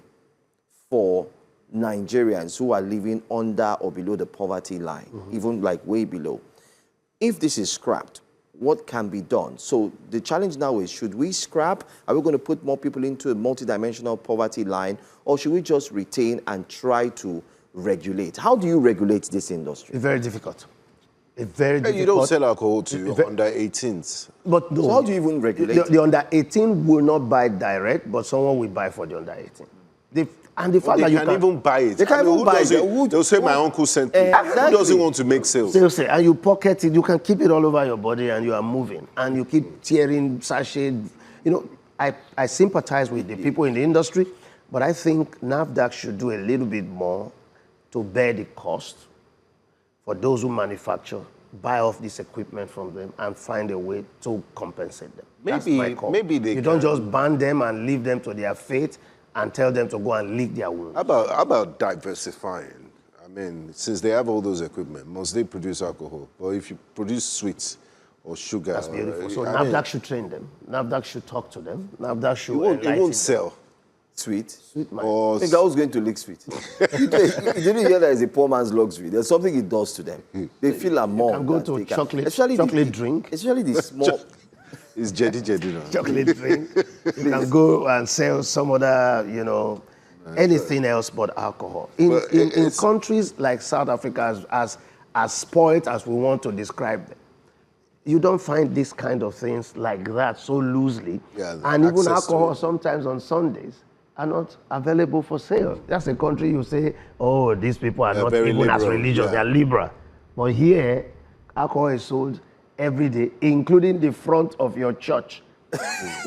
for Nigerians who are living under or below the poverty line, even like way below. If this is scrapped, what can be done? So the challenge now is, should we scrap? Are we going to put more people into a multidimensional poverty line, or should we just retain and try to regulate? How do you regulate this industry? It's very difficult. It's very difficult. You don't sell alcohol to under 18s. But no, so how do you even regulate the under 18 will not buy direct, but someone will buy for the under 18. And the fact that you can't even buy it. They can't even buy it. They'll say my uncle sent me. Exactly. Who doesn't want to make sales? Seriously, and you pocket it, you can keep it all over your body, and you are moving, and you keep tearing sachet. I sympathize with the people in the industry, but I think NAFDAC should do a little bit more to bear the cost for those who manufacture, buy off this equipment from them, and find a way to compensate them. That's my call. You don't just ban them and leave them to their fate and tell them to go and lick their wounds. How about diversifying? I mean, since they have all those equipment, must they produce alcohol? Or if you produce sweets or sugar? That's beautiful. So NAFDAC should train them. NAFDAC should talk to them. NAFDAC should it won't sell. Sweet? Sweet man. I think I was going to lick sweet. You didn't hear that it's a poor man's luxury. There's something it does to them. They feel among. You can go to a chocolate drink. Especially the small... It's jetty now. Chocolate drink. You can go and sell some other, anything else but alcohol. In countries like South Africa, as spoiled as we want to describe them, you don't find this kind of things like that so loosely. Yeah, and even alcohol sometimes on Sundays are not available for sale. That's a country you say, oh, these people are not even as religious, they are liberal. But here, alcohol is sold every day, including the front of your church,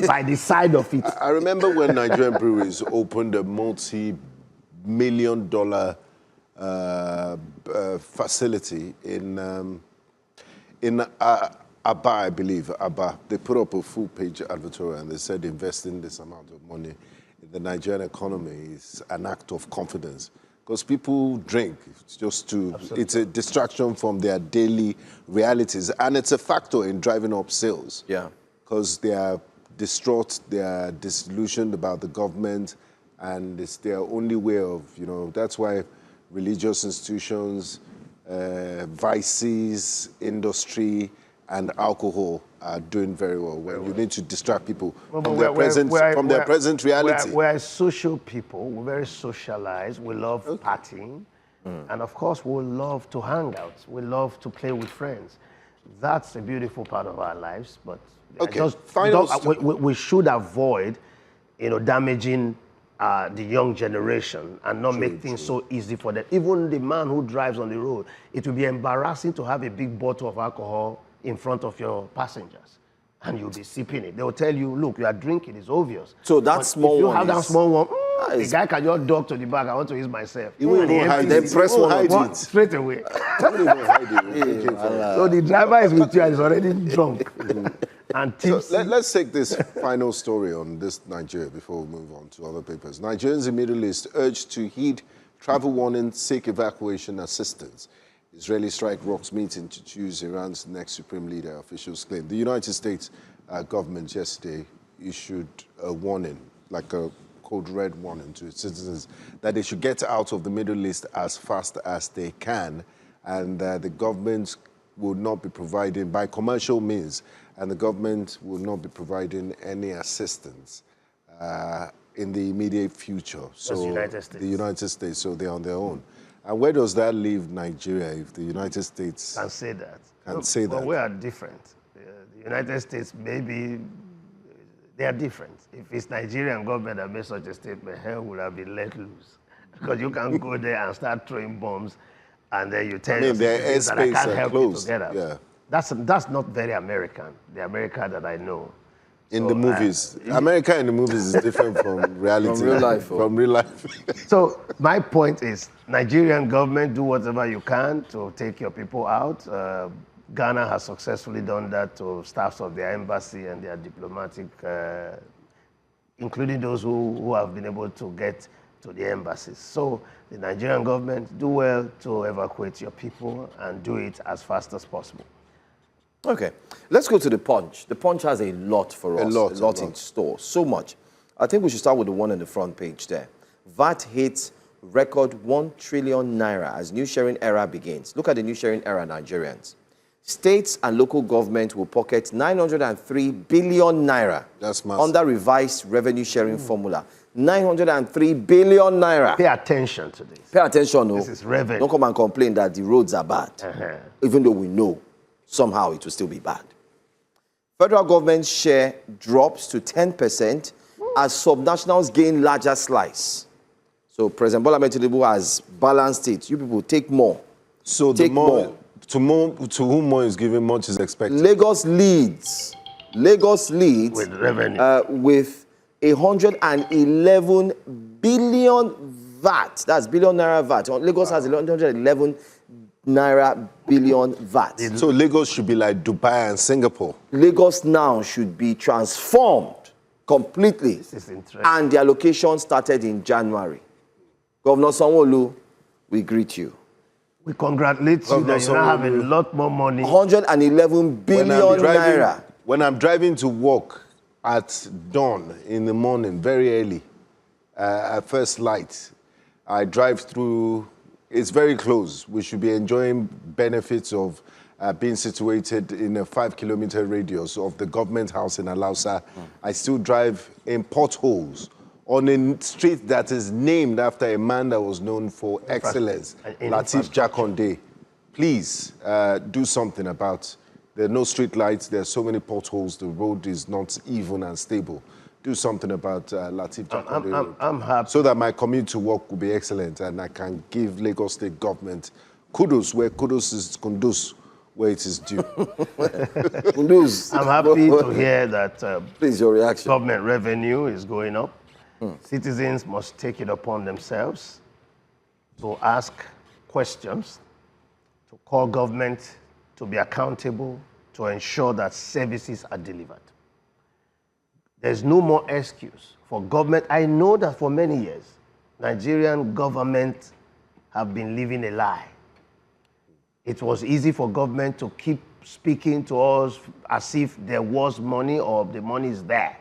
by the side of it. I remember when Nigerian breweries opened a multi-million-dollar facility in Aba, I believe, Aba. They put up a full-page advertorial and they said investing this amount of money in the Nigerian economy is an act of confidence. Because people drink it's a distraction from their daily realities. And it's a factor in driving up sales. Yeah. Because they are distraught, they are disillusioned about the government, and it's their only way of, that's why religious institutions, vices, industry, and alcohol are doing very well. You need to distract people from their present reality. We're social people. We're very socialized. We love partying. And of course, we love to hang out. We love to play with friends. That's a beautiful part of our lives. But we should avoid, damaging the young generation and not make things so easy for them. Even the man who drives on the road, it will be embarrassing to have a big bottle of alcohol in front of your passengers, and you'll be sipping it. They'll tell you, look, you are drinking, it's obvious. So that small one, if you have that small one, the guy can just dog to the back, I want to use myself. You won't hide it. Press one straight away. So the driver is with you and is already drunk. And so let's take this final story on this Nigeria before we move on to other papers. Nigerians in Middle East urged to heed travel warning, seek evacuation assistance. Israeli strike rocks meeting to choose Iran's next supreme leader, officials claim. The United States government yesterday issued a warning, like a code red warning to its citizens, that they should get out of the Middle East as fast as they can, and the government will not be providing, by commercial means, and the government will not be providing any assistance in the immediate future. So the United States. The United States, so they're on their own. And where does that leave Nigeria if the United States can say that? Well, we are different. The United States, maybe they are different. If it's Nigerian government that made such a statement, hell would have been let loose. Because you can go there and start throwing bombs, and then you tell their that I can't help closed. You to get out. Yeah. That's not very American, the America that I know. In the movies. America in the movies is different from reality. From real life. From real life. So my point is, Nigerian government, do whatever you can to take your people out. Ghana has successfully done that to staffs of their embassy and their diplomatic, including those who have been able to get to the embassies. So the Nigerian government, do well to evacuate your people and do it as fast as possible. Okay, let's go to the Punch. The Punch has a lot for us, a lot in store, so much. I think we should start with the one on the front page there. VAT hits record 1 trillion naira as new sharing era begins. Look at the new sharing era, Nigerians. States and local government will pocket 903 billion naira. That's massive. Under revised revenue sharing formula. 903 billion naira. Pay attention to this. Pay attention. This is revenue. Don't come and complain that the roads are bad. Even though we know somehow it will still be bad. Federal government share drops to 10% as subnationals gain larger slice. So President Bola Tinubu has balanced it. You people take more. So take more. To whom more is given, much is expected. Lagos leads with revenue. With 111 billion VAT. That's billion naira VAT. Lagos has 111 naira billion VAT. So Lagos should be like Dubai and Singapore. Lagos now should be transformed completely. This is interesting. And the allocation started in January. Governor Sanwo-Olu, we greet you. We congratulate you that you now have a lot more money. 111 billion naira. When I'm driving to work at dawn in the morning, very early, at first light. I drive through, it's very close. We should be enjoying benefits of being situated in a 5-kilometer radius of the government house in Alausa. I still drive in potholes on a street that is named after a man that was known for excellence, Lateef Jakonde. Please do something about. There are no street lights, there are so many potholes, the road is not even and stable. Do something about Lateef Jakonde Road. I'm happy. So that my commute to work will be excellent and I can give Lagos State government kudos where kudos is kundus, where it is due. Kundus. I'm happy to hear that please, your reaction. Government revenue is going up. Citizens must take it upon themselves to ask questions, to call government to be accountable, to ensure that services are delivered. There's no more excuse for government. I know that for many years, Nigerian government have been living a lie. It was easy for government to keep speaking to us as if there was money or the money is there.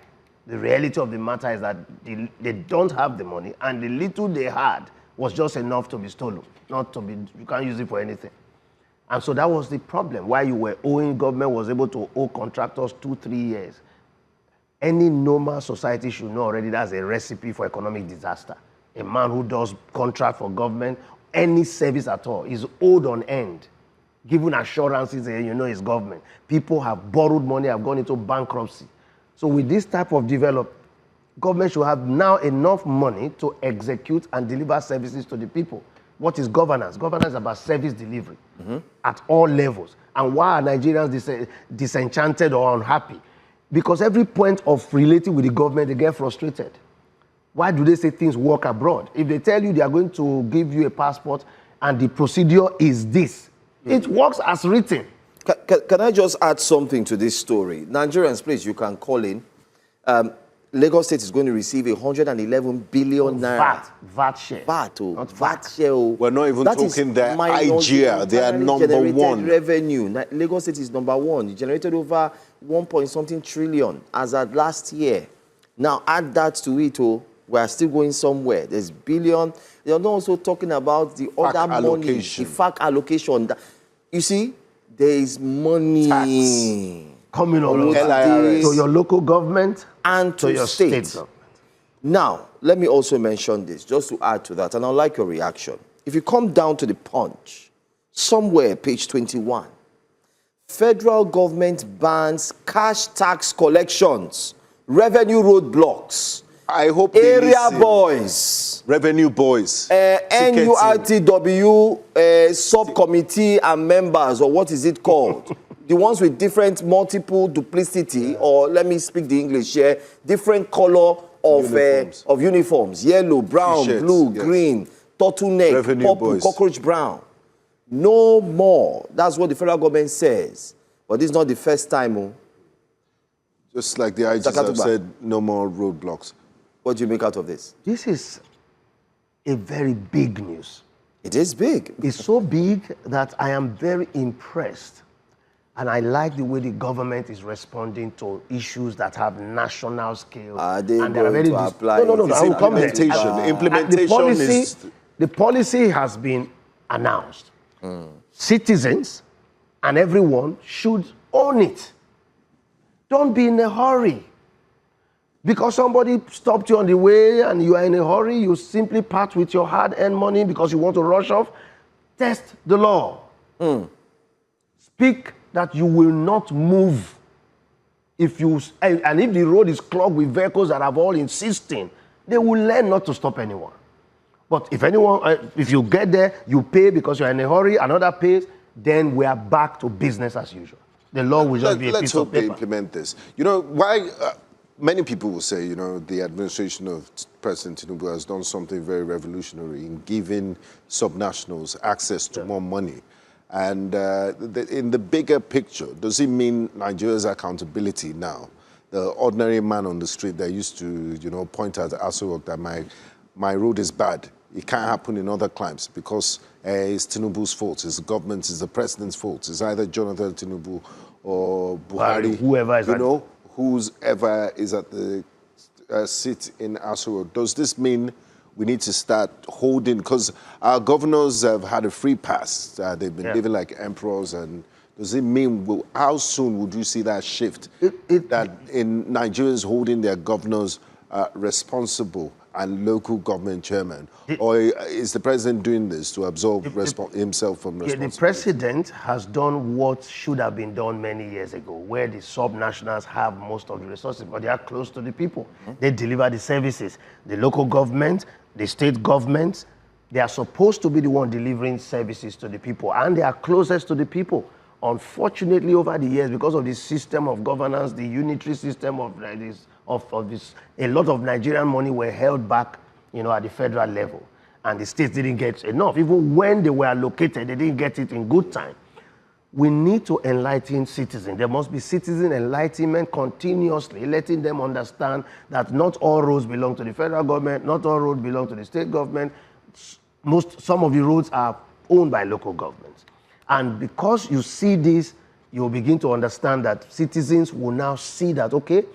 The reality of the matter is that they don't have the money, and the little they had was just enough to be stolen, not to be, you can't use it for anything. And so that was the problem. Why you were owing, government was able to owe contractors 2-3 years. Any normal society should know already that's a recipe for economic disaster. A man who does contract for government, any service at all, is owed on end, given assurances that you know it's government. People have borrowed money, have gone into bankruptcy. So with this type of development, government should have now enough money to execute and deliver services to the people. What is governance? Governance is about service delivery at all levels. And why are Nigerians disenchanted or unhappy? Because every point of relating with the government, they get frustrated. Why do they say things work abroad? If they tell you they are going to give you a passport and the procedure is this, it works as written. Can I just add something to this story? Nigerians, please, you can call in. Lagos State is going to receive 111 billion naira. VAT share. VAT share. We're not even talking their IGR. They are number one. Revenue. Lagos State is number one. It generated over 1.something trillion as at last year. Now add that to it, we are still going somewhere. There's billion. They are not also talking about the other money, the FAC allocation. You see, there is money coming on to your local government and to your state government. Now, let me also mention this, just to add to that, and I'd like your reaction. If you come down to the Punch, somewhere, page 21, federal government bans cash tax collections, revenue roadblocks. I hope area boys, revenue boys, NURTW subcommittee and members, or what is it called? The ones with different multiple duplicity, or let me speak the English here, different color of uniforms, yellow, brown, blue, green, turtleneck, revenue purple, boys. cockroach brown. No more. That's what the federal government says. But this is not the first time. Just like the IGs have said, no more roadblocks. What do you make out of this? This is a very big news. It is big. It's so big that I am very impressed. And I like the way the government is responding to issues that have national scale. Are they and going to apply? No, I will come there. Implementation. The policy has been announced. Citizens and everyone should own it. Don't be in a hurry. Because somebody stopped you on the way and you are in a hurry, you simply part with your hard-earned money because you want to rush off. Test the law. Speak that you will not move. And if the road is clogged with vehicles that are all insisting, they will learn not to stop anyone. But if you get there, you pay because you're in a hurry, another pays, then we are back to business as usual. The law will just be a piece of paper. Let's hope they implement this. You know, why many people will say, you know, the administration of President Tinubu has done something very revolutionary in giving subnationals access to more money. And in the bigger picture, does it mean Nigeria's accountability now? The ordinary man on the street that used to, you know, point at Aso that my road is bad. It can't happen in other climes because it's Tinubu's fault, it's the government, it's the president's fault. It's either Jonathan Tinubu or Buhari, whoever is whoever is at the seat in Aso Rock, does this mean we need to start holding, because our governors have had a free pass. They've been living like emperors, and does it mean, how soon would you see that shift, that in Nigerians holding their governors responsible and local government chairman? Or is the president doing this to absolve himself from responsibility? The president has done what should have been done many years ago, where the sub-nationals have most of the resources, but they are close to the people. They deliver the services. The local government, the state government, they are supposed to be the one delivering services to the people, and they are closest to the people. Unfortunately, over the years, because of the system of governance, the unitary system of this, a lot of Nigerian money were held back, at the federal level, and the states didn't get enough. Even when they were allocated, they didn't get it in good time. We need to enlighten citizens. There must be citizen enlightenment continuously, letting them understand that not all roads belong to the federal government, not all roads belong to the state government. Some of the roads are owned by local governments. And because you see this, you'll begin to understand that citizens will now see that, okay,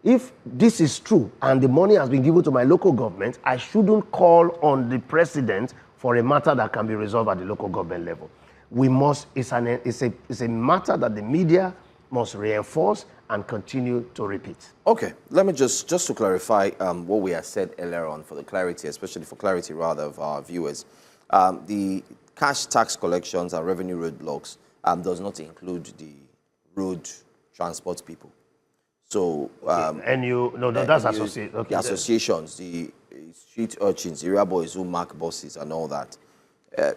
if this is true and the money has been given to my local government, I shouldn't call on the president for a matter that can be resolved at the local government level. We must, it's a matter that the media must reinforce and continue to repeat. Okay, let me just to clarify what we had said earlier on, for the clarity, especially for clarity rather of our viewers. The cash tax collections and revenue roadblocks does not include the road transport people. So, that's associated. Okay, the associations, the street urchins, the area boys who mark buses and all that.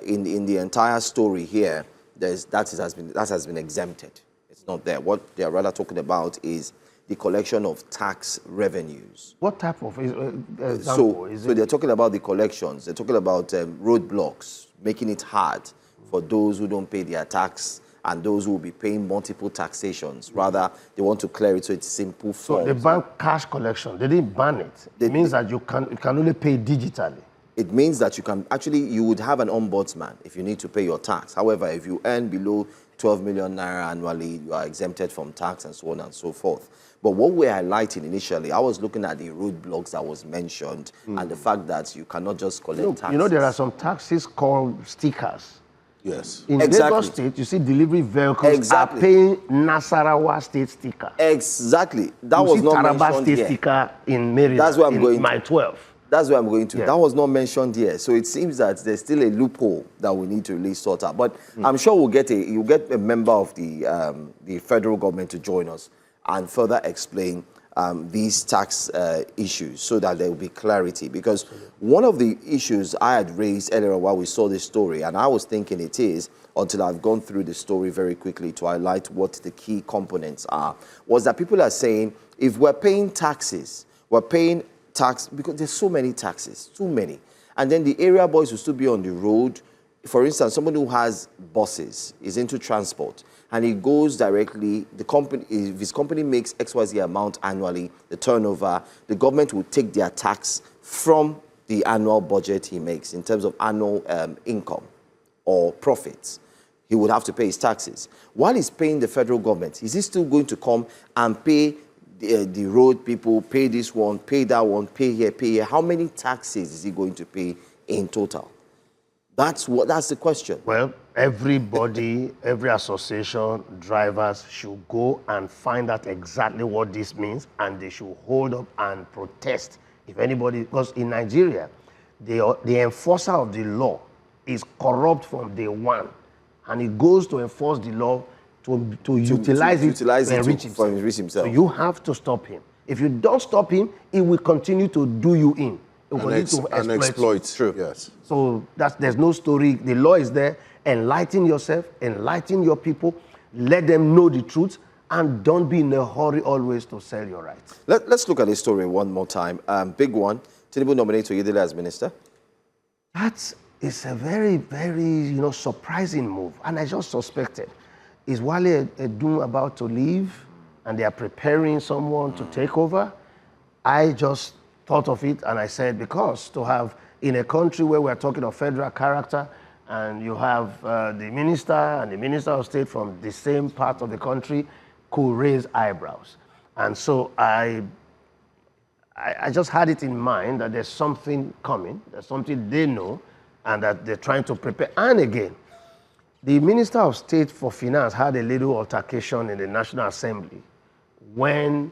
In the entire story here, that has been exempted. It's not there. What they are rather talking about is the collection of tax revenues. What type of example is it? So they're talking about the collections. They're talking about roadblocks, making it hard for those who don't pay their tax and those who will be paying multiple taxations. Rather, they want to clear it so it's simple form. So they ban cash collection. They didn't ban it. It means that you can only pay digitally. It means that you would have an ombudsman if you need to pay your tax. However, if you earn below 12 million naira annually, you are exempted from tax and so on and so forth. But what we're highlighting initially, I was looking at the roadblocks that was mentioned and the fact that you cannot just collect taxes. There are some taxes called stickers. Yes. In Lagos State, you see delivery vehicles are paying Nasarawa State sticker. Exactly. That was not Taraba mentioned State here. sticker in Maryland. That's where I'm going. My 12. That's where I'm going to. Yeah. That was not mentioned here. So it seems that there's still a loophole that we need to really sort out. But I'm sure you'll get a member of the federal government to join us and further explain these tax issues so that there will be clarity. Because one of the issues I had raised earlier while we saw this story, and I was thinking it is, until I've gone through the story very quickly to highlight what the key components are, was that people are saying, if we're paying taxes, we're paying tax, because there's so many taxes, too many. And then the area boys will still be on the road. For instance, somebody who has buses, is into transport, and he goes directly, the company, if his company makes XYZ amount annually, the turnover, the government will take their tax from the annual budget he makes in terms of annual income or profits. He would have to pay his taxes. While he's paying the federal government, is he still going to come and pay the road people, pay this one, pay that one, pay here, pay here? How many taxes is he going to pay in total? That's the question. Well, everybody, every association, drivers should go and find out exactly what this means, and they should hold up and protest if anybody, because in Nigeria, the enforcer of the law is corrupt from day one, and he goes to enforce the law to utilize it to enrich himself. So you have to stop him. If you don't stop him, he will continue to do you in. And exploit. True. Yes. So there's no story. The law is there. Enlighten yourself, enlighten your people, let them know the truth, and don't be in a hurry always to sell your rights. Let's look at this story one more time. Big one. Tinubu nominates Oyedele as minister. That is a very, very surprising move, and I just suspected. Is Wale Edun about to leave, and they are preparing someone to take over? I just thought of it, and I said, because to have, in a country where we're talking of federal character, and you have the minister and the minister of state from the same part of the country could raise eyebrows. And so I I just had it in mind that there's something coming, there's something they know, and that they're trying to prepare. And again, the Minister of State for Finance had a little altercation in the National Assembly when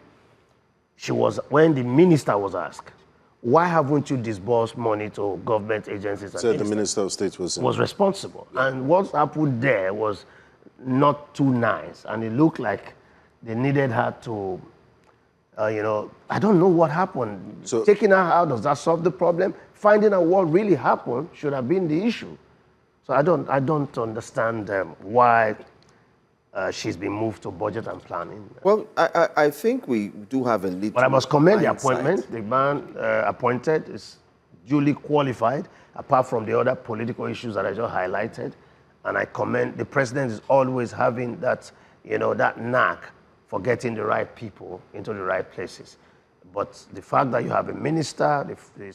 the minister was asked, why haven't you disbursed money to government agencies? So the Minister of State was responsible. Yeah. And what happened there was not too nice. And it looked like they needed her to, I don't know what happened. So, taking her out, does that solve the problem? Finding out what really happened should have been the issue. So I don't understand why she's been moved to budget and planning. Well, I think we do have a little. But I must commend the hindsight. appointment. The man appointed is duly qualified, apart from the other political issues that I just highlighted. And I commend the president is always having that, that knack for getting the right people into the right places. But the fact that you have a minister, the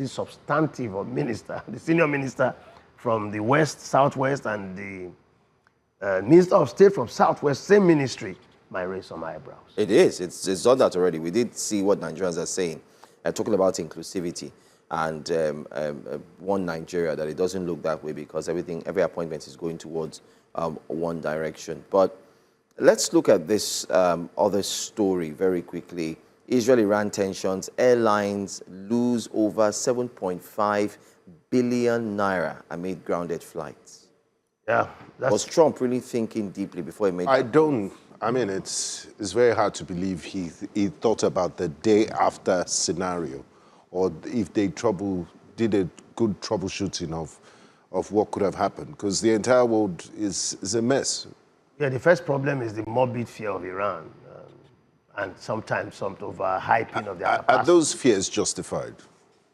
substantive or minister, the senior minister from the West, Southwest, and the Minister of State from Southwest, same ministry, might raise some eyebrows. It is. It's done that already. We did see what Nigerians are saying, talking about inclusivity and one Nigeria, that it doesn't look that way because every appointment is going towards one direction. But let's look at this other story very quickly. Israel-Iran tensions, airlines lose over 7.5 billion naira amid grounded flights. Yeah. Was Trump really thinking deeply before he made that? It's very hard to believe he thought about the day after scenario, or if they did a good troubleshooting of what could have happened, because the entire world is a mess. Yeah, the first problem is the morbid fear of Iran, and sometimes some overhyping of their capacity. Are those fears justified?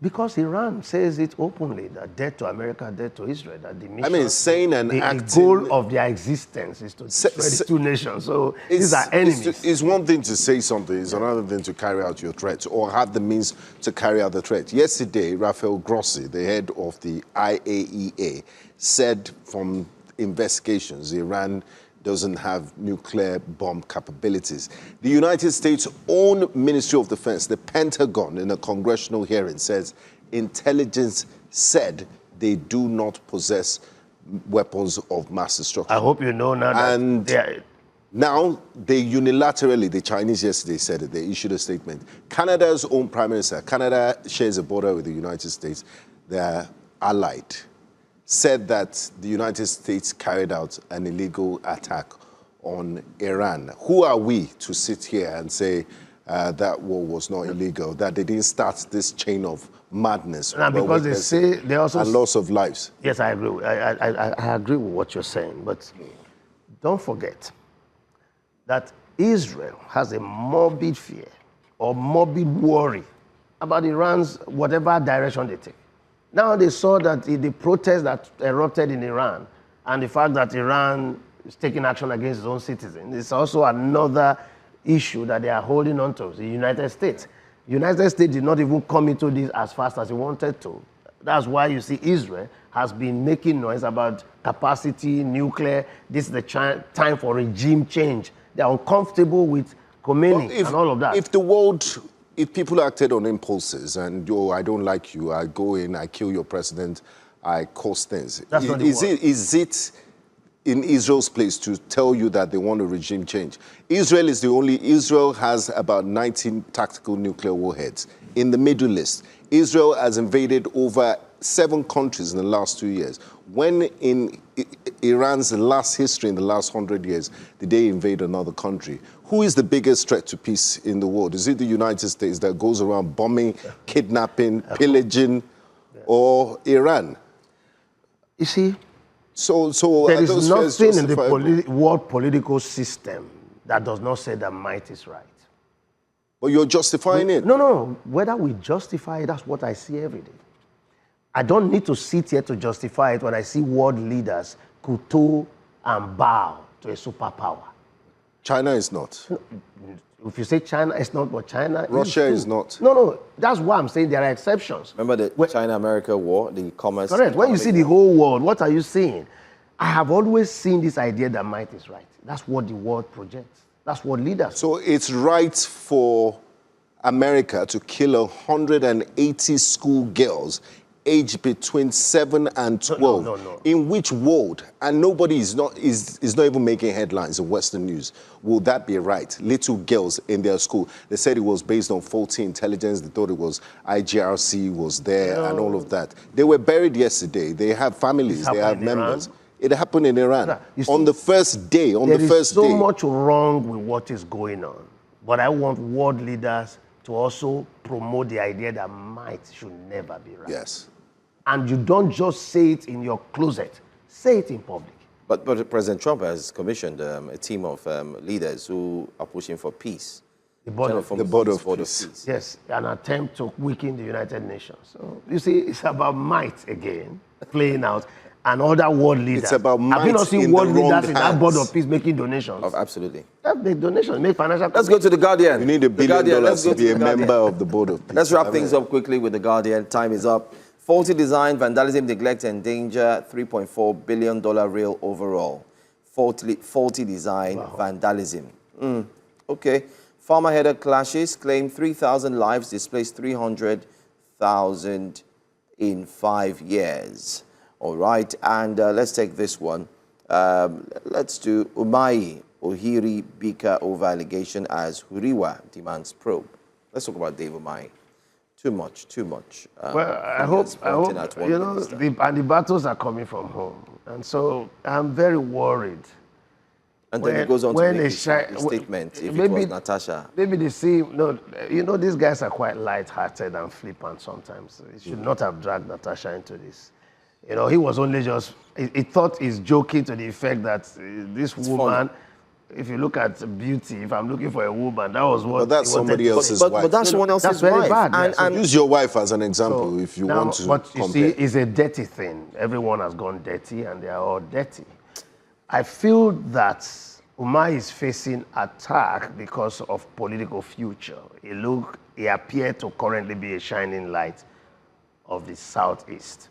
Because Iran says it openly, that death to America, death to Israel, that the mission, saying and acting... The goal of their existence is to destroy the two nations. So these are enemies. It's one thing to say something, it's another thing to carry out your threat or have the means to carry out the threat. Yesterday, Rafael Grossi, the head of the IAEA, said from investigations, Iran doesn't have nuclear bomb capabilities. The United States' own Ministry of Defense, the Pentagon, in a congressional hearing says intelligence said they do not possess weapons of mass destruction. I hope you know now that... And now they unilaterally, the Chinese yesterday said it, they issued a statement. Canada's own Prime Minister, Canada shares a border with the United States, they're allied, said that the United States carried out an illegal attack on Iran. Who are we to sit here and say that war was not illegal, that they didn't start this chain of madness? Because they say they also... And loss of lives. Yes, I agree. I agree with what you're saying, but don't forget that Israel has a morbid fear or morbid worry about Iran's whatever direction they take. Now they saw that the protests that erupted in Iran and the fact that Iran is taking action against its own citizens is also another issue that they are holding on to, the United States. The United States did not even come into this as fast as it wanted to. That's why you see Israel has been making noise about capacity, nuclear. This is the time for regime change. They're uncomfortable with Khomeini and all of that. If people acted on impulses and, I don't like you, I go in, I kill your president, I cause things. Is it in Israel's place to tell you that they want a regime change? Israel has about 19 tactical nuclear warheads. In the Middle East, Israel has invaded over 7 countries in the last 2 years. When in Iran's last history, in the last 100 years, did they invade another country? Who is the biggest threat to peace in the world? Is it the United States that goes around bombing, kidnapping, pillaging, or Iran? You see, so there is nothing in the world political system that does not say that might is right. But you're justifying it. No. Whether we justify it, that's what I see every day. I don't need to sit here to justify it when I see world leaders kowtow and bow to a superpower. China is not. If you say China is not, but China Russia is not. No. That's why I'm saying there are exceptions. Remember the China-America war, the commerce... Correct. When you see the whole world, what are you seeing? I have always seen this idea that might is right. That's what the world projects. That's what leaders... So it's right for America to kill 180 schoolgirls aged between 7 and 12. No. In which world? And nobody is not even making headlines in Western news. Will that be right? Little girls in their school. They said it was based on faulty intelligence. They thought it was IGRC was there and all of that. They were buried yesterday. They have families. They have members. It happened in Iran. On the first day. There is so much wrong with what is going on. But I want world leaders to also promote the idea that might should never be right. Yes. And you don't just say it in your closet, say it in public. But President Trump has commissioned a team of leaders who are pushing for peace. The board of peace. Yes, an attempt to weaken the United Nations. So you see, it's about might again, playing out. And other world leaders. It's about might. Have you not seen world leaders in that board of peace making donations? Oh, absolutely. Make donations, make financial. Let's go to the Guardian. You need $1 billion to be a member of the board of peace. Let's wrap things up quickly with the Guardian. Time is up. Faulty design, vandalism, neglect, endanger, $3.4 billion real overall. Faulty design, vandalism. Okay. Farmer-header clashes claim 3,000 lives, displaced 300,000 in 5 years. All right, and let's take this one. Let's do Umahi Ohiri Bika over allegation as Huriwa demands probe. Let's talk about Dave Umahi. Too much. Well, I hope you know, the battles are coming from home. And so I'm very worried. And then he goes on to make a statement, if it was Natasha. Maybe they see, no, you know, these guys are quite light-hearted and flippant sometimes. He should not have dragged Natasha into this. You know, he was only just, he thought he's joking to the effect that this woman, if you look at beauty, if I'm looking for a woman, that was what. But that's somebody else's wife. But that's someone else's wife. That's very bad. And use your wife as an example if you want to But you compare. see, it's a dirty thing. Everyone has gone dirty and they are all dirty. I feel that Umahi is facing attack because of political future. He appeared to currently be a shining light of the Southeast.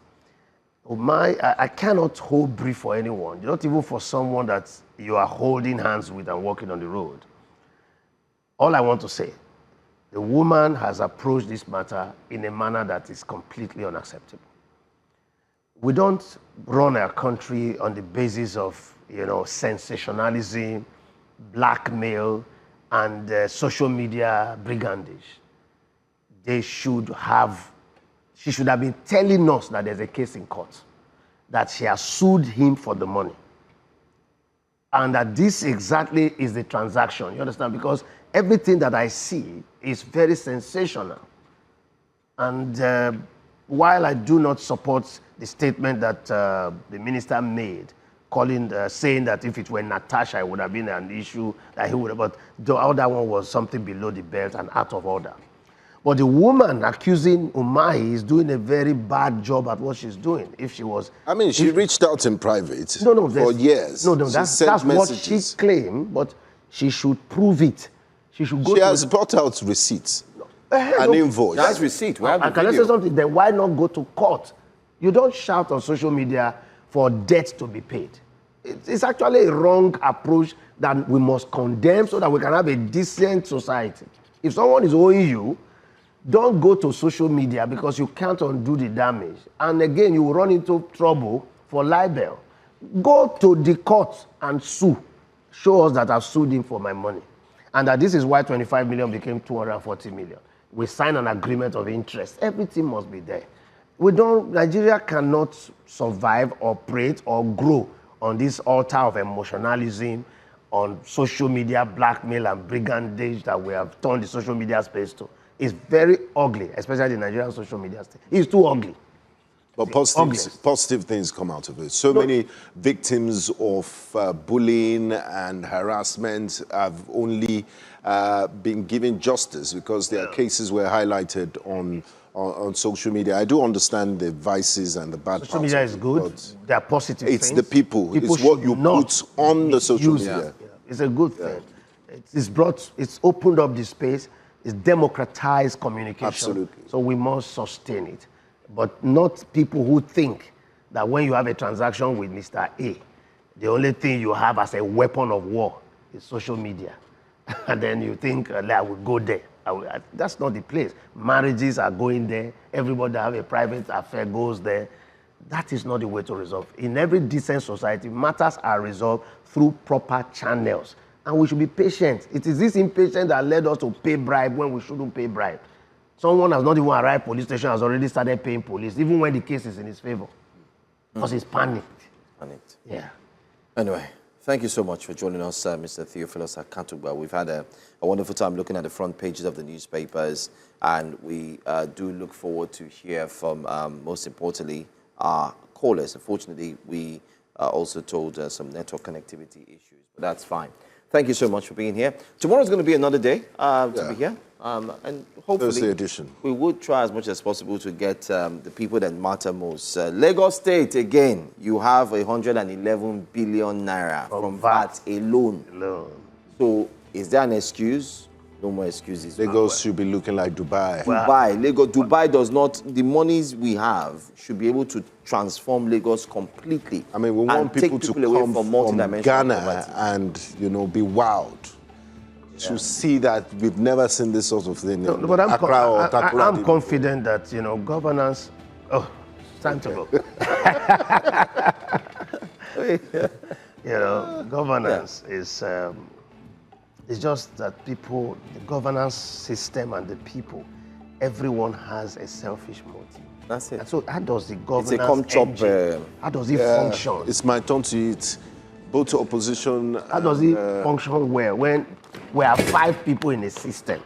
Umahi, I cannot hold brief for anyone, not even for someone that you are holding hands with and walking on the road. All I want to say, the woman has approached this matter in a manner that is completely unacceptable. We don't run our country on the basis of, you know, sensationalism, blackmail, and social media brigandage. She should have been telling us that there's a case in court, that she has sued him for the money. And that this exactly is the transaction, you understand? Because everything that I see is very sensational. And while I do not support the statement that the minister made, saying that if it were Natasha, it would have been an issue that he would have, but the other one was something below the belt and out of order. But the woman accusing Umahi is doing a very bad job at what she's doing. If she was... I mean, she reached out in private for years. No, that's what she claimed, but she should prove it. She should go. She has brought out receipts, an invoice. That's receipt. We have the can I video. say something? Then why not go to court? You don't shout on social media for debt to be paid. It's actually a wrong approach that we must condemn so that we can have a decent society. If someone is owing you, don't go to social media because you can't undo the damage. And again, you will run into trouble for libel. Go to the court and sue. Show us that I've sued him for my money. And that this is why 25 million became 240 million. We sign an agreement of interest. Everything must be there. Nigeria cannot survive, operate, or grow on this altar of emotionalism, on social media blackmail and brigandage that we have turned the social media space to. It's very ugly, especially the Nigerian social media state. It's too ugly. But positive things come out of it. So many victims of bullying and harassment have only been given justice because their cases were highlighted on social media. I do understand the vices and the bad parts. Social media is good. There are positive things. It's the people. It's what you put on the social media. It's a good thing. It's opened up the space. It's democratized communication. Absolutely. So we must sustain it. But not people who think that when you have a transaction with Mr. A, the only thing you have as a weapon of war is social media. And then you think, I will go there. That's not the place. Marriages are going there. Everybody that have a private affair goes there. That is not the way to resolve. In every decent society, matters are resolved through proper channels. And we should be patient. It is this impatience that led us to pay bribe when we shouldn't pay bribe. Someone has not even arrived police station, has already started paying police, even when the case is in his favor. Because he's panicked. Panicked. Yeah. Anyway, thank you so much for joining us, Mr. Theophilus Akantugba. We've had a wonderful time looking at the front pages of the newspapers, and we do look forward to hear from, most importantly, our callers. Unfortunately, we also told some network connectivity issues, but that's fine. Thank you so much for being here. Tomorrow's going to be another day to be here. And hopefully, Thursday edition. We would try as much as possible to get the people that matter most. Lagos State, again, you have 111 billion naira from VAT alone. So is there an excuse? No more excuses. Lagos should be looking like Dubai. Dubai does not, the monies we have should be able to transform Lagos completely. I mean, we want people to come from Ghana poverty. and be wowed. To see that we've never seen this sort of thing in But Accra or Takura. I'm confident that, governance... Oh, time to go. Governance is... it's just that people, the governance system and the people, everyone has a selfish motive. That's it. And so how does the governance It's a come-chop... how does it function? It's my turn to eat. Both opposition... How does it function well when we have 5 people in a system